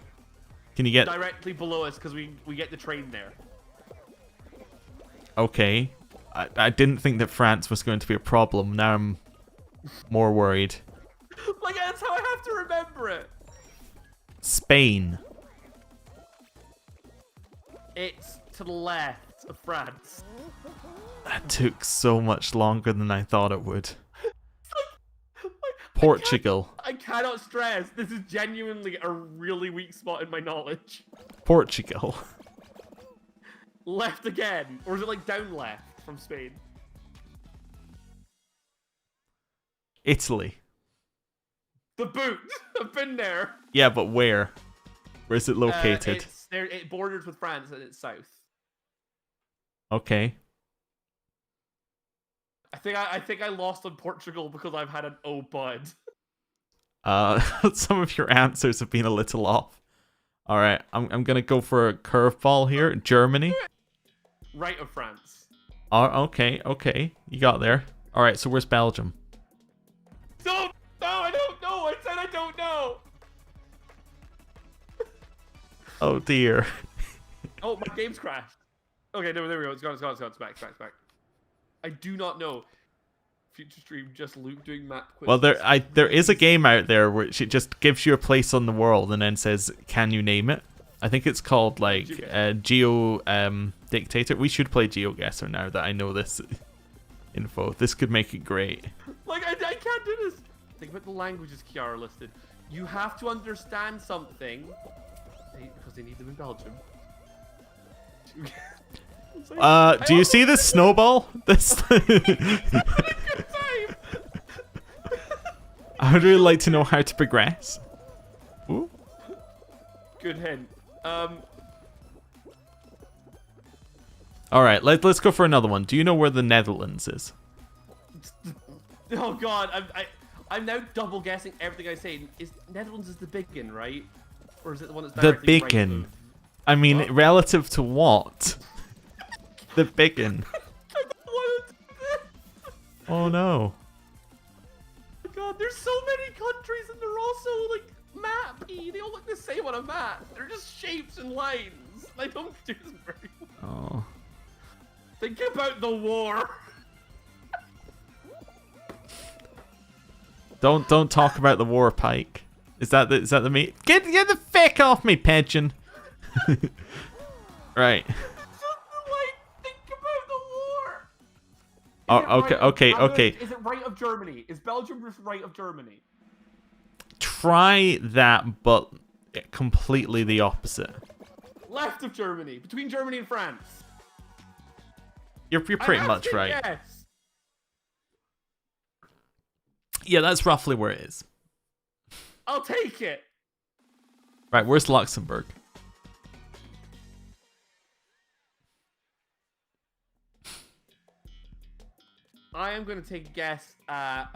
Can you get directly below us because we get the train there. Okay. I didn't think that France was going to be a problem. Now I'm more worried. Like, that's how I have to remember it. Spain. It's to the left of France. That took so much longer than I thought it would. Portugal. I cannot stress, this is genuinely a really weak spot in my knowledge. Portugal. Left again? Or is it like down left from Spain? Italy. The boot! I've been there! Yeah, but where? Where is it located? It borders with France and it's south. Okay. I think I lost on Portugal because I've had an oh bud. Some of your answers have been a little off. All right, I'm gonna go for a curveball here. Germany. Right of France. Oh, okay, you got there. All right, so where's Belgium? No, I don't know. I said I don't know. Oh dear. Oh, my game's crashed. Okay, there we go. It's gone. It's back. I do not know. Future stream just Luke doing map quizzes. Well, there is a game out there which it just gives you a place on the world and then says, "Can you name it?" I think it's called like Geo Dictator. We should play GeoGuessr now that I know this info. This could make it great. Like I can't do this. Think about the languages Kiara listed. You have to understand something because they need them in Belgium. Do you see this snowball? This. I would really like to know how to progress. Ooh. Good hint. All right, let's go for another one. Do you know where the Netherlands is? Oh God, I'm now double guessing everything I say. Netherlands is the big one, right? Or is it the one that's the directly big one? I mean, what? Relative to what? The big one. Oh no. Oh God, there's so many countries and they're all so like map-y. They all look the same on a map. They're just shapes and lines. I don't do them very well. Oh. Think about the war. Don't talk about the war, Pike. Is that the meat? Get the feck off me, pigeon. Right. Oh, okay. Is it right of Germany? Is Belgium just right of Germany? Try that, but completely the opposite. Left of Germany, between Germany and France. You're pretty much right. Yes. Yeah, that's roughly where it is. I'll take it. Right, where's Luxembourg? I am going to take a guess at,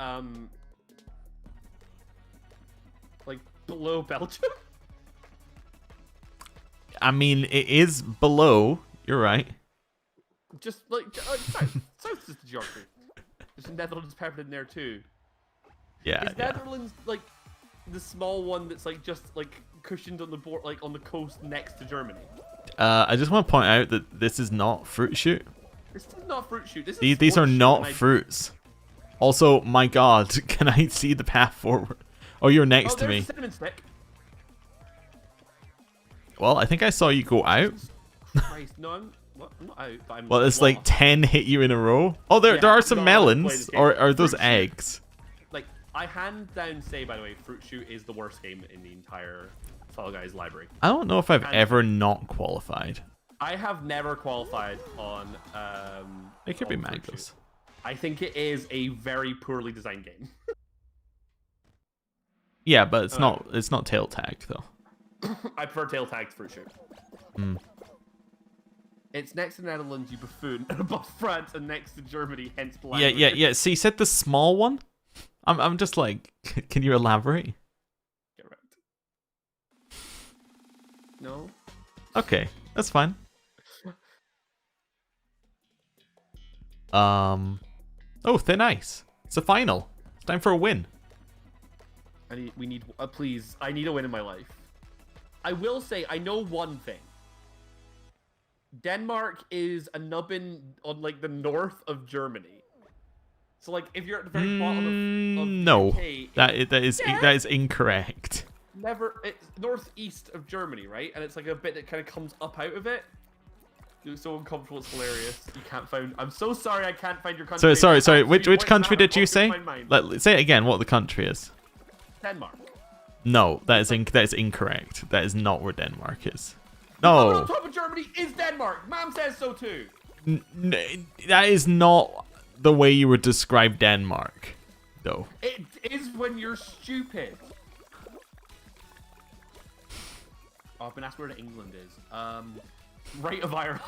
like, below Belgium? I mean, it is below. You're right. Just, like, south. South is the geography. There's Netherlands peppered in there, too. Yeah, Is Netherlands, like, the small one that's, like, just, like, cushioned on the board, like, on the coast next to Germany? I just want to point out that this is not Fruit Shoot. This is not Fruit Shoot. This is These are not fruits. Also, my God, can I see the path forward? Oh, you're next to me. A cinnamon stick. Well, I think I saw you go out. Christ, no, I'm not out. But I'm well, it's like 10 hit you in a row. Oh, there are some melons. Or are those eggs? Like, I hand down say, by the way, Fruit Shoot is the worst game in the entire Fall Guys library. I don't know if I've ever not qualified. I have never qualified on. It could be mangoes. I think it is a very poorly designed game. Yeah, but it's not. It's not tail tag though. I prefer tail tagged Fruit Shoot. Mm. It's next to the Netherlands, you buffoon, and above France, and next to Germany, hence the Yeah. So you said the small one. I'm just like, can you elaborate? Get right. No. Okay, that's fine. Oh, thin ice. It's a final. It's time for a win. We need, please, I need a win in my life. I will say, I know one thing. Denmark is a nubbin on, like, the north of Germany. So, like, if you're at the very bottom of no, UK... that is incorrect. It's northeast of Germany, right? And it's, like, a bit that kind of comes up out of it. You're so uncomfortable, it's hilarious. You can't find... I'm so sorry I can't find your country. Sorry. Which country did you say? Say it again, what the country is. Denmark. No, that is incorrect. That is not where Denmark is. No. On top of Germany is Denmark. Mom says so too. That is not the way you would describe Denmark, though. It is when you're stupid. Oh, I've been asked where England is. Right of Ireland.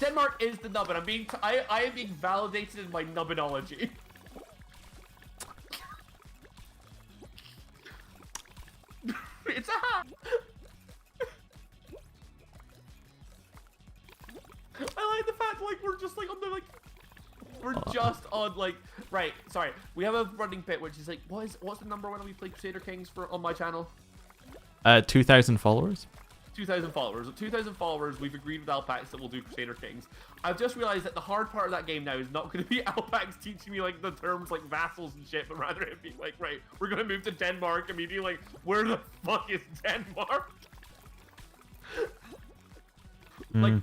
Denmark is the nubbin. I am being validated in my nubbinology. It's a hat. I like the fact like we're just like on the like we're just on like right. Sorry, we have a running bit which is like what's the number when we play Crusader Kings on my channel? 2,000 followers. 2,000 followers. At 2,000 followers, we've agreed with Alpax that we'll do Crusader Kings. I've just realized that the hard part of that game now is not going to be Alpax teaching me like the terms like vassals and shit, but rather it being like, right, we're going to move to Denmark and me being like, where the fuck is Denmark? Like,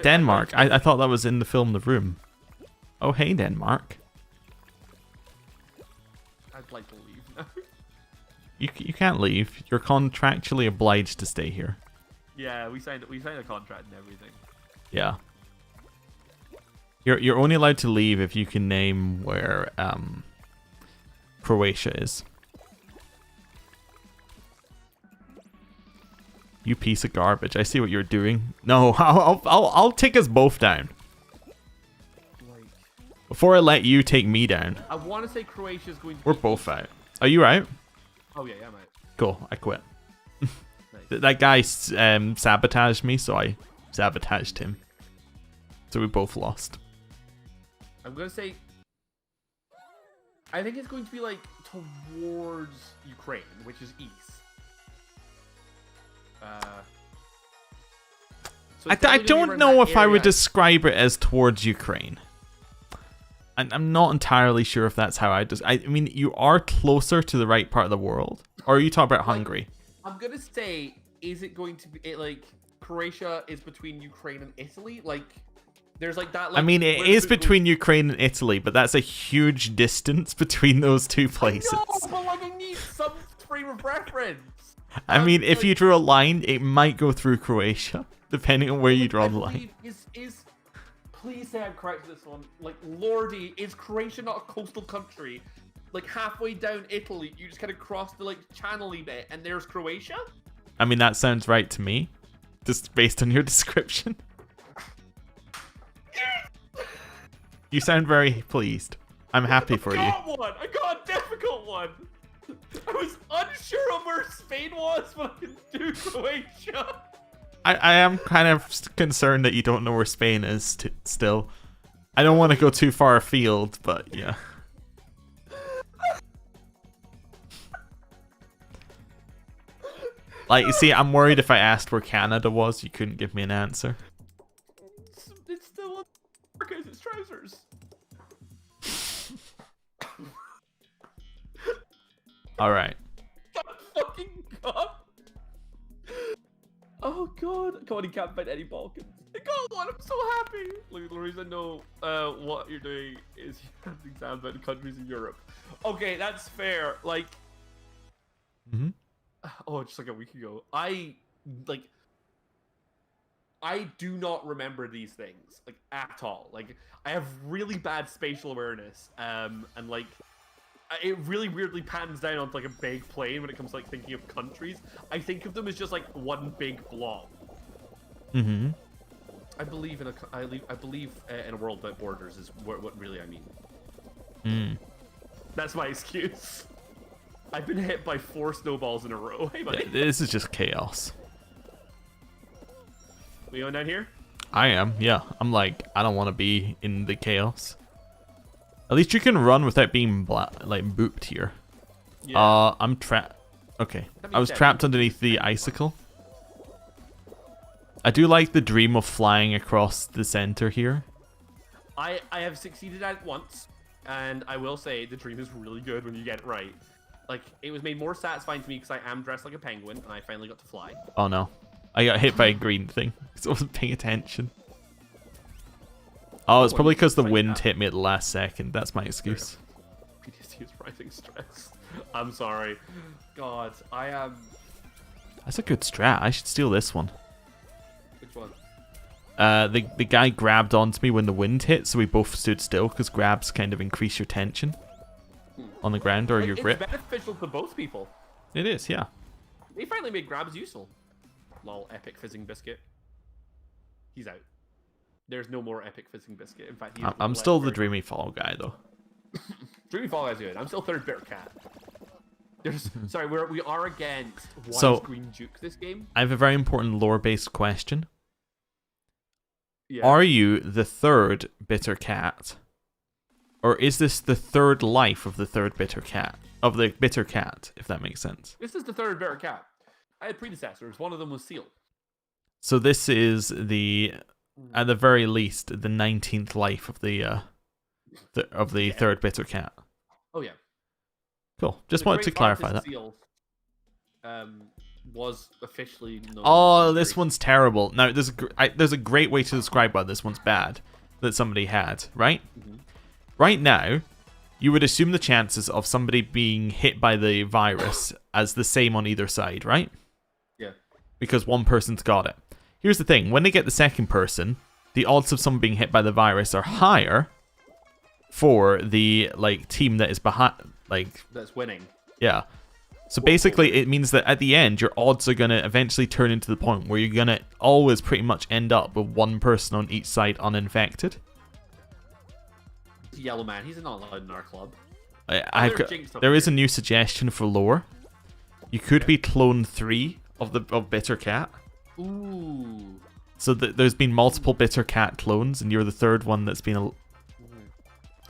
Denmark. I thought that was in the film The Room. Oh, hey, Denmark. I'd like to leave now. You can't leave. You're contractually obliged to stay here. Yeah, we signed a contract and everything. Yeah. You're only allowed to leave if you can name where Croatia is. You piece of garbage. I see what you're doing. No, I'll take us both down. Like, before I let you take me down. I want to say Croatia's going to We're both out. Are you out? Oh yeah, I'm out. Cool, I quit. Nice. That guy sabotaged me, so I sabotaged him. So we both lost. I'm gonna say, I think it's going to be like towards Ukraine, which is east. So I don't know if I would describe it as towards Ukraine. I'm not entirely sure if that's how I mean, you are closer to the right part of the world. Or are you talking about Hungary? I'm gonna say, is it going to be like Croatia is between Ukraine and Italy? Like, there's like that. Like, I mean, it is between Ukraine and Italy, but that's a huge distance between those two places. No, but like I need some frame of reference. I mean, if you drew a line, it might go through Croatia, depending on where you draw the line. Please say I'm correct with this one. Like, Lordy, is Croatia not a coastal country? Like, halfway down Italy, you just kind of cross the, like, channel-y bit, and there's Croatia? I mean, that sounds right to me. Just based on your description. You sound very pleased. I'm happy for you. I got a difficult one! I was unsure of where Spain was, but I can do Croatia. I am kind of concerned that you don't know where Spain is still. I don't want to go too far afield, but yeah. Like, you see, I'm worried if I asked where Canada was, you couldn't give me an answer. It's still because it's trousers. Alright. Fucking God. Oh God! God, he can't find any Balkans. I got one. I'm so happy. Look, the reason I know what you're doing is you have an exam about the countries in Europe. Okay, that's fair. Like, just like a week ago, I do not remember these things like at all. Like, I have really bad spatial awareness, and like. It really weirdly pans down onto like a big plane when it comes to like thinking of countries. I think of them as just like one big blob. I believe in a world without borders is what really I mean. That's my excuse. I've been hit by 4 snowballs in a row. Hey, buddy. This is just chaos. We going down here? I am, yeah. I'm like, I don't want to be in the chaos. At least you can run without being booped here. Yeah. I'm trapped. Okay, I was trapped underneath the icicle. I do like the dream of flying across the center here. I have succeeded at it once, and I will say the dream is really good when you get it right. Like, it was made more satisfying to me because I am dressed like a penguin, and I finally got to fly. Oh no. I got hit by a green thing because I wasn't paying attention. Oh, it's probably because the wind hit me at the last second. That's my excuse. PTSD is rising stress. I'm sorry. God, I am... That's a good strat. I should steal this one. Which one? The guy grabbed onto me when the wind hit, so we both stood still because grabs kind of increase your tension on the ground or your grip. It's beneficial to both people. It is, yeah. They finally made grabs useful. Lol, epic fizzing biscuit. He's out. There's no more epic fizzing biscuit. In fact, I'm still the Dreamy Fall guy though. Dreamy Fall guy's good. I'm still third bitter cat. There's sorry, we are against Green Duke this game. I have a very important lore-based question. Yeah. Are you the third bitter cat? Or is this the third life of the third bitter cat? Of the bitter cat, if that makes sense. This is the third bitter cat. I had predecessors. One of them was Seal. So this is the, at the very least, the 19th life of the third bitter cat. Oh yeah. Cool. Just wanted to clarify that. Seal, was officially known. Oh, this one's terrible. Now, there's a great way to describe why this one's bad that somebody had, right? Mm-hmm. Right now, you would assume the chances of somebody being hit by the virus as the same on either side, right? Yeah. Because one person's got it. Here's the thing. When they get the second person, the odds of someone being hit by the virus are higher for the team that is behind, that's winning. Yeah. So basically, it means that at the end, your odds are going to eventually turn into the point where you're going to always pretty much end up with one person on each side uninfected. Yellow man, he's not allowed in our club. There is a new suggestion for lore. You could be clone 3 of Bitter Cat. Ooh. So there's been multiple Bitter Cat clones, and you're the third one that's been.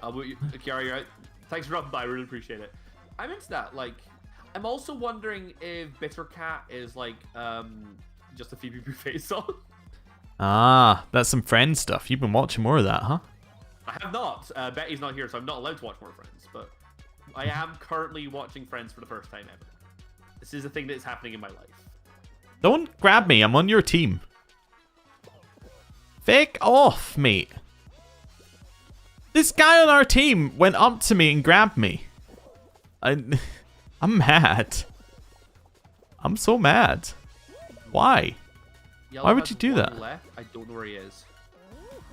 Kiara, you're out. Thanks for dropping by. I really appreciate it. I'm into that. I'm also wondering if Bitter Cat is just a Phoebe Buffet song. Ah, that's some Friends stuff. You've been watching more of that, huh? I have not. Betty's not here, so I'm not allowed to watch more Friends. But I am currently watching Friends for the first time ever. This is a thing that is happening in my life. Don't grab me. I'm on your team. Fake off, mate. This guy on our team went up to me and grabbed me. I'm mad. I'm so mad. Why? Yellow Why would you do that? Left. I don't know where he is.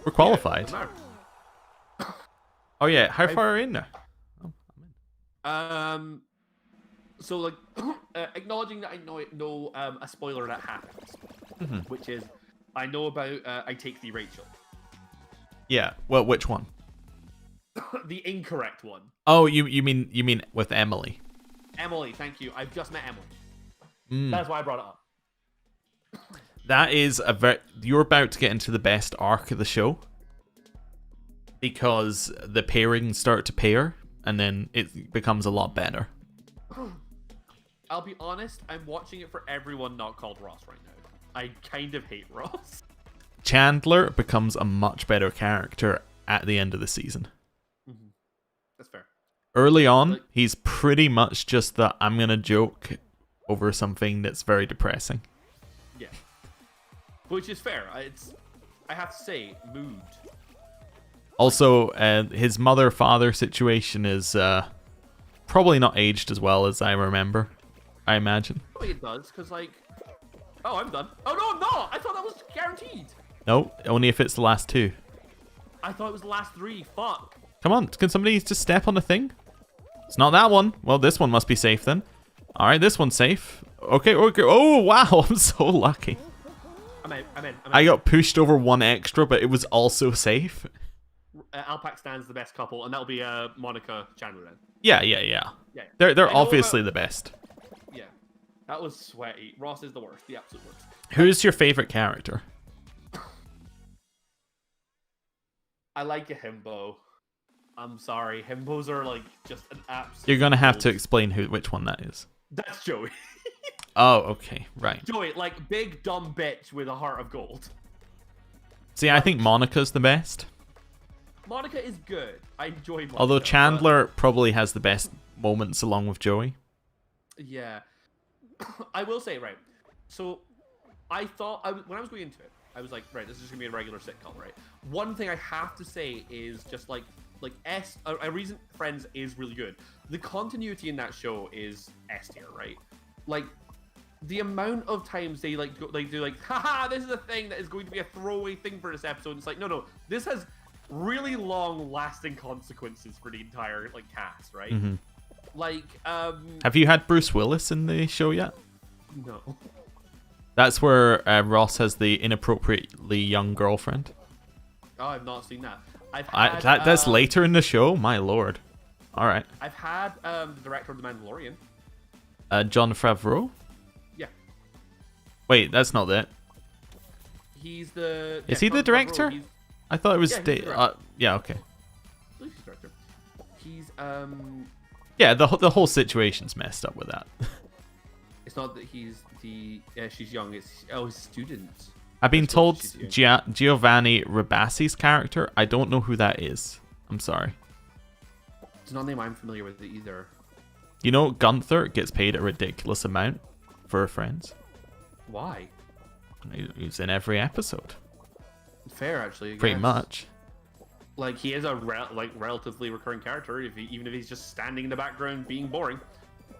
We're qualified. Yeah, oh yeah, how far are we in there? Oh, I'm in. So acknowledging that I know a spoiler that happens, which is I know about I Take Thee Rachel. Yeah. Well, which one? The incorrect one. Oh, you mean with Emily? Emily, thank you. I've just met Emily. That's why I brought it up. That is you're about to get into the best arc of the show because the pairings start to pair and then it becomes a lot better. I'll be honest, I'm watching it for everyone not called Ross right now. I kind of hate Ross. Chandler becomes a much better character at the end of the season. Mm-hmm. That's fair. Early on, he's pretty much just the I'm gonna joke over something that's very depressing. Yeah. Which is fair. I have to say, mood. Also, his mother-father situation is probably not aged as well as I remember, I imagine. Probably it does, because oh, I'm done. Oh, no, I'm not! I thought that was guaranteed! No, only if it's the last 2. I thought it was the last 3. Fuck. Come on, can somebody just step on the thing? It's not that one. Well, this one must be safe then. Alright, this one's safe. Okay. Oh, wow, I'm so lucky. I'm in. I got pushed over one extra, but it was also safe. Alpac Stan's the best couple, and that'll be Monica Chandler then. Yeah. Yeah. They're obviously the best. Yeah. That was sweaty. Ross is the worst. The absolute worst. Who's your favorite character? I like a himbo. I'm sorry. Himbos are like just an absolute... You're going to have to explain which one that is. That's Joey. Oh, okay. Right. Joey, like big dumb bitch with a heart of gold. See, I think Monica's the best. Monica is good. I enjoy Monica. Although Chandler probably has the best moments along with Joey. Yeah. I will say, right. So, I thought, when I was going into it, I was like, right, this is just going to be a regular sitcom, right? One thing I have to say is just like a reason Friends is really good. The continuity in that show is S tier, right? Like, the amount of times they do like, haha, this is a thing that is going to be a throwaway thing for this episode. And it's like, no, this has really long lasting consequences for the entire like cast, right? Mm-hmm. Like, have you had Bruce Willis in the show yet? No. That's where Ross has the inappropriately young girlfriend. Oh, I've not seen that. That's later in the show. My lord. All right. I've had the director of The Mandalorian. Jon Favreau. Yeah. Wait, that's not it. He's the. Is he the director? I thought it was. Yeah. Okay. I believe he's the director. He's Yeah, the whole situation's messed up with that. It's not that he's the. She's young. It's he's a student. I've been told Giovanni Ribasi's character. I don't know who that is. I'm sorry. It's not a name I'm familiar with either. You know, Gunther gets paid a ridiculous amount for Friends. Why? He's in every episode. Fair, actually. I Pretty guess. much. Like, he is a relatively recurring character, even if he's just standing in the background being boring.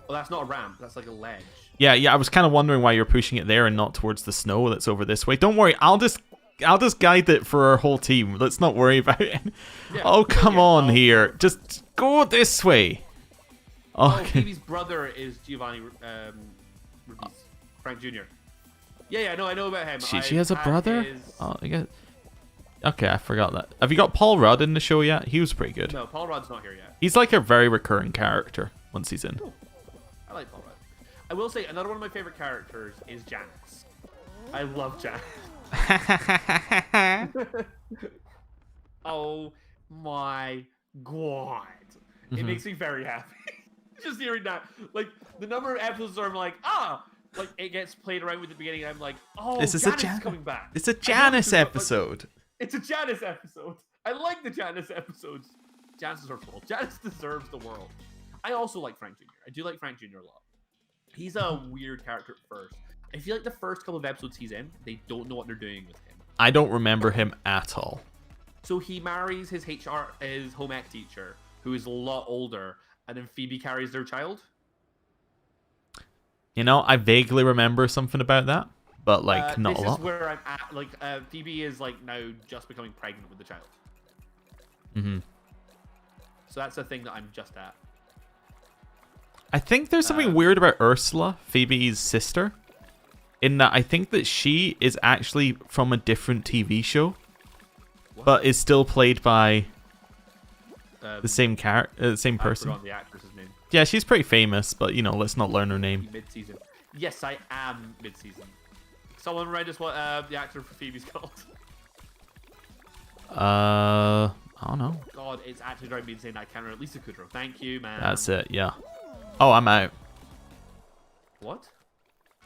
Well, that's not a ramp. That's like a ledge. Yeah. I was kind of wondering why you're pushing it there and not towards the snow that's over this way. Don't worry. I'll just guide it for our whole team. Let's not worry about it. Yeah, oh, come on here. Just go this way. Oh, Phoebe's brother is Giovanni Ribisi, Frank Jr. Yeah, no, I know about him. She has a brother? Oh, I guess. Okay, I forgot that. Have you got Paul Rudd in the show yet? He was pretty good. No, Paul Rudd's not here yet. He's like a very recurring character once he's in. Cool. I like Paul Rudd. I will say, another one of my favorite characters is Janice. I love Janice. Oh my god. It makes me very happy. Just hearing that. Like, the number of episodes where I'm like, like, it gets played around with the beginning, and I'm like, oh, Janice is coming back. It's a Janice episode. It's a Janice episode. I like the Janice episodes. Janice deserves the world. Janice deserves the world. I also like Frank Jr. I do like Frank Jr. a lot. He's a weird character at first. I feel like the first couple of episodes he's in, they don't know what they're doing with him. I don't remember him at all. So he marries his home ec teacher, who is a lot older, and then Phoebe carries their child. You know, I vaguely remember something about that, but like not a lot. This is where I'm at. Like, Phoebe is like now just becoming pregnant with the child. Mm-hmm. So that's the thing that I'm just at. I think there's something weird about Ursula, Phoebe's sister, in that I think that she is actually from a different TV show, but is still played by the same same person. I forgot the actress's name. Yeah, she's pretty famous, but you know, let's not learn her name. Mid-season. Yes, I am mid-season. Someone write us what the actor for Phoebe's called. I don't know. God, it's actually driving me insane. I can't remember. Lisa Kudrow. Thank you, man. That's it. Yeah. Oh, I'm out. What?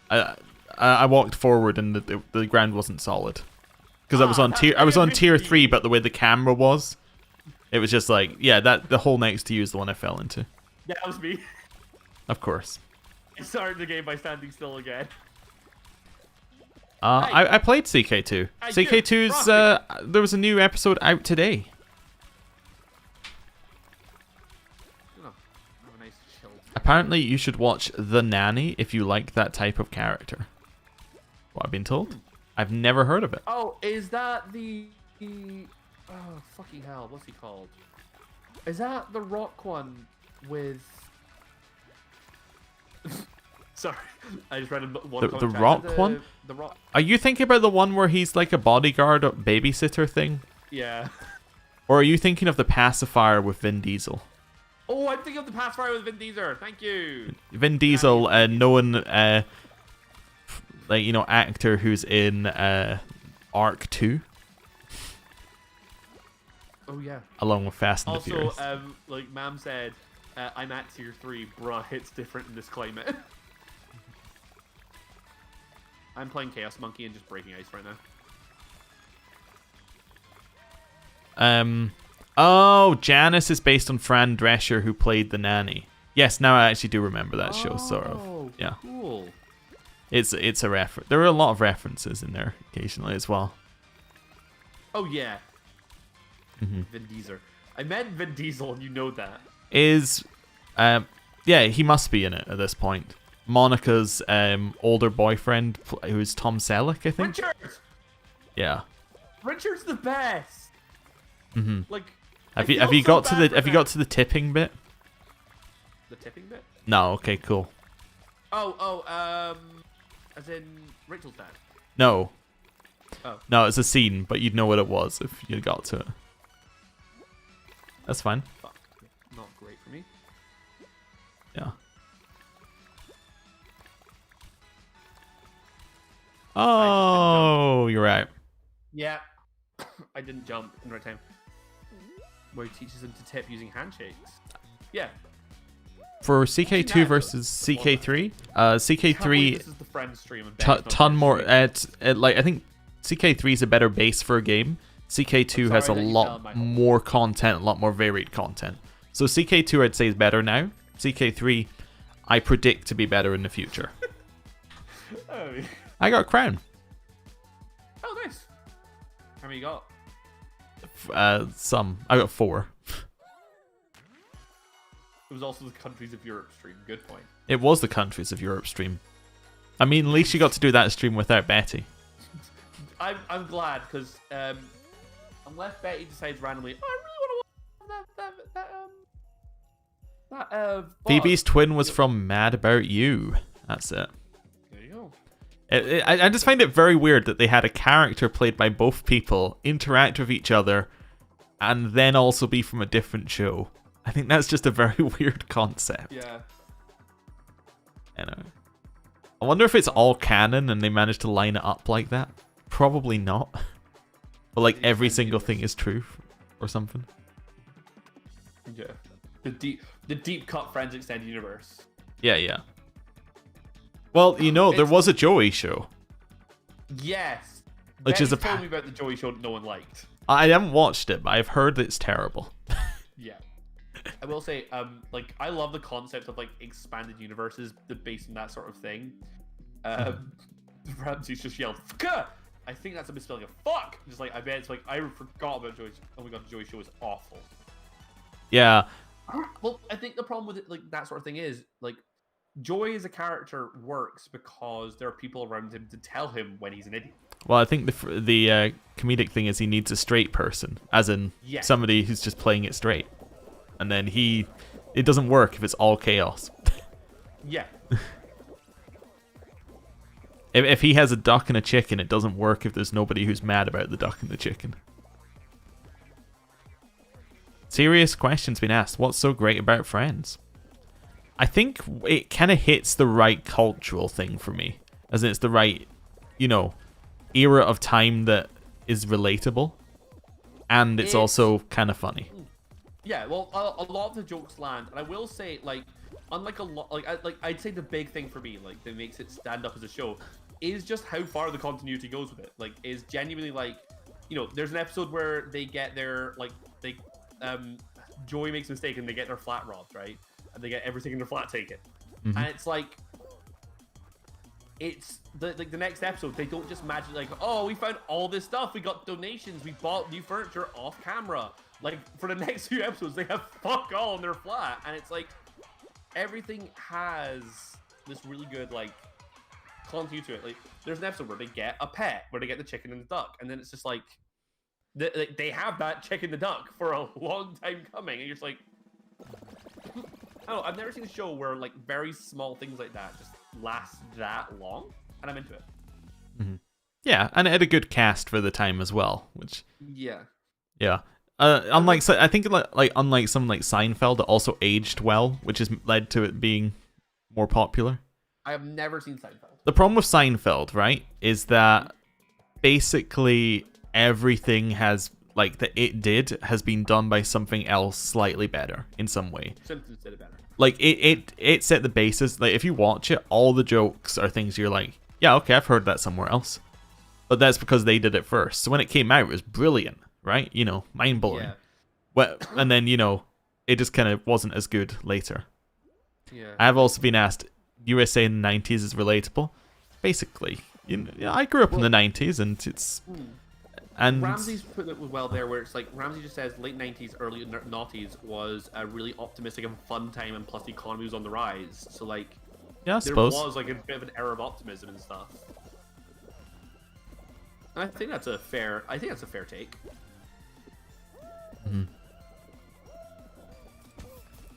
I walked forward and the ground wasn't solid because I was on tier 3, but the way the camera was, it was just like, yeah, that the hole next to you is the one I fell into. Yeah, that was me. Of course. I started the game by standing still again. I played CK2. CK2's there was a new episode out today. Apparently, you should watch The Nanny if you like that type of character. What I've been told. I've never heard of it. Oh, is that the... Oh, fucking hell. What's he called? Is that the Rock one with... Sorry. I just read one. The Rock one? The Rock. Are you thinking about the one where he's like a bodyguard or babysitter thing? Yeah. Or are you thinking of the pacifier with Vin Diesel? Oh, I'm thinking of the pacifier with Vin Diesel. Thank you. Vin Diesel, known, like, you know, actor who's in Arc 2. Oh, yeah. Along with Fast and the Furious. Also, like Mam said, I'm at tier 3. Bruh, it's different in this climate. I'm playing Chaos Monkey and just breaking ice right now. Oh, Janice is based on Fran Drescher, who played the nanny. Yes, now I actually do remember that show, sort of. Yeah. Cool. It's a reference. There are a lot of references in there occasionally as well. Oh, yeah. Vin Diesel. I meant Vin Diesel, and you know that. Yeah, he must be in it at this point. Monica's older boyfriend, who's Tom Selleck, I think. Richard! Yeah. Richard's the best! Like... Have you got to the tipping bit? The tipping bit? No. Okay. Cool. As in Rachel's dad. No. Oh. No, it's a scene, but you'd know what it was if you got to it. That's fine. Fuck. Not great for me. Yeah. Oh, you're right. Yeah. I didn't jump in the right time. Where he teaches them to tip using handshakes. Yeah. For CK2 versus CK3, CK3 this is the friend stream. ton more. Like I think CK3 is a better base for a game. CK2 has a lot more content, a lot more varied content. So CK2 I'd say is better now. CK3 I predict to be better in the future. Oh. I got a crown. Oh, nice. How many you got? Some. I got 4. It was also the Countries of Europe stream. Good point. It was the Countries of Europe stream. I mean, at least you got to do that stream without Betty. I'm glad, because unless Betty decides randomly, oh, I really want to watch that Phoebe's twin was from Mad About You. That's it. There you go. I just find it very weird that they had a character played by both people interact with each other and then also be from a different show. I think that's just a very weird concept. Yeah. You know. I wonder if it's all canon and they managed to line it up like that. Probably not. But like every single thing is true or something. Yeah. The deep cut Friends Extended Universe. Yeah. Well, you know, there was a Joey show. Yes. Which is told me about the Joey show that no one liked. I haven't watched it, but I've heard that it's terrible. Yeah. I will say, like, I love the concept of, like, expanded universes based on that sort of thing. Ramsey's just yelled, "Fuck!" I think that's a misspelling of fuck! Just like, I bet it's like, I forgot about Joey's. Oh my god, Joey's show is awful. Yeah. Well, I think the problem with it, like, that sort of thing is, like, Joey as a character works because there are people around him to tell him when he's an idiot. Well, I think the comedic thing is he needs a straight person, as in somebody who's just playing it straight. And then it doesn't work if it's all chaos. Yeah. If he has a duck and a chicken, it doesn't work if there's nobody who's mad about the duck and the chicken. Serious questions been asked. What's so great about Friends? I think it kind of hits the right cultural thing for me. As in it's the right, era of time that is relatable. And it's also kind of funny. Yeah, well, a lot of the jokes land. And I will say, like, unlike a lot, I'd say the big thing for me, like, that makes it stand up as a show, is just how far the continuity goes with it. Like, is genuinely, like, there's an episode where they get their, like, Joey makes a mistake and they get their flat robbed, right? And they get everything in their flat taken. Mm-hmm. And it's like, it's the next episode, they don't just magically, like, oh, we found all this stuff, we got donations, we bought new furniture off camera. Like, for the next few episodes, they have fuck all in their flat. And it's like, everything has this really good, like, continuity to it. Like, there's an episode where they get a pet, where they get the chicken and the duck. And then it's just like, they have that chicken and the duck for a long time coming. And you're just like, I don't know, I've never seen a show where, like, very small things like that just last that long. And I'm into it. Mm-hmm. Yeah, and it had a good cast for the time as well, which... Yeah. Yeah. I think like unlike something like Seinfeld, it also aged well, which has led to it being more popular. I have never seen Seinfeld. The problem with Seinfeld, right, is that basically everything has that it did has been done by something else slightly better in some way. Simpsons did it better. Like it set the basis. Like if you watch it, all the jokes are things you're like, yeah, okay, I've heard that somewhere else. But that's because they did it first. So when it came out, it was brilliant, right? You know, mind blowing. Yeah. Well, and then it just kind of wasn't as good later. Yeah. I have also been asked, USA in the 90s is relatable. Basically, I grew up in the 90s, and it's. And Ramsey's put it well there, where it's like Ramsey just says late 90s, early noughties was a really optimistic and fun time, and plus the economy was on the rise. So like, yeah, I there suppose. was like a bit of an era of optimism and stuff. And I think that's a fair take. Mm-hmm.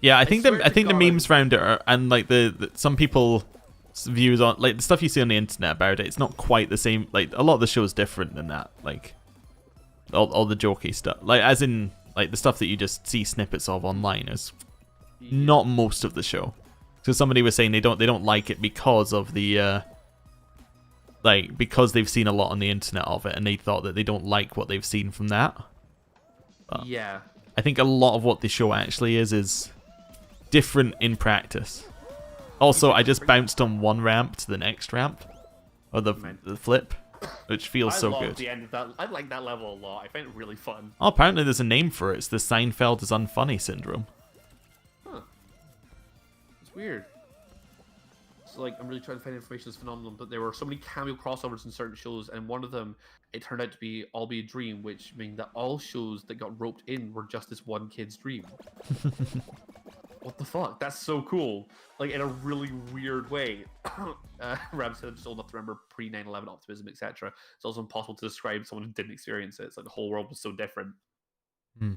Yeah, I think the memes around it are, and like the some people's views on like the stuff you see on the internet about it, it's not quite the same. Like a lot of the show is different than that. Like all the jokey stuff, like as in like the stuff that you just see snippets of online is not most of the show. So somebody was saying they don't like it because of the because they've seen a lot on the internet of it, and they thought that they don't like what they've seen from that. But yeah, I think a lot of what the show actually is different in practice. Also, I just bounced on one ramp to the next ramp, or the flip, which feels so good. The end of that. I like that level a lot. I find it really fun. Oh, apparently there's a name for it. It's the Seinfeld is unfunny syndrome. Huh. It's weird. So like, I'm really trying to find information that's phenomenal, but there were so many cameo crossovers in certain shows, and one of them, it turned out to be all be a dream, which means that all shows that got roped in were just this one kid's dream. What the fuck? That's so cool. Like, in a really weird way. Ram said, I'm just old enough to remember pre 9/11 optimism, etc. It's also impossible to describe someone who didn't experience it. It's like the whole world was so different. Hmm.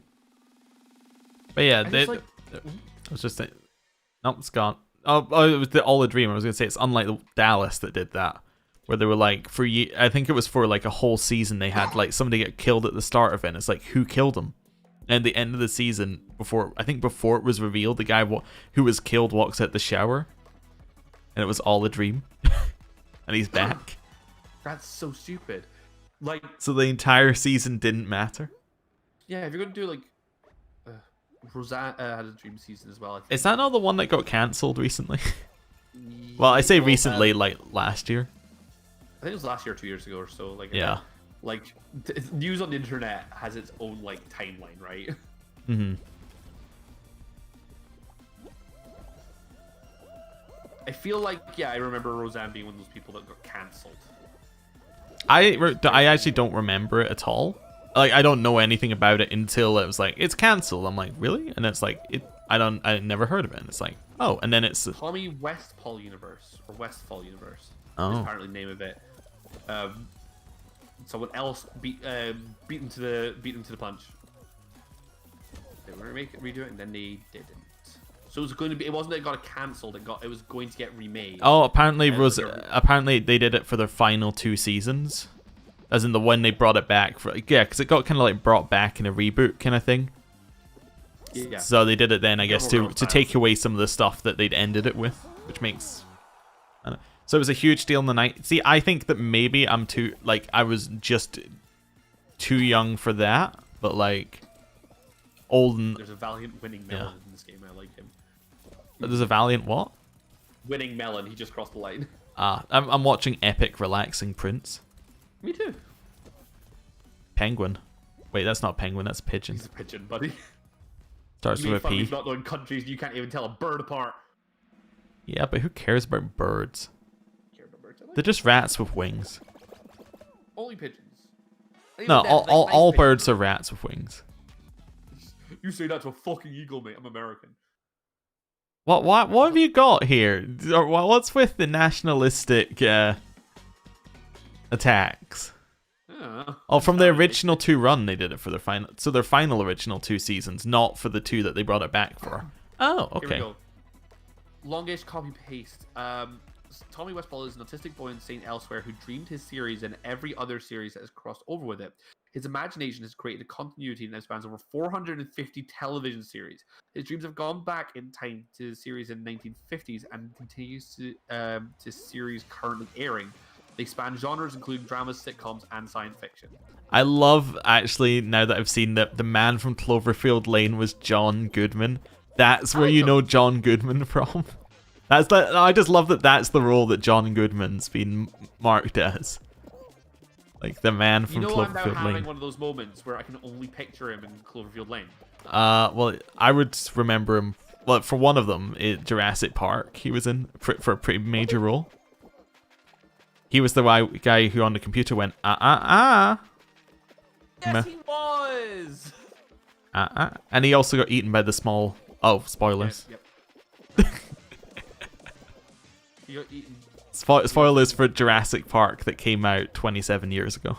But yeah, I was just saying. Nope, it's gone. Oh, it was all a dream. I was gonna say it's unlike Dallas that did that, where they were like I think it was for like a whole season. They had like somebody get killed at the start of it. And it's like, who killed him? And the end of the season, before it was revealed, the guy who was killed walks out the shower, and it was all a dream, and he's back. That's so stupid. Like, so the entire season didn't matter. Yeah, if you're gonna do like, Roseanne had a dream season as well. I think. Is that not the one that got cancelled recently? Well, I say recently, like last year. I think it was last year or 2 years ago or so. Like, yeah. Like, news on the internet has its own, like, timeline, right? Mm-hmm. I feel like, yeah, I remember Roseanne being one of those people that got cancelled. I actually don't remember it at all. Like, I don't know anything about it until it was like, it's cancelled. I'm like, really? And it's like, I never heard of it. And it's like, oh, and then it's... Tommy Westfall Universe, or Westfall Universe. Oh. Is apparently the name of it. Someone else beat him to the punch. They were gonna redo it, and then they didn't. So it was going to be. It wasn't that it got cancelled. It was going to get remade. Oh, apparently they did it for their final 2 seasons, as in the one they brought it back for. Yeah, because it got kind of like brought back in a reboot kind of thing. Yeah. So they did it then, I guess, to take away some of the stuff that they'd ended it with, which makes. So it was a huge deal in the night. See, I think that maybe I was just too young for that, but like old and... There's a Valiant winning Melon in this game. I like him. There's a Valiant what? Winning Melon. He just crossed the line. I'm watching Epic Relaxing Prince. Me too. Penguin. Wait, that's not penguin. That's pigeon. He's a pigeon, buddy. Starts with a P. He's not knowing countries. You can't even tell a bird apart. Yeah, but who cares about birds? They're just rats with wings. Only pigeons. No, all birds are rats with wings. You say that to a fucking eagle, mate. I'm American. What have you got here? What's with the nationalistic attacks? Oh, from the original 2 run, they did it for their final. So their final original 2 seasons, not for the 2 that they brought it back for. Oh, okay. Here we go. Longish copy paste. Tommy Westfall is an autistic boy insane elsewhere who dreamed his series and every other series that has crossed over with it. His imagination has created a continuity that spans over 450 television series. His dreams have gone back in time to the series in the 1950s and continues to series currently airing. They span genres including dramas, sitcoms, and science fiction. I love, actually, now that I've seen that the man from Cloverfield Lane was John Goodman. That's where you know John Goodman from. I just love that that's the role that John Goodman's been marked as. Like the man from Cloverfield Lane. I'm now having one of those moments where I can only picture him in Cloverfield Lane. Well, I would remember him. Well, for one of them, Jurassic Park, he was in for a pretty major role. He was the guy who on the computer went, Yes, he was! And he also got eaten by the small... Oh, spoilers. Yep. He got eaten. Spoilers for Jurassic Park that came out 27 years ago.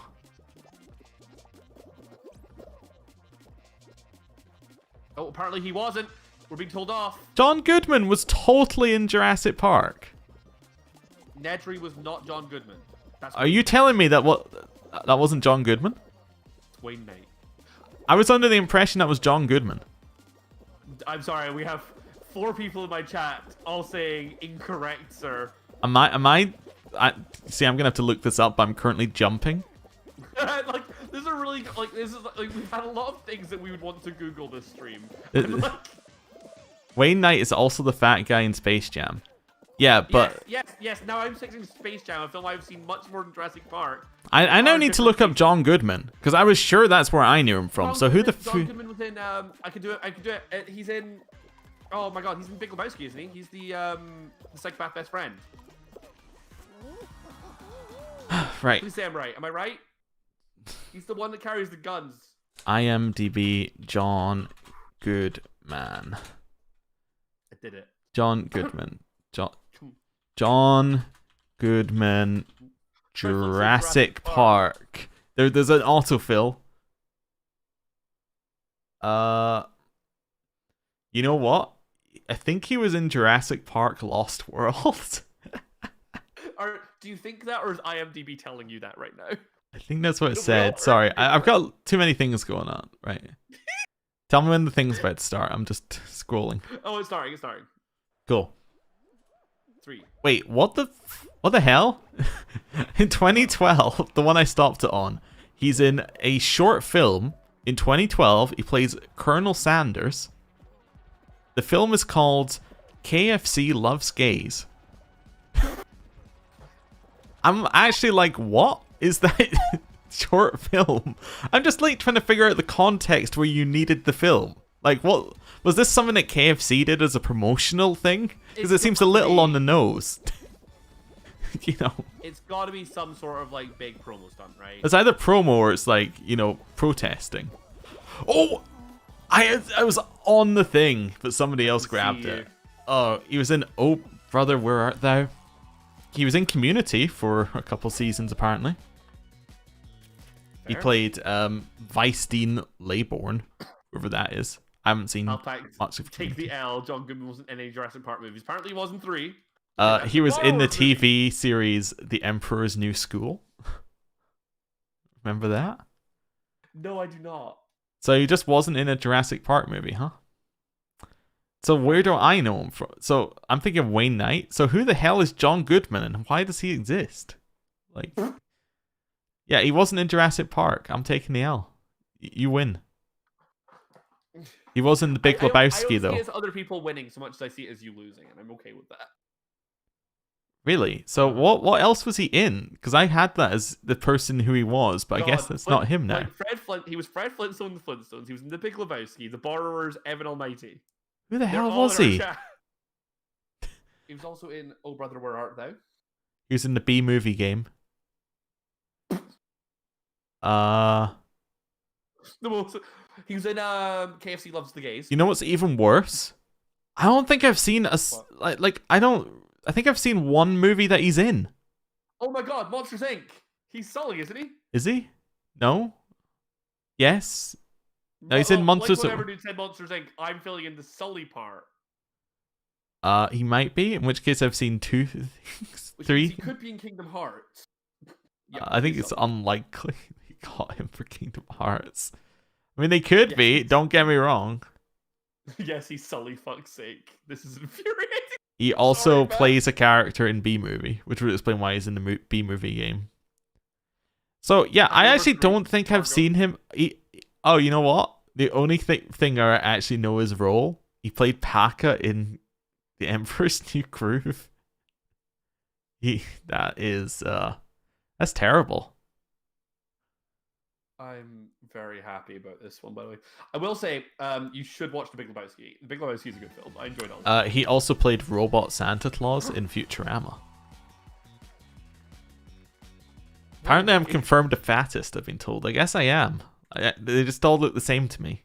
Oh, apparently he wasn't. We're being told off. John Goodman was totally in Jurassic Park. Nedry was not John Goodman. Are you telling me that that wasn't John Goodman? It's Wayne Knight. I was under the impression that was John Goodman. I'm sorry, we have 4 people in my chat all saying incorrect, sir. See, I'm gonna have to look this up. I'm currently jumping. Like, this is we've had a lot of things that we would want to Google this stream. Wayne Knight is also the fat guy in Space Jam. Yeah, but yes. Now I'm sitting in Space Jam, a film I've seen much more than Jurassic Park. I now need to look up John Goodman because I was sure that's where I knew him from. So who the John Goodman was in? I could do it. He's in. Oh my God, he's in Big Lebowski, isn't he? He's the psychopath best friend. Right. Please say I'm right. Am I right? He's the one that carries the guns. IMDb John Goodman. I did it. John Goodman. John Goodman. Jurassic Park. There's an autofill. You know what? I think he was in Jurassic Park Lost World. Do you think that, or is IMDb telling you that right now? I think that's what it said. Sorry, I've got too many things going on. Right. Tell me when the thing's about to start. I'm just scrolling. Oh, it's starting. Cool. 3. Wait, what the hell? In 2012, the one I stopped it on, he's in a short film. In 2012, he plays Colonel Sanders. The film is called KFC Loves Gays. I'm actually like, what is that short film? I'm just like trying to figure out the context where you needed the film. Like, what was this something that KFC did as a promotional thing? Because it seems a little on the nose. You know, it's got to be some sort of like big promo stunt, right? It's either promo or it's like, you know, protesting. Oh, I was on the thing, but somebody else grabbed it. Oh, he was in Oh Brother, Where Art Thou? He was in Community for a couple seasons, apparently. Fair. He played Vicedine Laybourne, whoever that is. I haven't seen much of Take the L. John Goodman wasn't in any Jurassic Park movies. Apparently, he was in 3. He was in the TV series The Emperor's New School. Remember that? No, I do not. So he just wasn't in a Jurassic Park movie, huh? So where do I know him from? So I'm thinking Wayne Knight. So who the hell is John Goodman and why does he exist? Like, yeah, he wasn't in Jurassic Park. I'm taking the L. You win. He was in the Big Lebowski, though. I don't see it as other people winning so much as I see it as you losing, and I'm okay with that. Really? So what else was he in? Because I had that as the person who he was, but I guess that's not him now. Like he was Fred Flintstone in the Flintstones. He was in the Big Lebowski, The Borrowers, Evan Almighty. Who the hell was he? He was also in Oh Brother, Where Art Thou? He was in the B-movie game. He was in KFC Loves the Gays. You know what's even worse? I don't think I've seen I think I've seen one movie that he's in. Oh my God, Monsters Inc. He's Sully, isn't he? Is he? No? Yes? No, he's in Monsters. Like whenever dude said Monsters Inc., I'm filling in the Sully part. He might be, in which case I've seen 2 things. Which 3. means he could be in Kingdom Hearts. Yeah, I think it's unlikely they got him for Kingdom Hearts. I mean, they could be, don't get me wrong. Yes, he's Sully, fuck's sake. This is infuriating. He also plays a character in B-Movie, which would explain why he's in the B-Movie game. So, yeah, I actually don't think I've seen him. Oh, you know what? The only thing I actually know his role, he played Paka in The Emperor's New Groove. That's terrible. I'm very happy about this one, by the way. I will say, you should watch The Big Lebowski. The Big Lebowski is a good film. I enjoyed it. He also played Robot Santa Claus in Futurama. Apparently, I'm confirmed the fattest, I've been told. I guess I am. They just all look the same to me.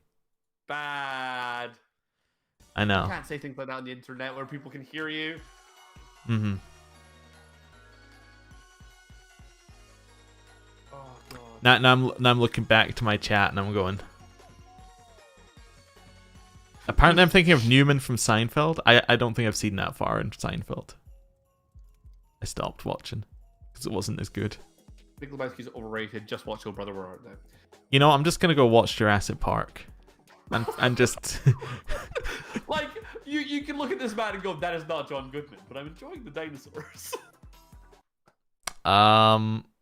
Bad. I know. You can't say things like that on the internet where people can hear you. Mm-hmm. Oh, God. Now I'm looking back to my chat and I'm going. Apparently, I'm thinking of Newman from Seinfeld. I don't think I've seen that far in Seinfeld. I stopped watching because it wasn't as good. Big Lebowski's overrated. Just watch Oh Brother Where Art Thou. You know, I'm just gonna go watch Jurassic Park, and just like you can look at this man and go, that is not John Goodman, but I'm enjoying the dinosaurs.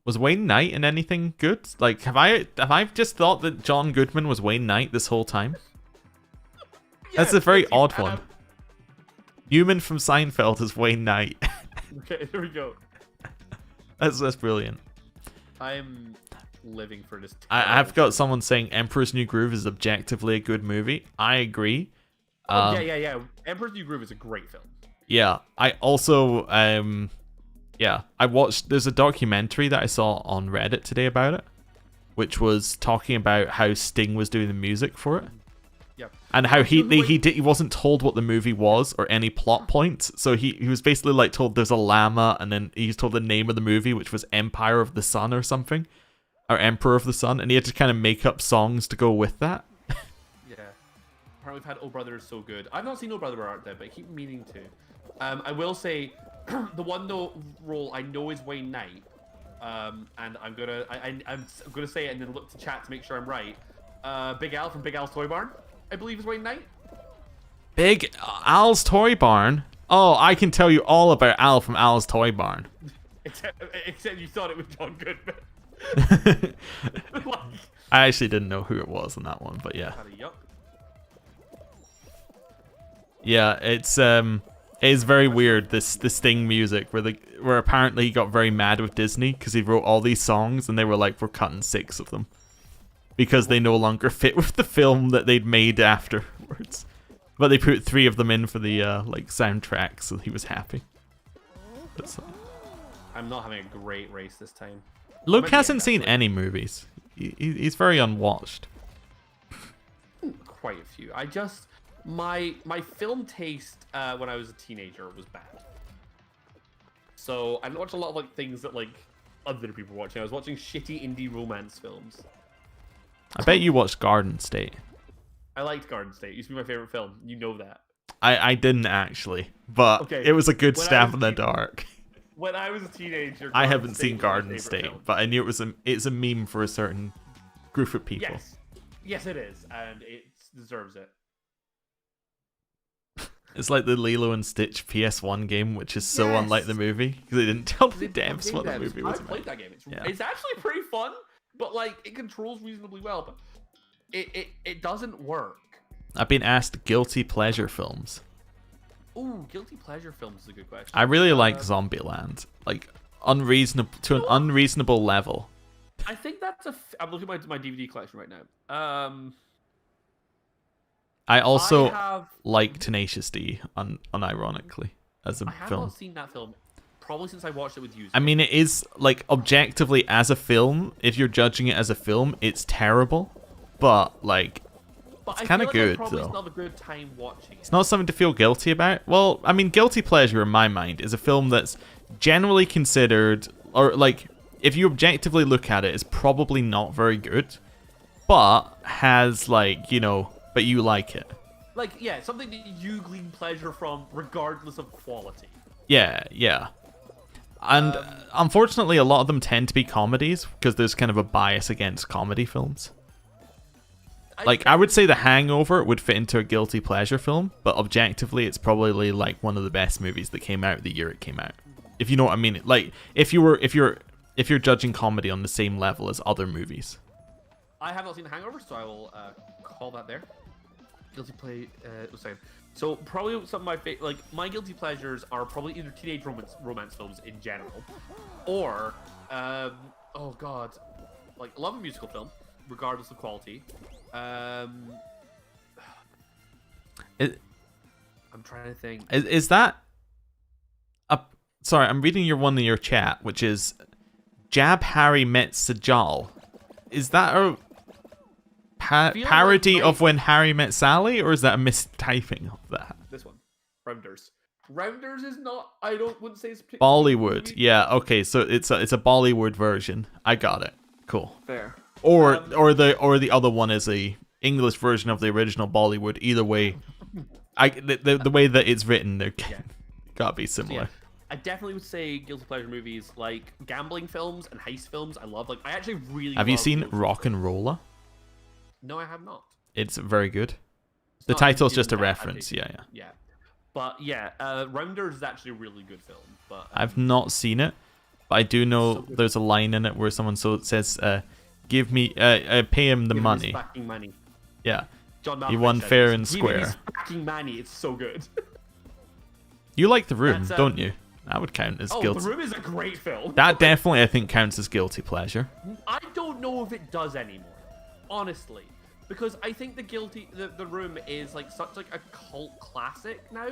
Was Wayne Knight in anything good? Like, have I just thought that John Goodman was Wayne Knight this whole time? Yeah, that's a very odd one. Newman from Seinfeld is Wayne Knight. Okay, there we go. That's brilliant. I'm living for this. I've got someone saying Emperor's New Groove is objectively a good movie. I agree. Yeah. Emperor's New Groove is a great film. Yeah, I also I watched. There's a documentary that I saw on Reddit today about it, which was talking about how Sting was doing the music for it. Yep. And how he wasn't told what the movie was or any plot points. So he was basically like told there's a llama, and then he was told the name of the movie, which was Empire of the Sun or something, or Emperor of the Sun, and he had to kind of make up songs to go with that. Yeah. Apparently we've had Oh Brother is so good. I've not seen Oh Brother Where Art Thou, but I keep meaning to. I will say the one role I know is Wayne Knight. And I'm gonna say it and then look to chat to make sure I'm right. Big Al from Big Al's Toy Barn, I believe is Wayne Knight. Big Al's Toy Barn? Oh, I can tell you all about Al from Al's Toy Barn. Except you thought it was John Goodman. I actually didn't know who it was on that one, but yeah. Yeah, it is very weird, this Sting music, where apparently he got very mad with Disney because he wrote all these songs and they were like, we're cutting 6 of them. Because they no longer fit with the film that they'd made afterwards. But they put 3 of them in for the soundtrack, so he was happy. I'm not having a great race this time. Luke hasn't seen any movies. He's very unwatched. Quite a few. My film taste when I was a teenager was bad. So I watched a lot of things that other people were watching. I was watching shitty indie romance films. I bet you watched Garden State. I liked Garden State. It used to be my favorite film. You know that. I didn't actually, but it was a good stab in the dark. When I was a teenager, I haven't seen Garden State, but I knew it's a meme for a certain group of people. Yes, it is, and it deserves it. It's like the Lilo and Stitch PS1 game, which is so unlike the movie because they didn't tell the devs what the movie was. I played that game. It's actually pretty fun, but it controls reasonably well. But it doesn't work. I've been asked guilty pleasure films. Ooh, guilty pleasure films is a good question. I really like Zombieland, unreasonable to an unreasonable level. I think that's I'm looking at my DVD collection right now. I also like Tenacious D, unironically, as a film. I have not seen that film, probably since I watched it with you. I mean, it is, objectively as a film, if you're judging it as a film, it's terrible. But, it's kind of good, though. It's not a good time watching it. It's not something to feel guilty about. Well, I mean, guilty pleasure, in my mind, is a film that's generally considered, or, if you objectively look at it, it's probably not very good, but has, but you like it. like, yeah, something that you glean pleasure from regardless of quality. Yeah, yeah. And unfortunately, a lot of them tend to be comedies because there's kind of a bias against comedy films. Like, I would say The Hangover would fit into a guilty pleasure film, but objectively, it's probably like one of the best movies that came out the year it came out. If you know what I mean. Like, if you're judging comedy on the same level as other movies. I have not seen The Hangover, so I will call that there. Guilty play. Sorry. So probably some of my my guilty pleasures are probably either teenage romance films in general, or oh god, like I love a musical film, regardless of quality. I'm trying to think. Is that a? Sorry, I'm reading one in your chat, which is Jab Harry Met Sajal. Is that a parody of When Harry Met Sally, or is that a mistyping of that? This one, Rounders. Rounders is not. I wouldn't say it's Bollywood. Yeah. Okay. So it's a Bollywood version. I got it. Cool. Fair. Or the other one is a English version of the original Bollywood. Either way, the way that it's written, they're gotta be similar. So, I definitely would say guilty pleasure movies like gambling films and heist films. I love. Like, I actually really. Have you seen Rock and Roller? No, I have not. It's very good. The title's just a reference. Yeah. But yeah, Rounders is actually a really good film. But I've not seen it, but I do know there's a line in it where someone says, "Give me, pay him the money." His fucking money. Yeah. John he won fair and square. Give me his fucking money. It's so good. You like The Room, don't you? That would count as guilty. The Room is a great film. That definitely, I think, counts as guilty pleasure. I don't know if it does anymore, honestly, because I think the Room is like such like a cult classic now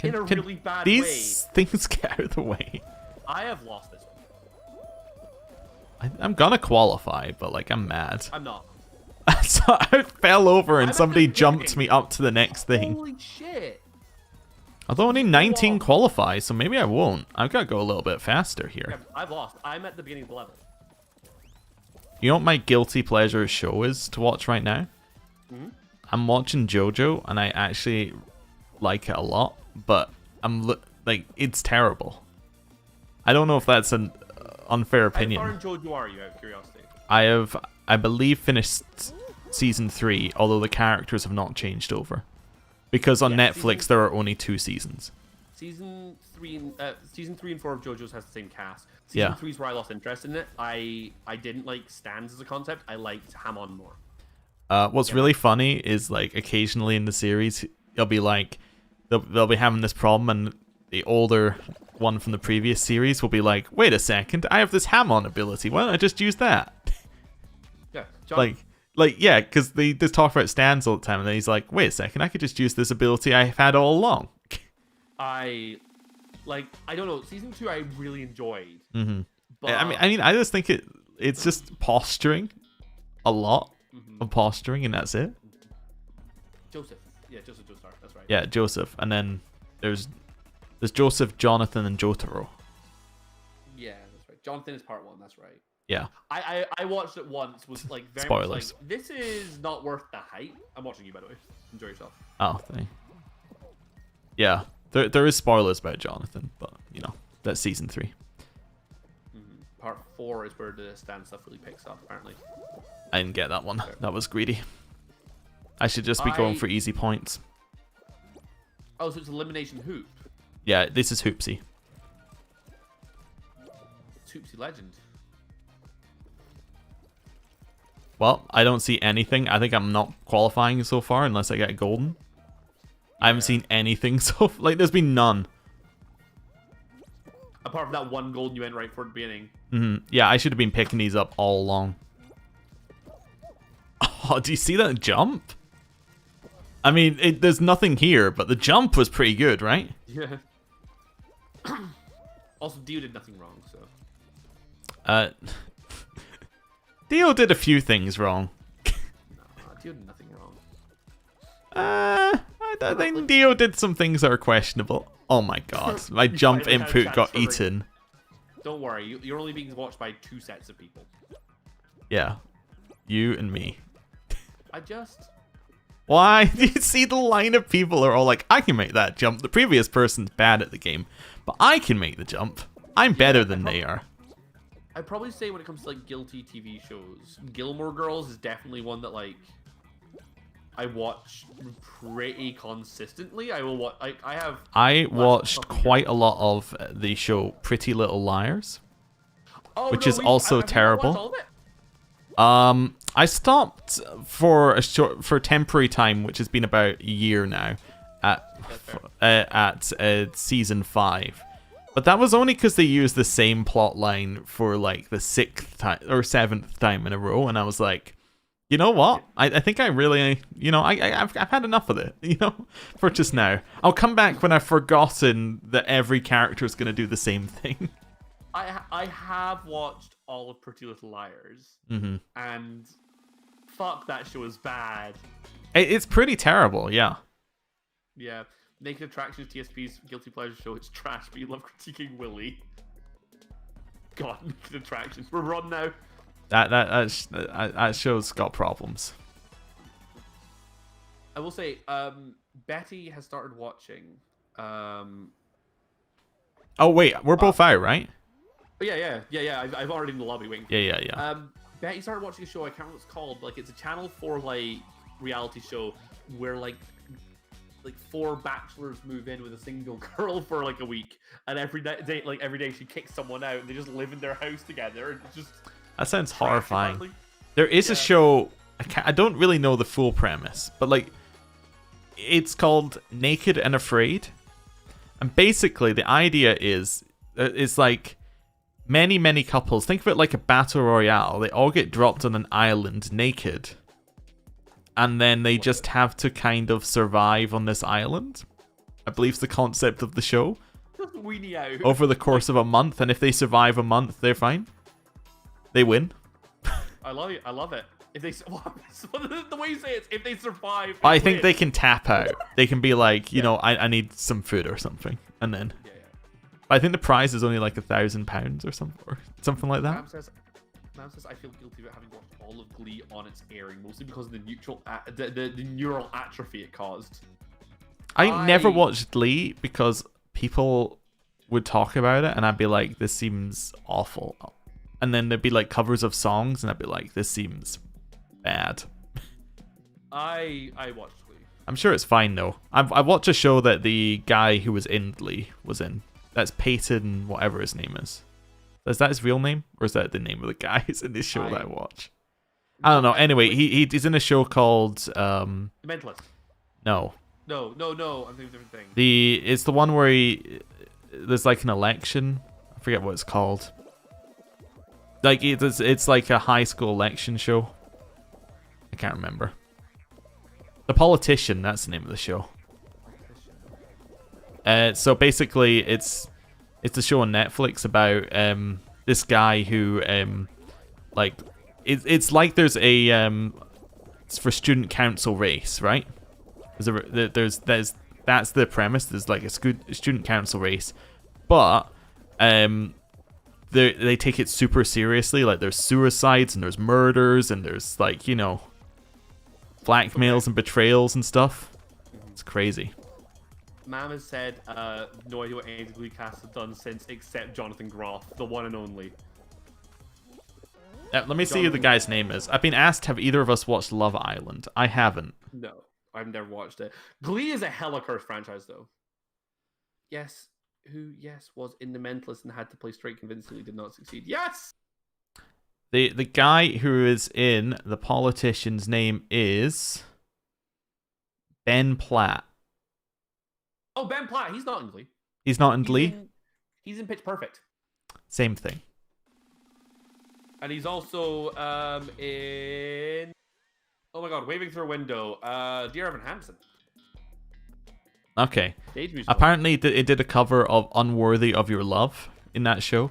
in a really bad way. These things get out of the way. I have lost this one. I'm gonna qualify, but like I'm mad. I'm not. So I fell over and somebody jumped me up to the next thing. Holy shit. Although only 19 qualify, so maybe I won't. I've got to go a little bit faster here. Yeah, I've lost. I'm at the beginning of the level. You know what my guilty pleasure show is to watch right now? Mm-hmm. I'm watching JoJo, and I actually like it a lot, but like, it's terrible. I don't know if that's an unfair opinion. How far in JoJo are you, out of curiosity? I believe, finished season 3, although the characters have not changed over. Because on Netflix, there are only 2 seasons. Season 3 and 4 of JoJo's has the same cast. Season 3 is where I lost interest in it. I didn't like stands as a concept. I liked Hamon more. What's really funny is, like, occasionally in the series, it'll be like, they'll be having this problem, and the older one from the previous series will be like, wait a second, I have this Hamon ability. Why don't I just use that? Yeah, John. Yeah, because they just talk about stands all the time, and then he's like, wait a second, I could just use this ability I've had all along. I don't know, season 2 I really enjoyed. Mm-hmm. But I mean, I just think it's just posturing. A lot of posturing, and that's it. Joseph. Yeah, Joseph Joestar, that's right. Yeah, Joseph. And then there's Joseph, Jonathan, and Jotaro. Yeah, that's right. Jonathan is part 1, that's right. Yeah. I watched it once, was like very Spoilers. much like, this is not worth the hype. I'm watching you, by the way. Enjoy yourself. Oh, thank. Yeah, there is spoilers about Jonathan, but you know, that's season 3. Part 4 is where the stand stuff really picks up, apparently. I didn't get that one. That was greedy. I should just be going for easy points. Oh, so it's elimination hoop. Yeah, this is Hoopsy. It's Hoopsy Legend. Well, I don't see anything. I think I'm not qualifying so far unless I get golden. I haven't seen anything so... Like, there's been none. Apart from that one golden you went right for at the beginning. Yeah, I should have been picking these up all along. Oh, do you see that jump? I mean, there's nothing here, but the jump was pretty good, right? Yeah. Also, Dio did nothing wrong, so... Dio did a few things wrong. No, Dio did nothing wrong. I think Dio did some things that are questionable. Oh my god, my jump input got eaten. Don't worry, you're only being watched by 2 sets of people. Yeah, you and me. Why? Do you see the line of people who are all like, I can make that jump. The previous person's bad at the game, but I can make the jump. I'm better than they are. I'd probably say when it comes to like guilty TV shows, Gilmore Girls is definitely one that like I watch pretty consistently. I will watch. I watched quite a lot of the show Pretty Little Liars, which is also terrible. I stopped for temporary time, which has been about a year now, at season 5. But that was only because they used the same plot line for like the 6th time or 7th time in a row, and I was like, you know what? I think I really, I've had enough of it, for just now. I'll come back when I've forgotten that every character is going to do the same thing. I have watched all of Pretty Little Liars, and fuck, that show is bad. It's pretty terrible, yeah. Yeah. Naked Attractions, TSP's Guilty Pleasure show. It's trash, but you love critiquing Willy. God, Naked Attractions. We're run now. That show's got problems. I will say, Betty has started watching. Oh wait, we're both out, right? Yeah. I've already in the lobby waiting. Yeah. Betty started watching a show. I can't remember what it's called. Like, it's a Channel 4 like reality show where like 4 bachelors move in with a single girl for like a week, and every day she kicks someone out, and they just live in their house together. And it's just that sounds horrifying. There is a show. I don't really know the full premise, but like it's called Naked and Afraid, and basically the idea is it's like many couples. Think of it like a battle royale. They all get dropped on an island naked. And then they just have to kind of survive on this island. I believe it's the concept of the show. Weenie out. Over the course of a month, and if they survive a month, they're fine. They win. I love it. I love it. If they, the way you say it, if they survive. I think they can tap out. They can be like, I need some food or something, and then. Yeah. I think the prize is only like £1,000 or something like that. Mam says I feel guilty about having watched all of Glee on its airing, mostly because of the neural atrophy it caused. I never watched Glee because people would talk about it, and I'd be like, "This seems awful," and then there'd be like covers of songs, and I'd be like, "This seems bad." I watched Glee. I'm sure it's fine though. I watched a show that the guy who was in Glee was in. That's Peyton, whatever his name is. Is that his real name, or is that the name of the guy who's in this show that I watch? I don't know. Anyway, he's in a show called The Mentalist. No. I'm thinking a different thing. It's the one where there's like an election. I forget what it's called. Like it's like a high school election show. I can't remember. The Politician. That's the name of the show. So basically, it's a show on Netflix about this guy who it's like there's a it's for student council race, right? That's the premise. There's like a student council race, but they take it super seriously. Like there's suicides and there's murders and there's like blackmails and betrayals and stuff. It's crazy. Mam has said, no idea what any of the Glee cast have done since, except Jonathan Groff, the one and only. Let me see who the guy's name is. I've been asked, have either of us watched Love Island? I haven't. No, I've never watched it. Glee is a hella cursed franchise, though. Yes, was in The Mentalist and had to play straight convincingly, did not succeed. Yes! The guy who is in The Politician's name is Ben Platt. Oh, Ben Platt. He's not in Glee. He's not in Glee? He's in Pitch Perfect. Same thing. And he's also in... Oh my god, Waving Through a Window. Dear Evan Hansen. Okay. Apparently it did a cover of Unworthy of Your Love in that show.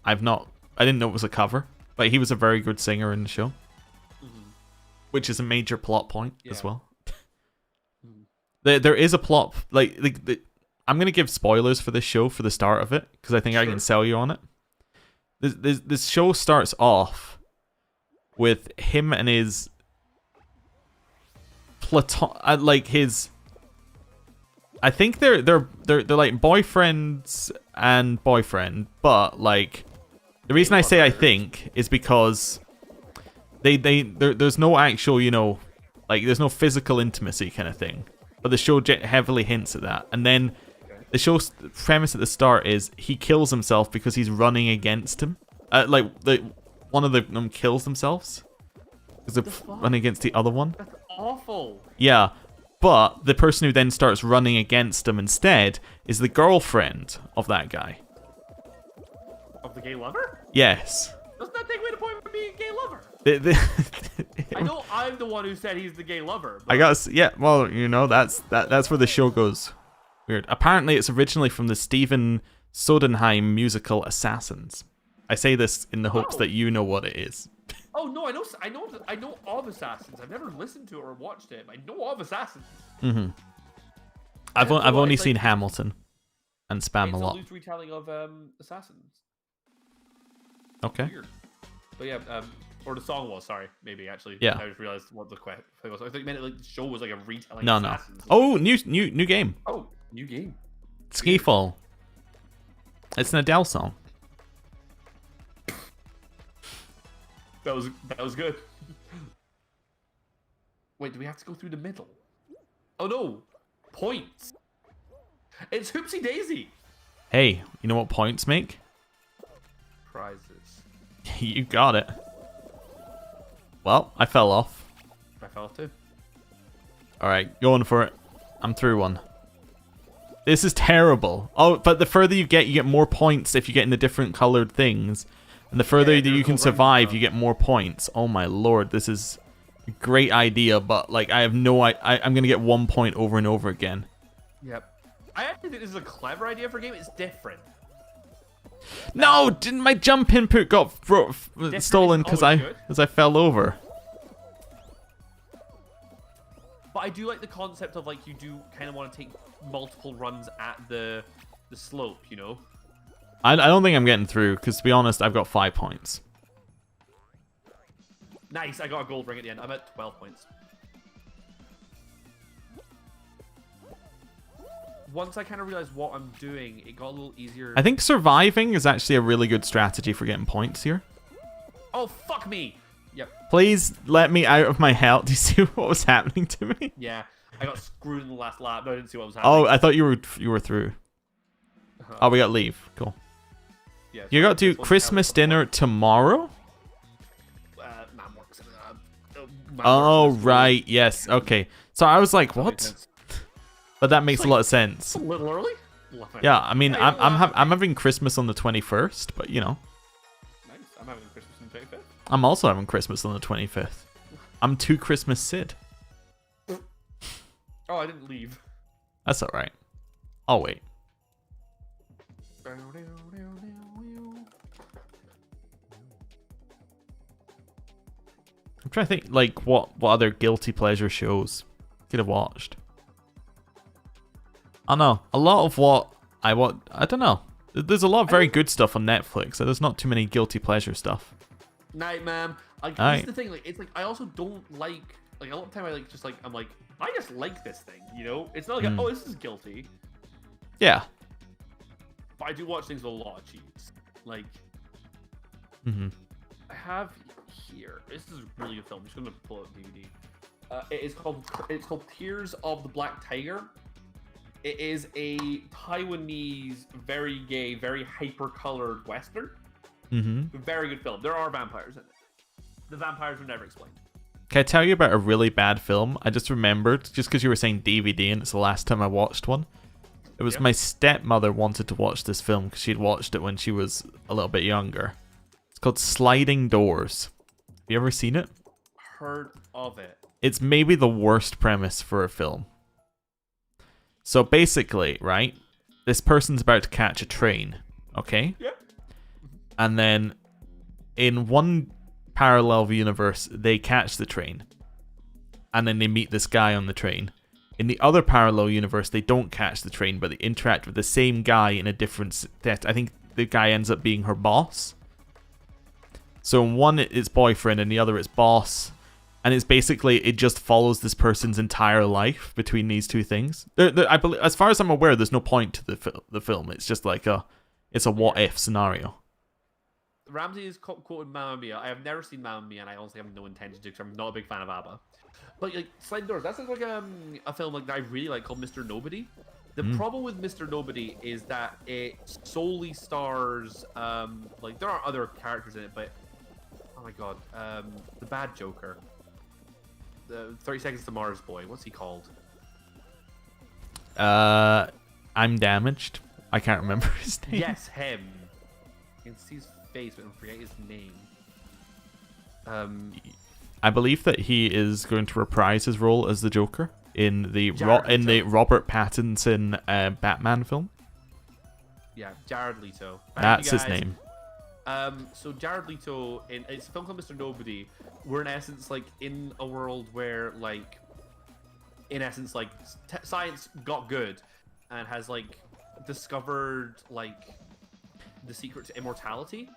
I didn't know it was a cover, but he was a very good singer in the show. Mm-hmm. Which is a major plot point as well. There is a plot, I'm going to give spoilers for this show for the start of it, because I think I can sell you on it. This show starts off with him and his like his. I think they're like boyfriends and boyfriend, but like the reason I say I think is because there's no actual, you know, like there's no physical intimacy kind of thing, but the show heavily hints at that. And then the show's premise at the start is he kills himself because he's running against him. One of them kills themselves because they're running against the other one. That's awful. Yeah. But the person who then starts running against him instead is the girlfriend of that guy. Of the gay lover? Yes. Doesn't that take away the point of being a gay lover? I know I'm the one who said he's the gay lover. But... I guess, yeah. Well, you know, that's where the show goes weird. Apparently, it's originally from the Stephen Sondheim musical Assassins. I say this in the hopes that you know what it is. Oh no, I know of Assassins. I've never listened to it or watched it. But I know of Assassins. Mm-hmm. I've only seen Hamilton and Spam a lot. It's a loose retelling of Assassins. Okay. Weird. But yeah, or the song was. Sorry, maybe actually. Yeah. I just realized what the question was. I thought you meant like the show was like a retelling. No, of no. Assassins. Oh, new game. Oh, new game. Skiffle. It's an Adele song. That was good. Wait, do we have to go through the middle? Oh no, points. It's Hoopsie Daisy. Hey, you know what points make? Prizes. You got it. Well, I fell off. I fell off too. Alright, going for it. I'm through one. This is terrible. Oh, but the further you get more points if you get in the different colored things. And the further that you can survive, you get more points. Oh my lord, this is a great idea, but like I have no I'm going to get 1 point over and over again. Yep. I actually think this is a clever idea for a game. It's different. No, didn't my jump input got stolen because I fell over. But I do like the concept of like you do kind of want to take multiple runs at the slope, you know? I don't think I'm getting through because to be honest, I've got 5 points. Nice, I got a gold ring at the end. I'm at 12 points. Once I kind of realized what I'm doing, it got a little easier. I think surviving is actually a really good strategy for getting points here. Oh, fuck me! Yep. Please let me out of my hell. Do you see what was happening to me? Yeah, I got screwed in the last lap. No, I didn't see what was happening. Oh, I thought you were through. Oh, we got leave. Cool. Yeah, you got to do Christmas dinner tomorrow? Mom works. Oh, right. Yes. Okay. So I was like, what? But that makes a lot of sense. A little early? Yeah, I mean, I'm having Christmas on the 21st, but you know. Nice. I'm having Christmas on the 25th. I'm also having Christmas on the 25th. I'm 2 Christmas Sid. Oh, I didn't leave. That's alright. I'll wait. I'm trying to think, like, what other guilty pleasure shows could have watched. I don't know. A lot of what I don't know. There's a lot of very good stuff on Netflix, so there's not too many guilty pleasure stuff. Night, ma'am. Like, that's the thing. Like, it's like I also don't like a lot of time. I just like this thing. You know, it's not like oh, this is guilty. Yeah. But I do watch things with a lot of cheese. Like, I have here. This is a really good film. I'm just gonna pull out DVD. It's called Tears of the Black Tiger. It is a Taiwanese, very gay, very hyper-colored Western. Very good film. There are vampires in it. The vampires were never explained. Can I tell you about a really bad film? I just remembered, just because you were saying DVD and it's the last time I watched one. It was my stepmother wanted to watch this film because she'd watched it when she was a little bit younger. It's called Sliding Doors. Have you ever seen it? Heard of it. It's maybe the worst premise for a film. So basically, right, this person's about to catch a train, okay? Yeah. And then in one parallel universe, they catch the train. And then they meet this guy on the train. In the other parallel universe, they don't catch the train, but they interact with the same guy in a different set. I think the guy ends up being her boss. So in one, it's boyfriend, and the other, it's boss. and it's basically it just follows this person's entire life between these two things. I believe, as far as I'm aware, there's no point to the film. It's just like it's a what if scenario. Ramsey is quoted Mamma Mia. I have never seen Mamma Mia, and I honestly have no intention to, because I'm not a big fan of ABBA. But like Sliding Doors, that's like a film like that I really like called Mr. Nobody. The problem with Mr. Nobody is that it solely stars like there are other characters in it, but oh my god, the bad Joker, the 30 Seconds to Mars boy, what's he called? I'm Damaged. I can't remember his name. Yes, him. I can see his face, but I forget his name. I believe that he is going to reprise his role as the Joker in the Robert Pattinson Batman film. Yeah, Jared Leto. That's his name. So Jared Leto, it's a film called Mr. Nobody. We're in essence like in a world where like, in essence like science got good and has like discovered like the secret to immortality.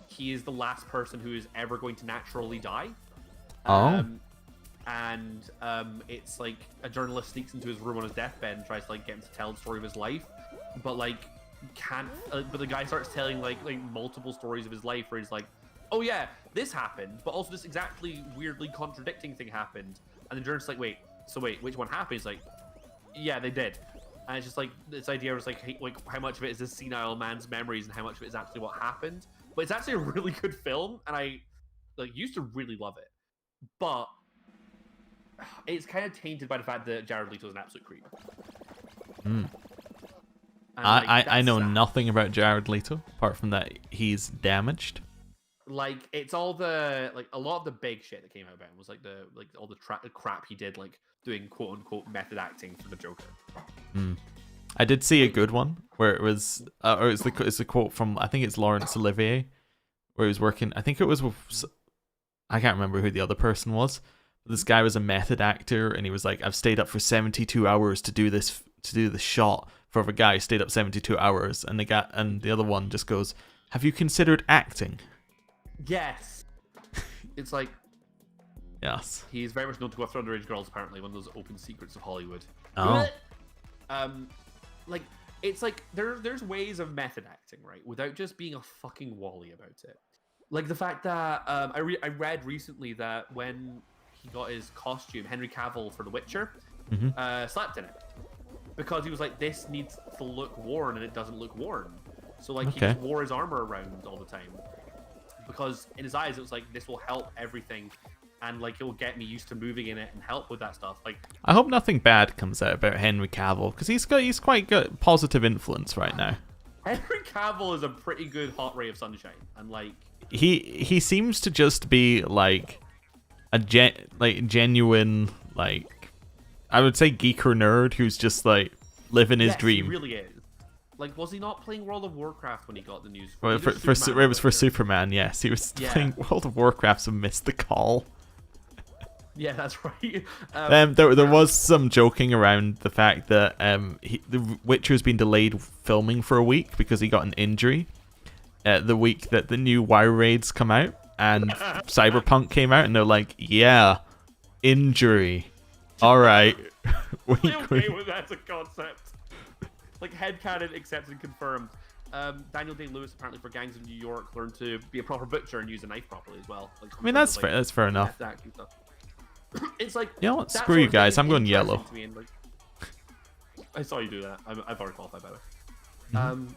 He is the last person who is ever going to naturally die. It's like a journalist sneaks into his room on his deathbed and tries to like get him to tell the story of his life, but like can't. But the guy starts telling like multiple stories of his life where he's like, oh yeah, this happened, but also this exactly weirdly contradicting thing happened. And the journalist's like, wait, which one happened? He's like, yeah, they did. And it's just like this idea was like how much of it is this senile man's memories and how much of it is actually what happened. But it's actually a really good film, and I like used to really love it. But it's kind of tainted by the fact that Jared Leto is an absolute creep. I know nothing about Jared Leto apart from that he's Damaged. Like it's all the like a lot of the big shit that came out about him was like all the crap he did, like doing quote unquote method acting for the Joker. I did see a good one where it was, or it's a quote from, I think it's Laurence Olivier, where he was working. I think it was with, I can't remember who the other person was. But this guy was a method actor, and he was like, "I've stayed up for 72 hours to do this shot." For a guy who stayed up 72 hours, and the other one just goes, "Have you considered acting?" Yes, it's like, yes, he's very much known to go after underage girls. Apparently, one of those open secrets of Hollywood. Oh. Like it's like there's ways of method acting, right, without just being a fucking wally about it. Like the fact that I read recently that when he got his costume, Henry Cavill for The Witcher, slept in it because he was like, this needs to look worn and it doesn't look worn. So like he just wore his armor around all the time because in his eyes it was like, this will help everything. And like it will get me used to moving in it and help with that stuff. Like I hope nothing bad comes out about Henry Cavill because he's quite good positive influence right now. Henry Cavill is a pretty good hot ray of sunshine, and like he seems to just be like a genuine, like I would say geek or nerd who's just like living his dream. He really is. Like, was he not playing World of Warcraft when he got the news? Well, it was for Superman. Yes, he was playing World of Warcraft and missed the call. Yeah, that's right. There was some joking around the fact that The Witcher's been delayed filming for a week because he got an injury the week that the new WoW raids come out, and Cyberpunk came out, and they're like, yeah, injury. All right. I'm okay with that as a concept. Like, headcanon accepted and confirmed. Daniel Day-Lewis, apparently for Gangs of New York, learned to be a proper butcher and use a knife properly as well. Like, I mean, that's fair. That's fair enough. It's like, you know what? Screw you guys. I'm going yellow. And, like, I saw you do that. I've already qualified, by the way.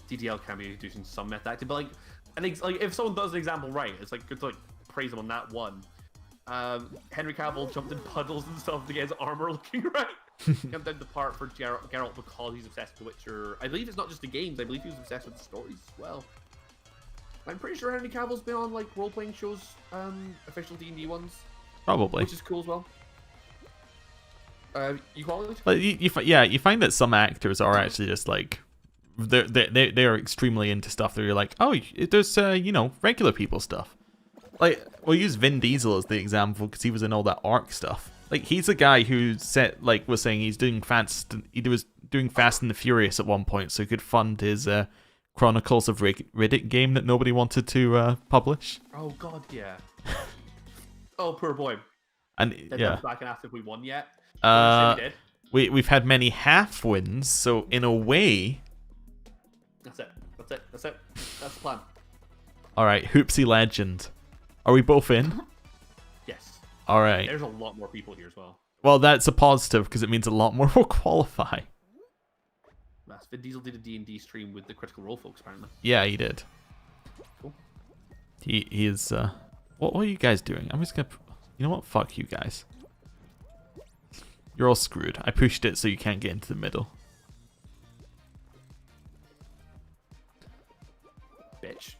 DDL can be doing some method acting, but like, I think like if someone does an example right, it's like good to like praise them on that one. Henry Cavill jumped in puddles and stuff to get his armor looking right. Come down the part for Geralt because he's obsessed with The Witcher. I believe it's not just the games. I believe he was obsessed with the stories as well. I'm pretty sure Henry Cavill's been on like role-playing shows, official D&D ones. Probably. Which is cool as well. You qualified? But you find that some actors are actually just like they are extremely into stuff that you're like, oh, there's regular people stuff. Like we'll use Vin Diesel as the example because he was in all that Ark stuff. Like he's a guy who was saying he was doing Fast and the Furious at one point so he could fund his Chronicles of Riddick game that nobody wanted to publish. Oh god, yeah. Oh, poor boy. And Did yeah, back and asked if we won yet. uh, We did. we've had many half wins, so in a way, That's it. That's it. That's it. That's the plan. all right, Hoopsie Legend, are we both in? Yes. All right. There's a lot more people here as well. Well, that's a positive because it means a lot more will qualify. Vin Diesel did a D&D stream with the Critical Role folks, apparently. Yeah, he did. Cool. He is. What are you guys doing? I'm just gonna. You know what? Fuck you guys. You're all screwed. I pushed it so you can't get into the middle. Bitch.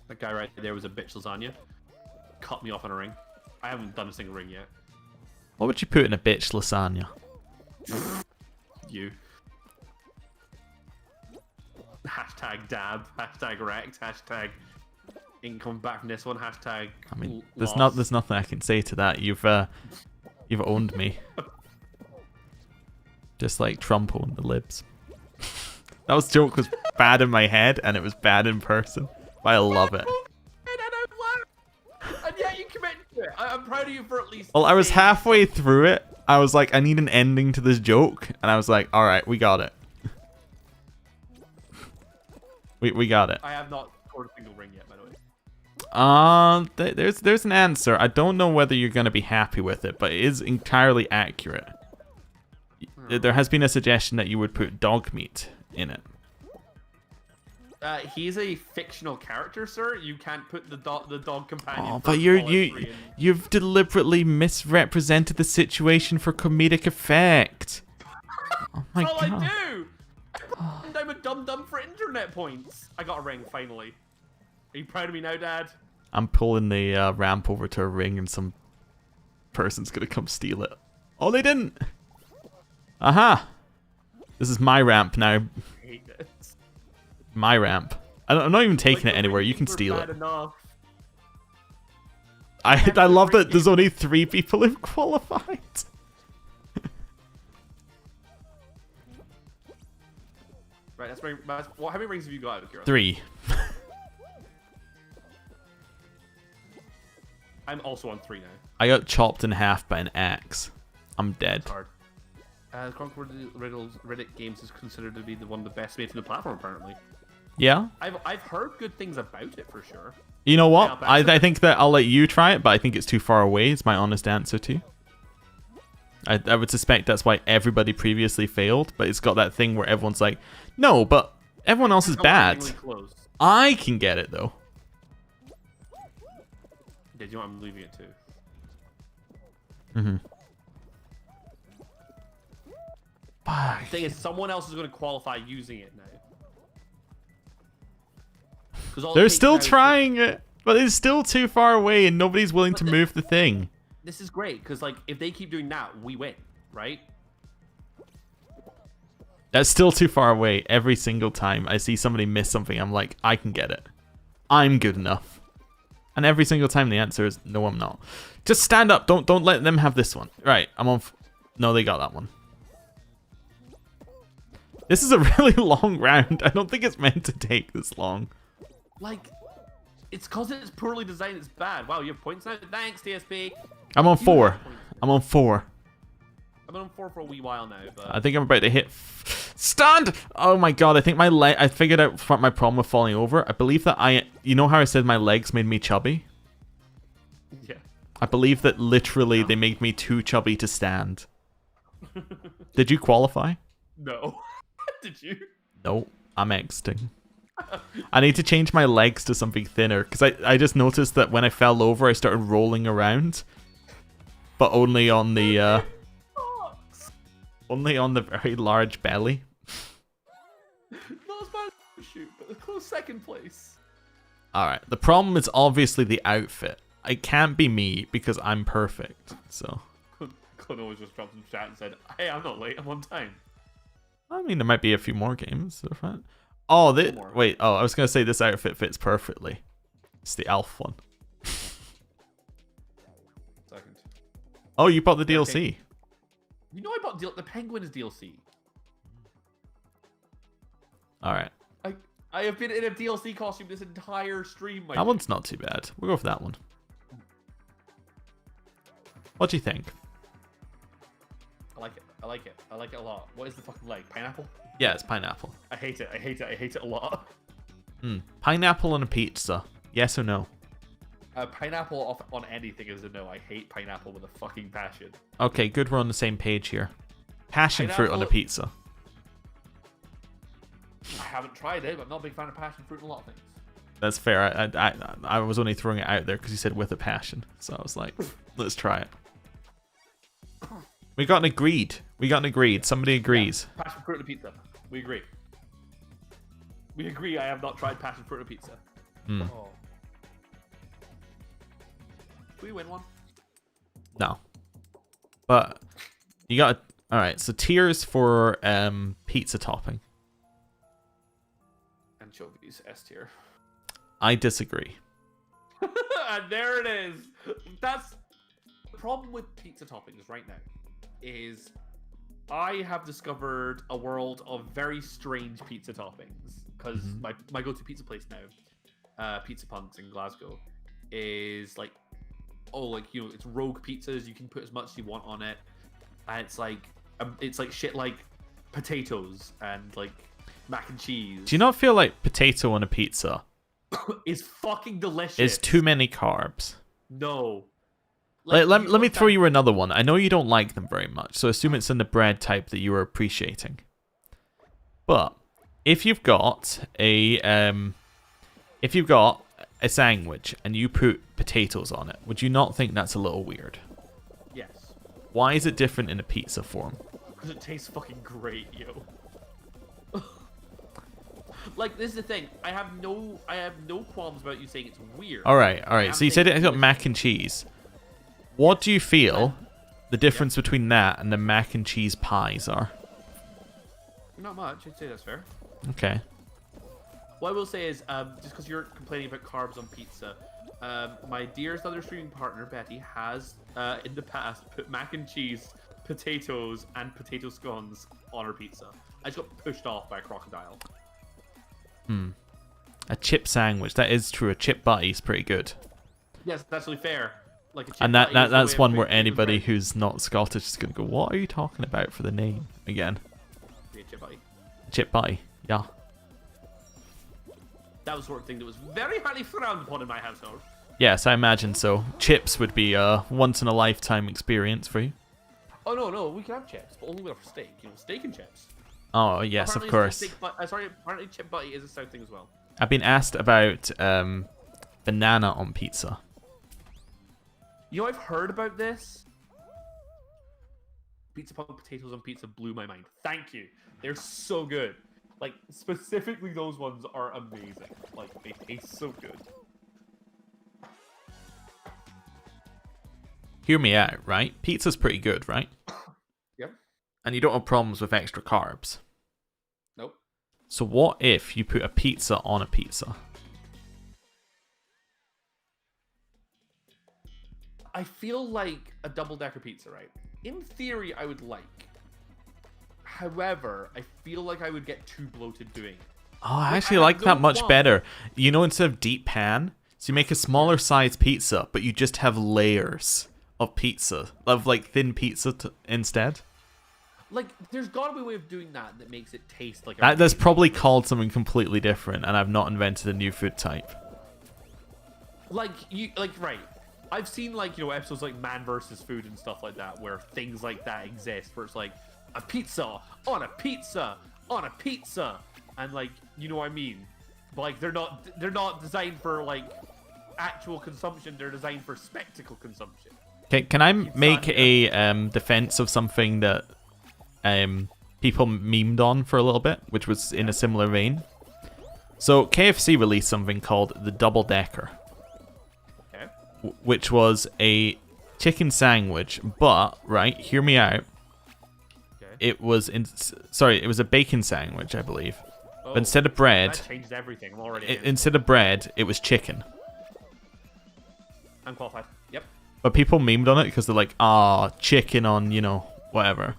That guy right there was a bitch lasagna. Cut me off on a ring. I haven't done a single ring yet. What would you put in a bitch lasagna? You. Hashtag dab. Hashtag wrecked. Hashtag income back from this one. Hashtag. I mean, lost. there's nothing I can say to that. You've owned me. Just like Trump owned the libs. That joke was bad in my head and it was bad in person, but I love it. And yet you committed to it. I'm proud of you for at least. Well, I was saying halfway through it. I was like, I need an ending to this joke, and I was like, all right, we got it. we got it. I have not scored a single ring yet, by the way. There's an answer. I don't know whether you're gonna be happy with it, but it is entirely accurate. There has been a suggestion that you would put dog meat in it. He's a fictional character, sir. You can't put the dog companion. Oh, but you've deliberately misrepresented the situation for comedic effect. Oh my That's all god. I do. I'm a dum-dum for internet points. I got a ring finally. Are you proud of me now, Dad? I'm pulling the ramp over to a ring and some person's gonna come steal it. Oh, they didn't. Aha. This is my ramp now. I hate it. My ramp. I'm not even taking Like, it anywhere. the You can rings were steal bad it. enough. I love that there's only 3 people who've qualified. Right, that's ring. How many rings have you got out of curiosity? 3. I'm also on 3 now. I got chopped in half by an axe. I'm dead. It's hard. Chronicle Riddles Reddit games is considered to be one of the best made from the platform, apparently. Yeah? I've heard good things about it for sure. You know what? Yeah, I think that I'll let you try it, but I think it's too far away. It's my honest answer too. I would suspect that's why everybody previously failed, but it's got that thing where everyone's like, no, but everyone else is bad. Close. I can get it though. Did you know I'm leaving it too? Mm-hmm. The thing is, someone else is going to qualify using it now. They're still trying it, but it's still too far away and nobody's willing to move the thing. This is great, because like if they keep doing that, we win, right? That's still too far away. Every single time I see somebody miss something, I'm like, I can get it. I'm good enough. And every single time the answer is, no, I'm not. Just stand up. Don't let them have this one. Right, I'm on... No, they got that one. This is a really long round. I don't think it's meant to take this long. Like, it's because it's poorly designed, it's bad. Wow, you have points now? Thanks, TSP. I'm on 4. I'm on 4. I've been on 4 for a wee while now, but... I think I'm about to hit... Stand! Oh my god, I think my leg... I figured out what my problem with falling over. I believe that You know how I said my legs made me chubby? Yeah. I believe that literally they made me too chubby to stand. Did you qualify? No. Did you? No, I'm exiting. I need to change my legs to something thinner, because I just noticed that when I fell over, I started rolling around. But only on the... only on the very large belly. Not as bad as shoot, but a close second place. Alright, the problem is obviously the outfit. It can't be me, because I'm perfect, so... Clint always just dropped in the chat and said, hey, I'm not late, I'm on time. I mean, there might be a few more games that are fun. Oh, wait. Oh, I was going to say this outfit fits perfectly. It's the elf one. Second. Oh, you bought the DLC. Okay. You know I bought the Penguin is DLC. Alright. I have been in a DLC costume this entire stream. That one's not too bad. We'll go for that one. What do you think? I like it. I like it. I like it a lot. What is the fucking leg? Pineapple? Yeah, it's pineapple. I hate it. I hate it. I hate it a lot. Pineapple on a pizza. Yes or no? Pineapple on anything is a no. I hate pineapple with a fucking passion. Okay, good. We're on the same page here. Passion fruit on a pizza. I haven't tried it, but I'm not a big fan of passion fruit in a lot of things. That's fair. I was only throwing it out there because you said with a passion. So I was like, let's try it. We got an agreed. Somebody agrees. Yeah, passion fruit on a pizza. We agree. We agree. I have not tried passion fruit on a pizza. Oh. We win one. No. But you got all right. So tiers for pizza topping. Anchovies S tier. I disagree. And there it is. That's the problem with pizza toppings right now. Is I have discovered a world of very strange pizza toppings because my go-to pizza place now, Pizza Punks in Glasgow, is like, it's rogue pizzas. You can put as much as you want on it, and it's like shit like potatoes and like mac and cheese. Do you not feel like potato on a pizza is fucking delicious? Is too many carbs? No. Let me throw you another one. I know you don't like them very much, so assume it's in the bread type that you are appreciating. But if you've got a sandwich and you put potatoes on it, would you not think that's a little weird? Yes. Why is it different in a pizza form? Because it tastes fucking great, yo. Like, this is the thing. I have no qualms about you saying it's weird. All right. So you said it's got mac and cheese. What do you feel the difference between that and the mac and cheese pies are? Not much. I'd say that's fair. Okay. What I will say is, just because you're complaining about carbs on pizza, my dearest other streaming partner, Betty, has, in the past, put mac and cheese, potatoes, and potato scones on her pizza. I just got pushed off by a crocodile. A chip sandwich. That is true. A chip butty is pretty good. Yes, that's really fair. Like a chip and that's one where anybody who's not Scottish is going to go, what are you talking about for the name again? Yeah, chip butty. Chip butty, yeah. That was the sort of thing that was very highly frowned upon in my household. Yes, I imagine so. Chips would be a once-in-a-lifetime experience for you. Oh, no, we can have chips, but only with our steak. Steak and chips. Oh, yes, apparently of course. Apparently chip butty is a South thing as well. I've been asked about banana on pizza. You know, I've heard about this. Pizza Punk potatoes on pizza blew my mind. Thank you. They're so good. Like, specifically those ones are amazing. Like, they taste so good. Hear me out, right? Pizza's pretty good, right? Yep. And you don't have problems with extra carbs. Nope. So what if you put a pizza on a pizza? I feel like a double-decker pizza, right? In theory, I would like. However, I feel like I would get too bloated doing it. Oh, I actually like that much better. You know, instead of deep pan, so you make a smaller size pizza, but you just have layers of pizza, of like thin pizza instead. Like, there's got to be a way of doing that that makes it taste like. That's probably called something completely different, and I've not invented a new food type. Right. I've seen episodes like Man vs. Food and stuff like that, where things like that exist, where it's like a pizza on a pizza on a pizza, and you know what I mean. But like they're not designed for actual consumption. They're designed for spectacle consumption. Okay, can I make a defense of something that people memed on for a little bit, which was in a similar vein? So KFC released something called the Double Decker, which was a chicken sandwich, but hear me out. Okay. It was a bacon sandwich, I believe. Oh, but instead of bread, that changes everything. I'm already instead of bread, it was chicken. Unqualified. Yep. But people memed on it because they're like, chicken on, whatever.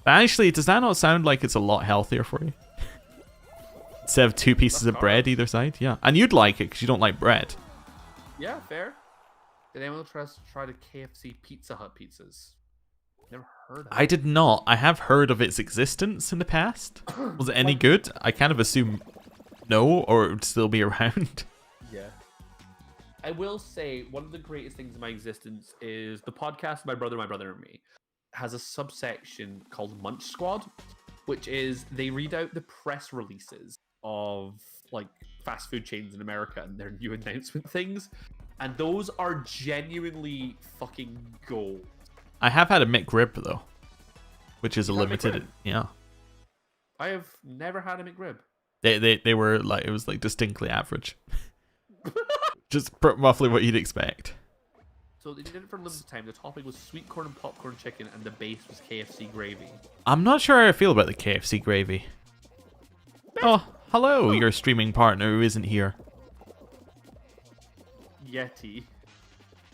But actually, does that not sound like it's a lot healthier for you? Instead of two pieces of bread either side? Yeah. And you'd like it because you don't like bread. Yeah, fair. Did anyone try the KFC Pizza Hut pizzas? Never heard of it. I did not. I have heard of its existence in the past. Was it any good? I kind of assume no, or it would still be around. Yeah. I will say one of the greatest things in my existence is the podcast My Brother and Me has a subsection called Munch Squad, which is they read out the press releases of like fast food chains in America and their new announcement things. And those are genuinely fucking gold. I have had a McRib though, which is a limited. Yeah. I have never had a McRib. They were like, it was like distinctly average. Just roughly what you'd expect. So they did it for a limited time. The topping was sweet corn and popcorn chicken, and the base was KFC gravy. I'm not sure how I feel about the KFC gravy. Oh, hello, your streaming partner who isn't here. Yeti.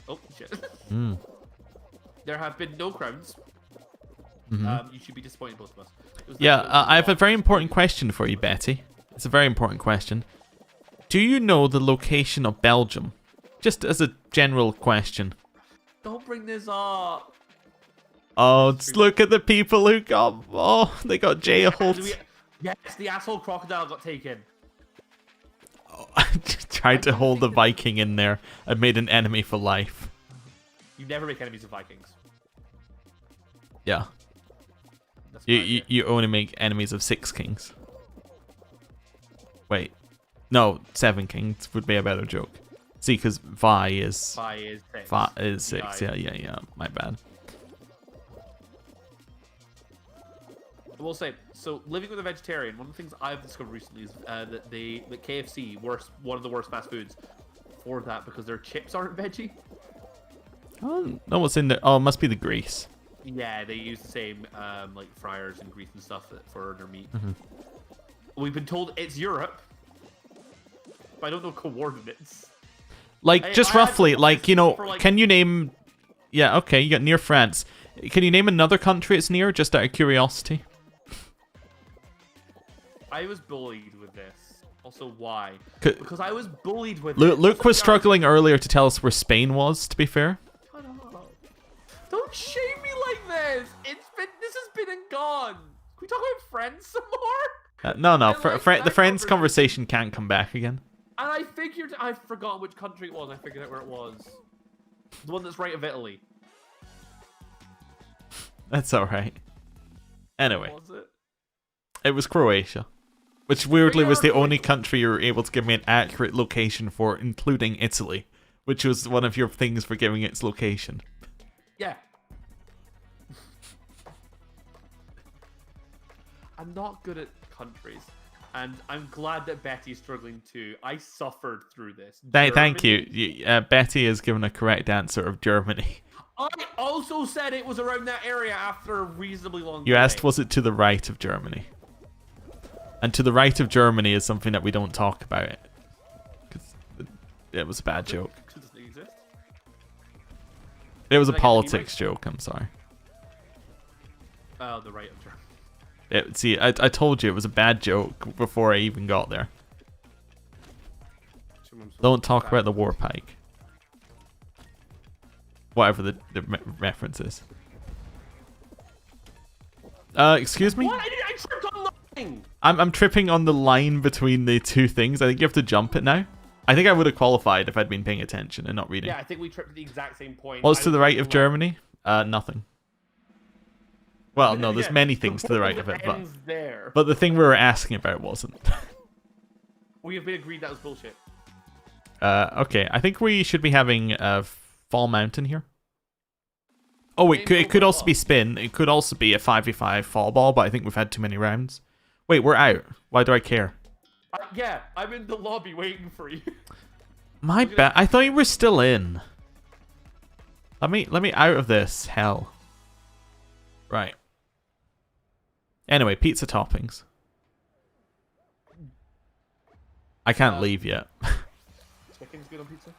Oh, shit. Mm. There have been no crowns. Mm-hmm. You should be disappointed, both of us. Yeah, I have a very important question for you, Betty. It's a very important question. Do you know the location of Belgium? Just as a general question. Don't bring this up. Oh, just look at the people who got... Oh, they got jailed. Yes, the asshole crocodile got taken. Oh, I tried to hold the Viking in there. I made an enemy for life. You never make enemies of Vikings. Yeah. You only make enemies of 6 kings. Wait. No, 7 kings would be a better joke. See, because Vi is 6. Vi is 6. Yeah. My bad. I will say, so living with a vegetarian, one of the things I've discovered recently is that the KFC one of the worst fast foods for that because their chips aren't veggie. Oh, no, what's in there? Oh, it must be the grease. Yeah, they use the same like fryers and grease and stuff for their meat. Mm-hmm. We've been told it's Europe, but I don't know coordinates. Like, just roughly, like, you know, like, can you name... Yeah, okay, you got near France. Can you name another country it's near, just out of curiosity? I was bullied with this. Also, why? Because I was bullied with Luke was struggling earlier to tell us where Spain was, to be fair. Don't shame me like this. This has been and gone. Can we talk about Friends some more? No. The Friends conversation can't come back again. And I forgot which country it was. I figured out where it was. The one that's right of Italy. That's alright. Anyway. What was it? It was Croatia. Which weirdly was the only country you were able to give me an accurate location for, including Italy. Which was one of your things for giving its location. Yeah. I'm not good at countries. And I'm glad that Betty's struggling too. I suffered through this. Thank you. Betty has given a correct answer of Germany. I also said it was around that area after a reasonably long You asked, was it to the right of Germany? And to the right of Germany is something that we don't talk about. Because it was a bad joke. Does it exist? It was a politics joke, I'm sorry. Oh, the right of Germany. See, I told you it was a bad joke before I even got there. Don't talk about the war pike. Whatever the reference is. Excuse me? What? I tripped on nothing! I'm tripping on the line between the two things. I think you have to jump it now. I think I would have qualified if I'd been paying attention and not reading. Yeah, I think we tripped at the exact same point. What's to the right of Germany? Nothing. Well, no, there's many things to the right of it, but the thing we were asking about wasn't. We have been agreed that was bullshit. Okay, I think we should be having Fall Mountain here. Oh, wait, it could also be spin. It could also be a 5v5 fall ball, but I think we've had too many rounds. Wait, we're out. Why do I care? Yeah, I'm in the lobby waiting for you. My bad. I thought you were still in. Let me out of this hell. Right. Anyway, pizza toppings. I can't leave yet. Chicken's good on pizza?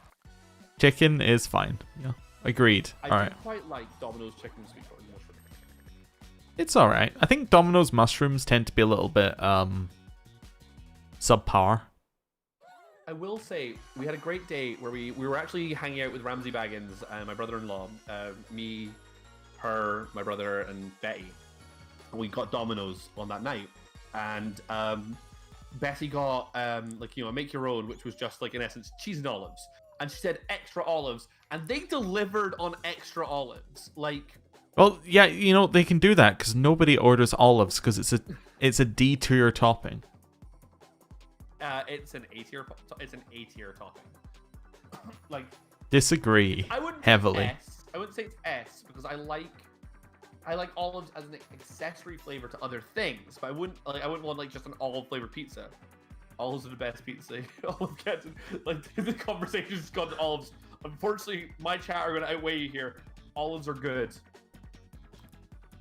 Chicken is fine. Yeah. Agreed. I do quite like Domino's chicken sweet corn mushroom. It's alright. I think Domino's mushrooms tend to be a little bit subpar. I will say we had a great day where we were actually hanging out with Ramsey Baggins, my brother-in-law, me, her, my brother, and Betty. And we got Domino's on that night, and Betty got like, you know, make your own, which was just like, in essence, cheese and olives, and she said extra olives, and they delivered on extra olives. Like, well, yeah, you know, they can do that because nobody orders olives because it's a D tier topping. It's an A tier. It's an A tier topping. Like, disagree. I wouldn't heavily. S. I wouldn't say it's S because I like olives as an accessory flavor to other things, but I wouldn't want like just an olive flavored pizza. Olives are the best pizza. Olive Captain, like the conversation's gone to olives. Unfortunately, my chat are going to outweigh you here. Olives are good.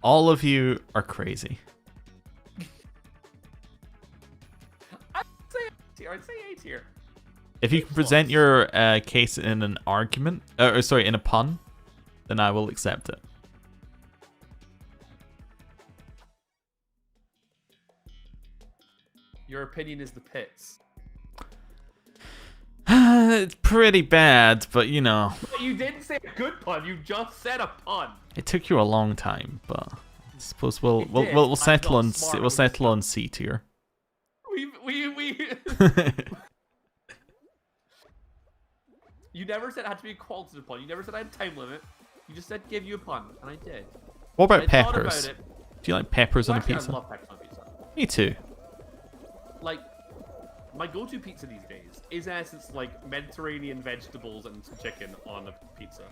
All of you are crazy. I'd say A tier. If you can present your case in an argument, in a pun, then I will accept it. Your opinion is the pits. It's pretty bad, but you know. But you didn't say a good pun. You just said a pun. It took you a long time, but I suppose we'll settle on C tier. We You never said it had to be a qualitative pun. You never said I had a time limit. You just said give you a pun, and I did. What about peppers? Do you like peppers on a pizza? I love peppers on a pizza. Me too. Like, my go-to pizza these days is, in essence, like Mediterranean vegetables and some chicken on a pizza.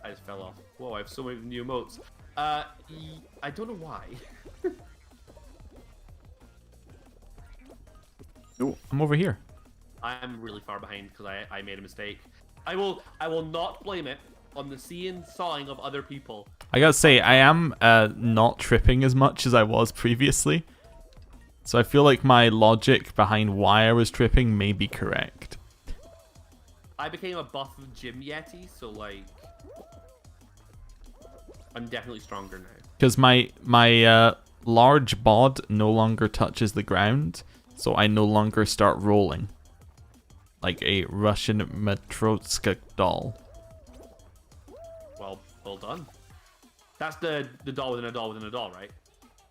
I just fell off. Whoa, I have so many new emotes. I don't know why. Oh, I'm over here. I'm really far behind because I made a mistake. I will not blame it on the seeing sawing of other people. I gotta say, I am not tripping as much as I was previously. So I feel like my logic behind why I was tripping may be correct. I became a buff gym yeti, so like I'm definitely stronger now. Because my large bod no longer touches the ground, so I no longer start rolling. Like a Russian Matryoshka doll. Well done. That's the doll within a doll within a doll, right?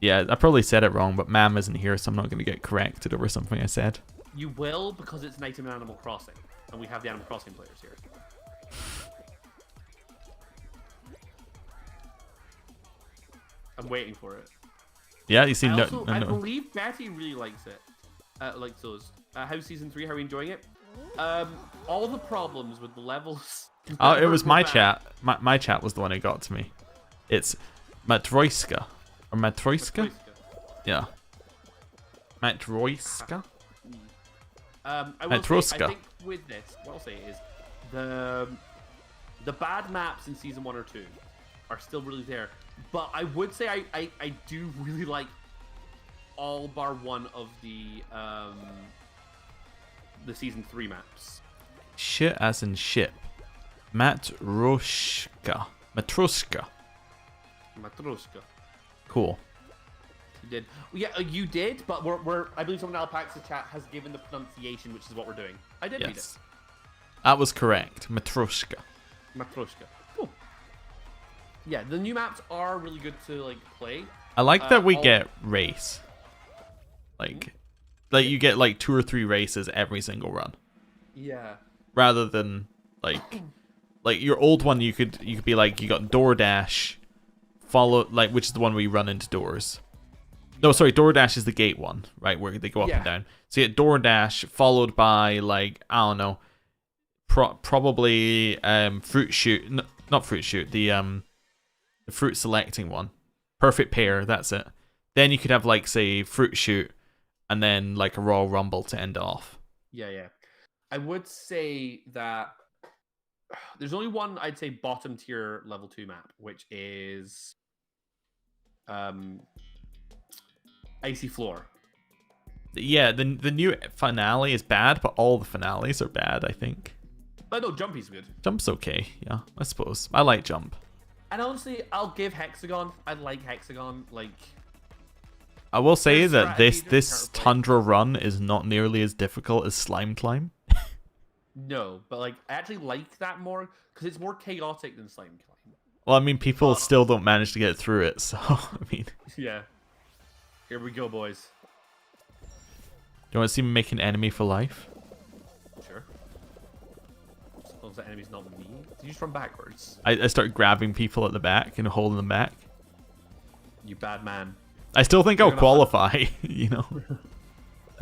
Yeah, I probably said it wrong, but Mam isn't here, so I'm not going to get corrected over something I said. You will, because it's night in Animal Crossing, and we have the Animal Crossing players here. I'm waiting for it. Yeah, you seem I no. believe Betty really likes it. Likes those. How's season 3? How are you enjoying it? All the problems with the levels. Oh, it was my chat. My chat was the one who got to me. It's Matryoshka. Or Matryoshka? Yeah. Matryoshka? I will say, I think with this, what I'll say is the bad maps in season 1 or 2 are still really there. But I would say I do really like all bar one of the season 3 maps. Shit as in ship. Matryoshka. Matryoshka. Cool. You did. Well, yeah, you did, but we're I believe someone in Alpaca's chat has given the pronunciation, which is what we're doing. I did read it. That was correct. Matryoshka. Matryoshka. Cool. Yeah, the new maps are really good to like play. I like that we get race. Like you get like 2 or 3 races every single run. Yeah. Rather than like your old one, you could be like, you got DoorDash, which is the one where you run into doors. No, sorry, DoorDash is the gate one, right, where they go up and down. So you get DoorDash followed by like, I don't know, probably Fruit Shoot, not Fruit Shoot, the fruit selecting one, Perfect Pair. That's it. Then you could have like, say, Fruit Shoot, and then like a Royal Rumble to end off. Yeah. I would say that there's only one, I'd say, bottom tier level 2 map, which is Icy Floor. Yeah, the new finale is bad, but all the finales are bad, I think. But no, Jumpy's good. Jump's okay, yeah, I suppose. I like Jump. And honestly, I'll give Hexagon. I like Hexagon. Like, I will say that this Tundra run is not nearly as difficult as Slime Climb. No, but like I actually like that more because it's more chaotic than slime killing. Well, I mean, people still don't manage to get through it, so I mean. Yeah. Here we go, boys. Do you want to see me make an enemy for life? Sure. As long as the enemy's not me. Did you just run backwards? I start grabbing people at the back and holding them back. You bad man. I still think I'll qualify, you know.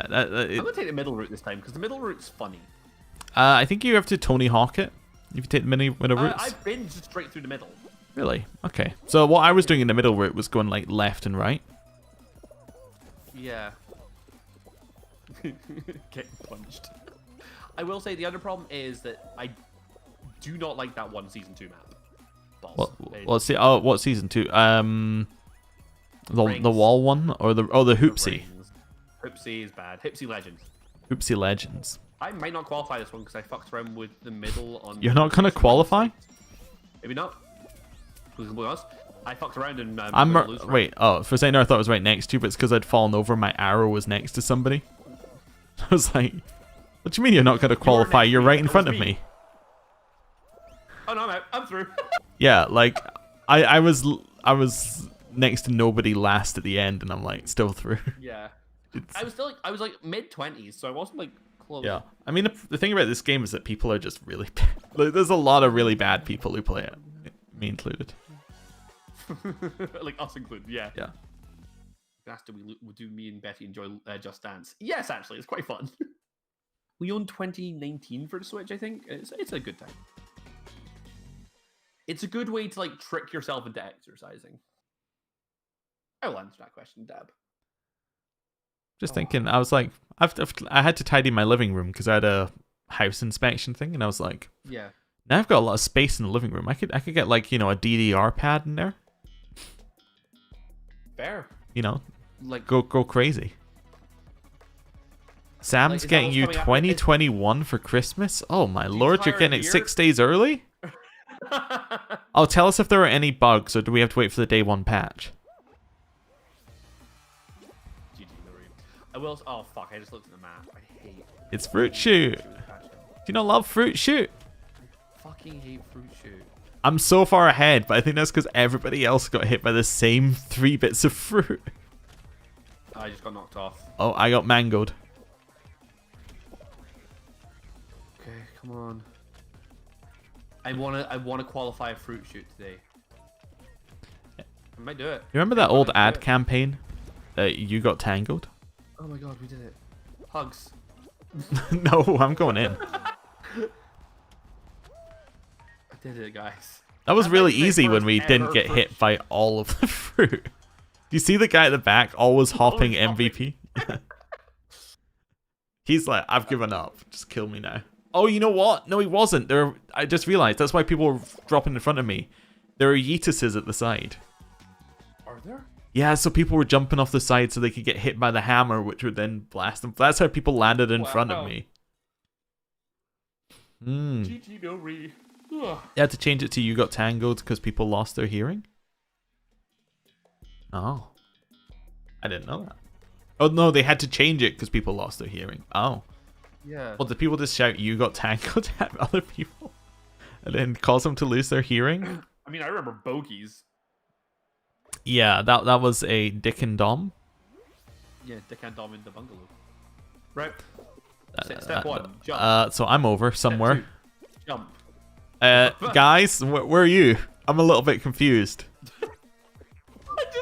I'm gonna take the middle route this time because the middle route's funny. I think you have to Tony Hawk it if you take the middle routes. I've been just straight through the middle. Really? Okay. So what I was doing in the middle route was going like left and right. Yeah. Getting punched. I will say the other problem is that I do not like that one season 2 map. What season 2? The wall one or the Hoopsie? Hoopsie is bad. Hoopsie Legends. Hoopsie Legends. I might not qualify this one because I fucked around with the middle on. You're not gonna qualify? Maybe not. I fucked around and wait. Oh, for a second I thought it was right next to you, but it's because I'd fallen over. My arrow was next to somebody. I was like, "What do you mean you're not gonna qualify? You're right in front of me." Oh no, I'm out. I'm through. Yeah, like I was next to nobody last at the end, and I'm like still through. Yeah. I was like mid-20s, so I wasn't like close. Yeah, I mean the thing about this game is that people are just really bad. Like, there's a lot of really bad people who play it, me included. Like us included, yeah. Yeah. That's do me and Betty enjoy Just Dance? Yes, actually, it's quite fun. We own 2019 for the Switch, I think. It's a good time. It's a good way to like trick yourself into exercising. I will answer that question, Deb. Just thinking, I was like, I had to tidy my living room because I had a house inspection thing, and I was like, yeah. Now I've got a lot of space in the living room. I could get like, you know, a DDR pad in there. Fair. You know, like go crazy. Sam's getting you 2021 for Christmas. Oh my lord, you're getting it 6 days early. Oh, tell us if there are any bugs, or do we have to wait for the day 1 patch? I will. Oh fuck! I just looked at the map. I hate. It's Fruit Shoot. Do you not love Fruit Shoot? I fucking hate Fruit Shoot. I'm so far ahead, but I think that's because everybody else got hit by the same 3 bits of fruit. I just got knocked off. Oh, I got mangoed. Okay, come on. I wanna qualify a Fruit Shoot today. I might do it. You remember that old ad campaign that you got tangled? Oh my god, we did it. Hugs. No, I'm going in. I did it, guys. That was really easy when we didn't get hit by all of the fruit. Do you see the guy at the back always hopping MVP? He's like, I've given up. Just kill me now. Oh, you know what? No, he wasn't. I just realized that's why people were dropping in front of me. There are yeetuses at the side. Are there? Yeah, so people were jumping off the side so they could get hit by the hammer, which would then blast them. That's how people landed in front of me. GG no re. You had to change it to you got tangled because people lost their hearing? Oh. I didn't know that. Oh, no, they had to change it because people lost their hearing. Oh. Yeah. Well, did people just shout, you got tangled at other people? And then cause them to lose their hearing? I mean, I remember bogeys. Yeah, that was a Dick and Dom. Yeah, Dick and Dom in the bungalow. Right. Step 1, jump. So I'm over somewhere. Step 2, jump. Guys, where are you? I'm a little bit confused.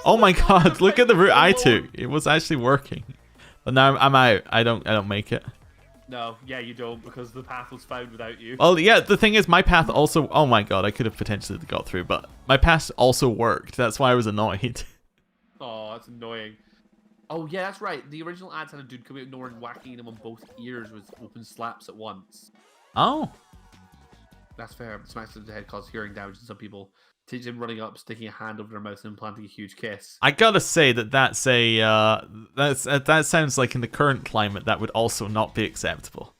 Oh my god, look at the route I took. It was actually working. But now I'm out. I don't make it. No, yeah, you don't, because the path was found without you. Well, yeah, the thing is, my path also... Oh my god, I could have potentially got through, but my path also worked. That's why I was annoyed. Oh, that's annoying. Oh, yeah, that's right. The original ads had a dude coming out of nowhere and whacking him on both ears with open slaps at once. Oh. That's fair. Smacks to the head caused hearing damage to some people. Teach him running up, sticking a hand over their mouth and planting a huge kiss. I gotta say that's a that sounds like in the current climate that would also not be acceptable.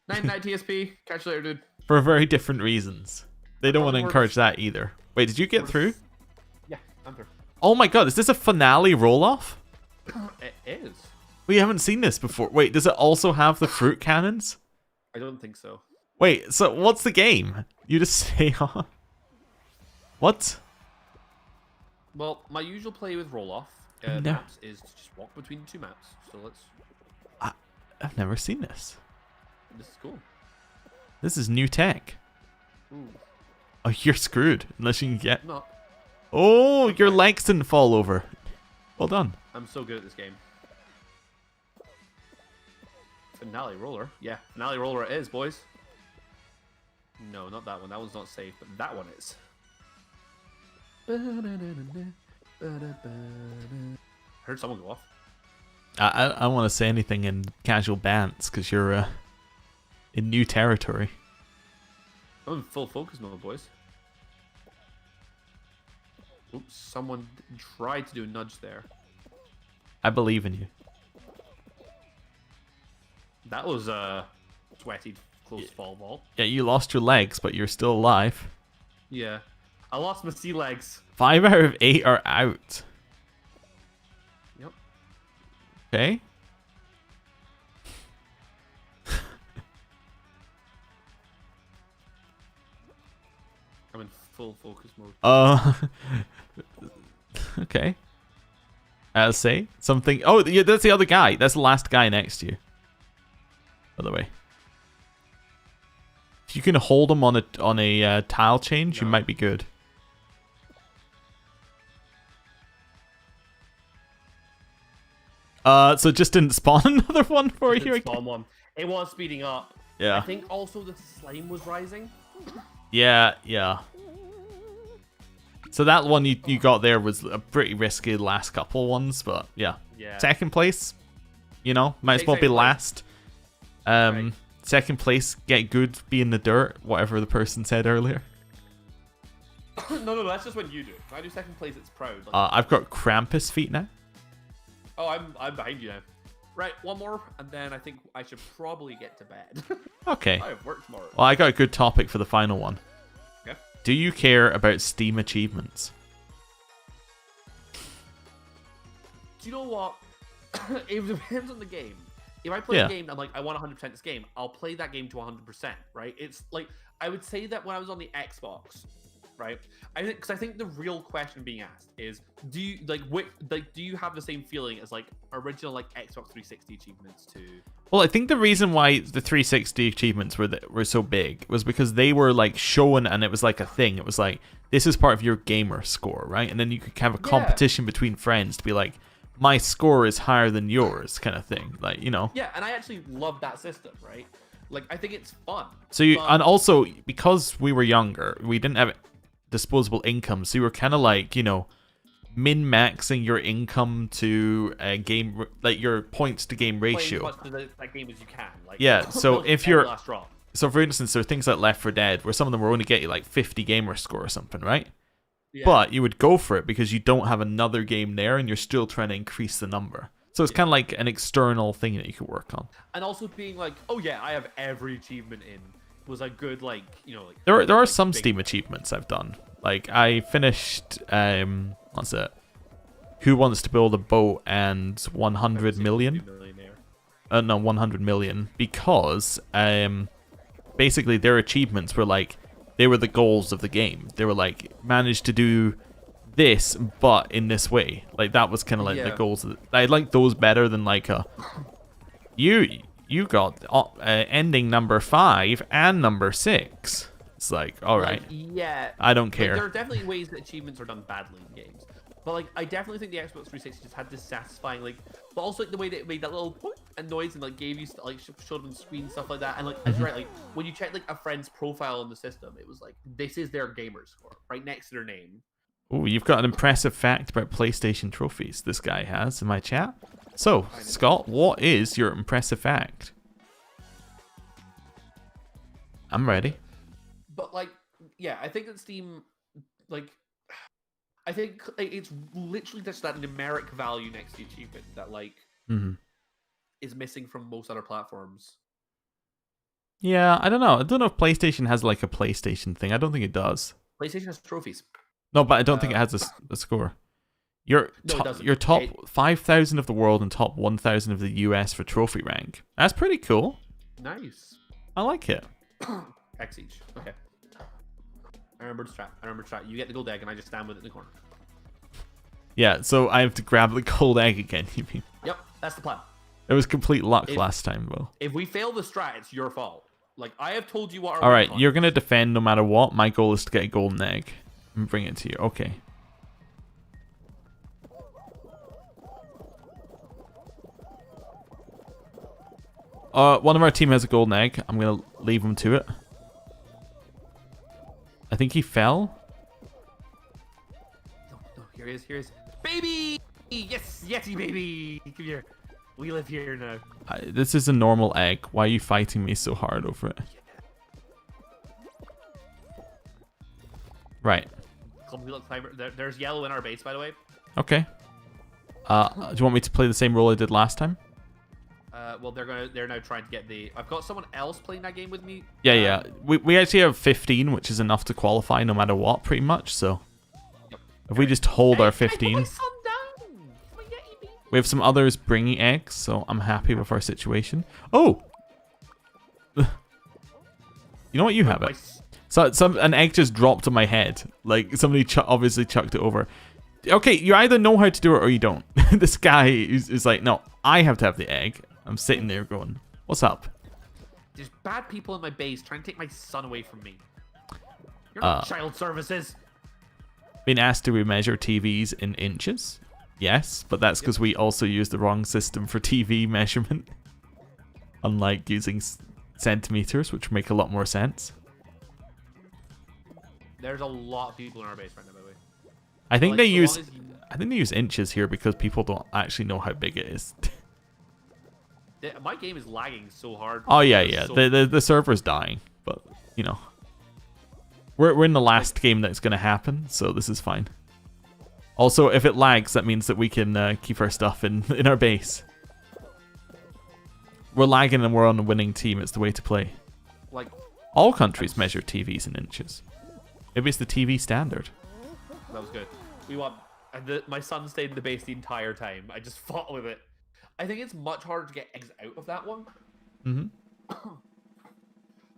99 TSP. Catch you later, dude. For very different reasons. They don't want to encourage that either. Wait, did you get through? Yeah, I'm through. Oh my god, is this a finale roll-off? It is. We haven't seen this before. Wait, does it also have the fruit cannons? I don't think so. Wait, so what's the game? You just say what? Well, my usual play with roll-off No. maps is to just walk between two maps. So let's... I've never seen this. This is cool. This is new tech. Ooh. Oh, you're screwed unless you can get... No. Oh, your legs didn't fall over. Well done. I'm so good at this game. Finale roller. Yeah, finale roller it is, boys. No, not that one. That one's not safe, but that one is. Heard someone go off. I don't want to say anything in casual bants because you're in new territory. I'm in full focus mode, boys. Oops, someone tried to do a nudge there. I believe in you. That was a sweaty close fall vault. Yeah, you lost your legs, but you're still alive. Yeah. I lost my sea legs. 5 out of 8 are out. Yep. Okay. I'm in full focus mode. Okay. I'll say something. Oh, yeah, that's the other guy. That's the last guy next to you. By the way, if you can hold him on a tile change, you might be good. So it just didn't spawn another one for you again? Spawn one. It was speeding up. Yeah. I think also the slime was rising. Yeah, yeah. So that one you got there was a pretty risky last couple ones, but yeah. Yeah. Second place, you know, might as well be last. Right. Second place, get good, be in the dirt, whatever the person said earlier. No, that's just when you do it. When I do second place, it's proud. Like, I've got Krampus feet now. oh, I'm behind you now. Right, one more, and then I think I should probably get to bed. Okay. I have work tomorrow. Well, I got a good topic for the final one. Okay. Do you care about Steam achievements? Do you know what? It depends on the game. If I play a game and I'm like, I want 100% this game, I'll play that game to 100%, right? It's like, I would say that when I was on the Xbox, right? Because I think the real question being asked is, do you do you have the same feeling as like original like Xbox 360 achievements to? Well, I think the reason why the 360 achievements were so big was because they were like shown and it was like a thing. It was like, this is part of your gamer score, right? And then you could have a competition between friends to be like, my score is higher than yours, kind of thing. Like, you know. Yeah, and I actually love that system, right? Like, I think it's fun. So and also because we were younger, we didn't have disposable income, so you were kind of like, you know, min-maxing your income to a game, like your points to game ratio. Play as much of that game as you can. Like, yeah, so if you're, last drop. so for instance, there are things like Left 4 Dead where some of them will only get you like 50 gamer score or something, right? Yeah. But you would go for it because you don't have another game there and you're still trying to increase the number. So it's kind of like an external thing that you could work on. And also being like, oh yeah, I have every achievement in was a good, like, you know, like there are some Steam achievements I've done. Like I finished what's it? Who Wants to Build a Boat and 100 million? No, 100 million, because basically their achievements were like, they were the goals of the game. They were like, managed to do this, but in this way. Like that was kind of like the goals. I like those better than like you got ending number 5 and number 6. It's like, all right. Like, yeah. I don't care. Like, there are definitely ways that achievements are done badly in games. But like, I definitely think the Xbox 360 just had this satisfying, like, but also like the way that it made that little noise and like gave you like showed on screen stuff like that. And like, as you're right, like when you check like a friend's profile on the system, it was like this is their gamer score right next to their name. Oh, you've got an impressive fact about PlayStation trophies. This guy has in my chat. So, Scott, what is your impressive fact? I'm ready. But like, yeah, I think that Steam, like, I think it's literally just that numeric value next to the achievement that like is missing from most other platforms. Yeah, I don't know. I don't know if PlayStation has like a PlayStation thing. I don't think it does. PlayStation has trophies. No, but I don't think it has a score. You're top 5,000 of the world and top 1,000 of the US for trophy rank. That's pretty cool. Nice. I like it. X each. Okay. I remember the strat. You get the gold egg, and I just stand with it in the corner. Yeah, so I have to grab the gold egg again, you mean? Yep, that's the plan. It was complete luck last time, though. If we fail the strat, it's your fault. Like, I have told you what our Alright, you're going to defend no matter what. My goal is to get a golden egg and bring it to you. Okay. One of our team has a golden egg. I'm going to leave him to it. I think he fell. No, here he is. Baby! Yes, Yeti baby! Come here. We live here now. This is a normal egg. Why are you fighting me so hard over it? Right. There's yellow in our base, by the way. Okay. Do you want me to play the same role I did last time? Well, they're now trying to get the. I've got someone else playing that game with me. Yeah. We actually have 15, which is enough to qualify no matter what, pretty much. So if we just hold our 15. We have some others bringing eggs, so I'm happy with our situation. Oh! You know what? You have it. So an egg just dropped on my head. Like, somebody obviously chucked it over. Okay, you either know how to do it or you don't. This guy is like, no, I have to have the egg. I'm sitting there going, what's up? There's bad people in my base trying to take my son away from me. You're not child services. Being asked to measure TVs in inches? Yes, but that's because we also use the wrong system for TV measurement. Unlike using centimeters, which make a lot more sense. There's a lot of people in our base right now, by the way. I think they use inches here because people don't actually know how big it is. My game is lagging so hard. Oh yeah. The server's dying, but you know, we're in the last game that's gonna happen, so this is fine. Also, if it lags, that means that we can keep our stuff in our base. We're lagging and we're on a winning team. It's the way to play. Like, all countries measure TVs in inches. Maybe it's the TV standard. That was good. My son stayed in the base the entire time. I just fought with it. I think it's much harder to get eggs out of that one. Mm-hmm.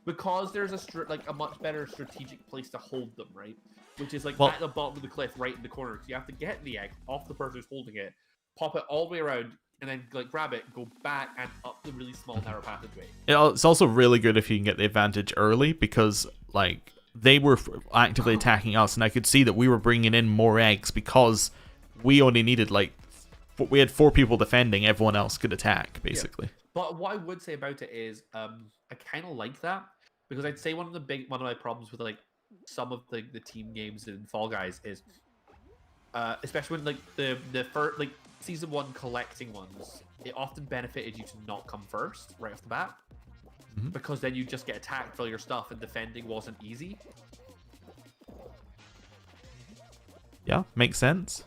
Because there's a much better strategic place to hold them, right? Which is like at the bottom of the cliff, right in the corner. So you have to get the egg off the person who's holding it, pop it all the way around, and then like grab it, go back and up the really small narrow passageway. It's also really good if you can get the advantage early because like they were actively attacking us, and I could see that we were bringing in more eggs because we only needed we had 4 people defending, everyone else could attack basically. Yeah. But what I would say about it is, I kind of like that because I'd say one of my problems with like some of the team games in Fall Guys is, especially when like the first like season 1 collecting ones, it often benefited you to not come first right off the bat, because then you just get attacked for all your stuff and defending wasn't easy. Yeah, makes sense.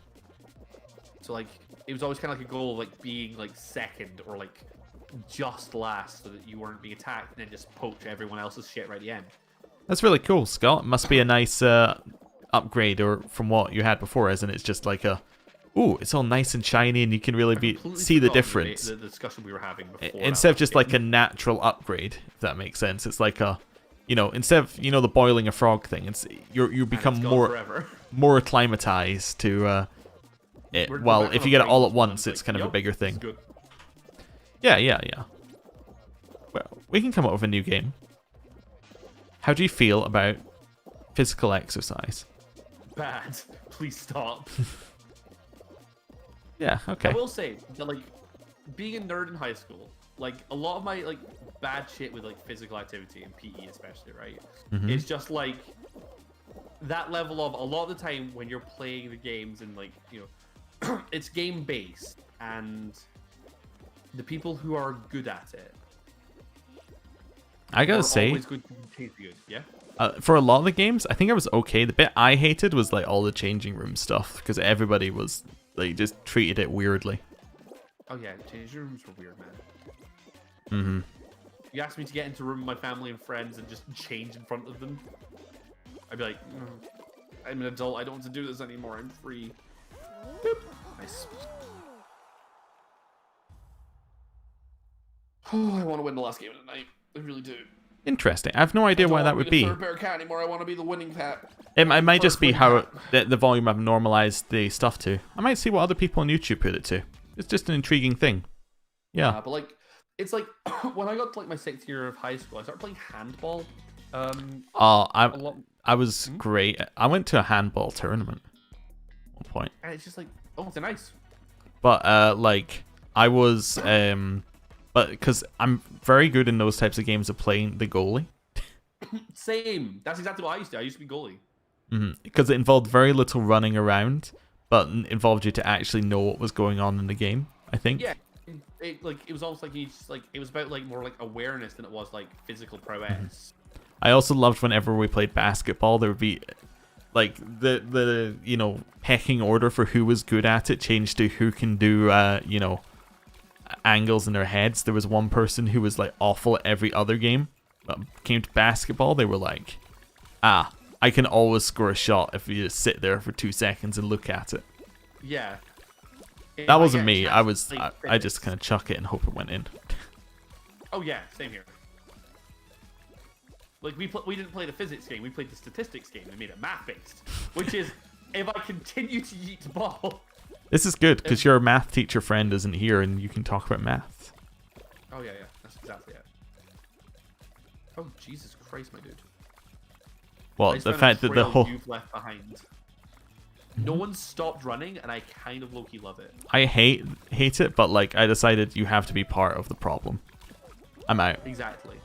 So like it was always kind of like a goal of like being like second or like just last so that you weren't being attacked and then just poach everyone else's shit right at the end. That's really cool, Scott. It must be a nice upgrade or from what you had before, isn't it? It's just like it's all nice and shiny and you can really see the difference. The discussion we were having before. Instead of just like a natural upgrade, if that makes sense. It's like instead of, the boiling a frog thing, you become more acclimatized to it. Well, if you get it all at once, it's kind of a bigger thing. Yeah. Well, we can come up with a new game. How do you feel about physical exercise? Bad. Please stop. Yeah, okay. I will say that, like, being a nerd in high school, like, a lot of my, like, bad shit with, like, physical activity and PE especially, right? It's just, like, that level of, a lot of the time when you're playing the games and, like, it's game-based, and the people who are good at it, I gotta say, always good, yeah? for a lot of the games, I think I was okay. The bit I hated was like all the changing room stuff because everybody was like just treated it weirdly. Oh yeah, changing rooms were weird, man. You asked me to get into a room with my family and friends and just change in front of them. I'd be like, I'm an adult. I don't want to do this anymore. I'm free. Boop. Nice. Oh, I want to win the last game of the night. I really do. Interesting. I have no idea why that would be. I don't want to be the third bear cat anymore. I want to be the winning cat. It might just be how the volume I've normalized the stuff to. I might see what other people on YouTube put it to. It's just an intriguing thing. Yeah. But like, it's like when I got to like my 6th year of high school, I started playing handball. I was great. I went to a handball tournament at one point. And it's just like, oh, it's nice. But like I was but because I'm very good in those types of games of playing the goalie. Same. That's exactly what I used to do. I used to be goalie. Because it involved very little running around, but involved you to actually know what was going on in the game, I think. Yeah. It was almost like it was about like more like awareness than it was like physical prowess. I also loved whenever we played basketball, there would be like the you know, pecking order for who was good at it changed to who can do you know, angles in their heads. There was one person who was like awful at every other game, but came to basketball, they were like, I can always score a shot if you just sit there for 2 seconds and look at it. Yeah. That wasn't me. I just kind of chuck it and hope it went in. Oh yeah, same here. Like we didn't play the physics game. We played the statistics game. We made it math based, which is if I continue to yeet the ball. This is good because your math teacher friend isn't here and you can talk about math. Oh yeah, that's exactly it. Oh Jesus Christ, my dude. Well, the fact that the whole you've left behind. No one stopped running, and I kind of low-key love it. I hate it, but like I decided you have to be part of the problem. I'm out. Exactly.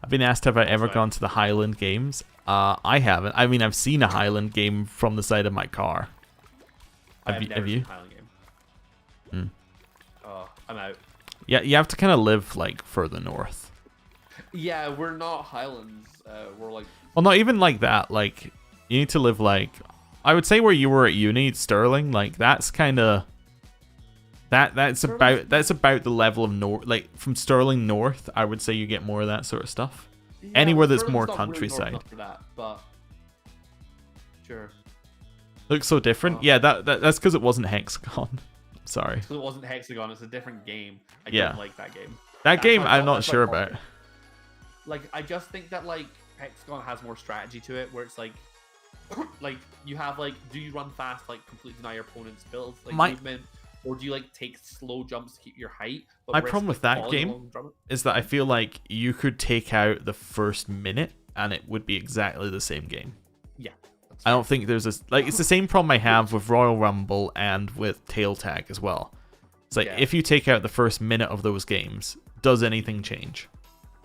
I've been asked have I ever gone to the Highland Games. I haven't. I mean, I've seen a Highland game from the side of my car. Have you? Highland game. Oh, I'm out. Yeah, you have to kind of live like further north. Yeah, we're not Highlands. We're like. Well, not even like that. Like you need to live like. I would say where you were at uni, Stirling. Like that's kind of. That's about the level of north. Like from Stirling north, I would say you get more of that sort of stuff. Yeah, anywhere that's more countryside. Really for that, but sure. Looks so different. Yeah, that's because it wasn't Hexagon. Sorry. Because it wasn't Hexagon. It's a different game. I yeah. don't like that game. That game, I'm not sure about. Like, I just think that like Hexagon has more strategy to it, where it's like you have like, do you run fast, like completely deny your opponent's builds, like movement, or do you like take slow jumps to keep your height? But my problem with that game is that I feel like you could take out the first minute and it would be exactly the same game. Yeah. I don't think there's it's the same problem I have with Royal Rumble and with Tail Tag as well. It's like if you take out the first minute of those games, does anything change?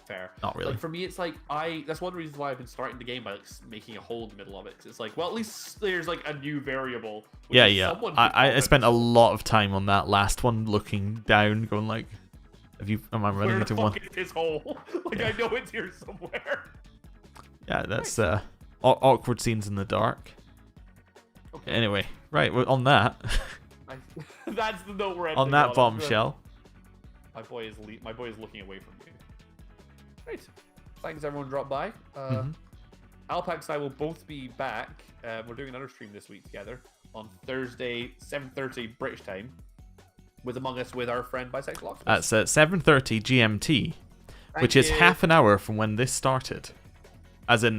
Fair. Not really. Like for me, it's like that's one of the reasons why I've been starting the game by like making a hole in the middle of it. Cause it's like, well, at least there's like a new variable. Yeah. I spent a lot of time on that last one, looking down, going like, am I running into one? Where the fuck is this hole? Like I know it's here somewhere. Yeah, that's awkward scenes in the dark. Okay. Anyway, right, on that. That's the note we're ending on that bombshell. My boy is looking away from you. Great. Thanks everyone dropped by. Alpax and I will both be back. We're doing another stream this week together on Thursday, 7:30 British time, with Among Us with our friend Bisexual Octopus. That's at 7:30 GMT, which is half an hour from when this started. As in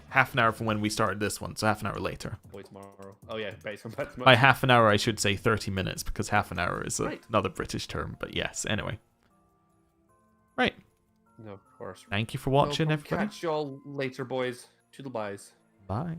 half an hour from when we started this one, so half an hour later. Boy, tomorrow. Oh yeah, based on that tomorrow. By half an hour, I should say 30 minutes, because half an hour is another British term. But yes, anyway. Right. No, of course. Thank you for watching, everybody. Catch y'all later, boys. Toodle-byes. Bye.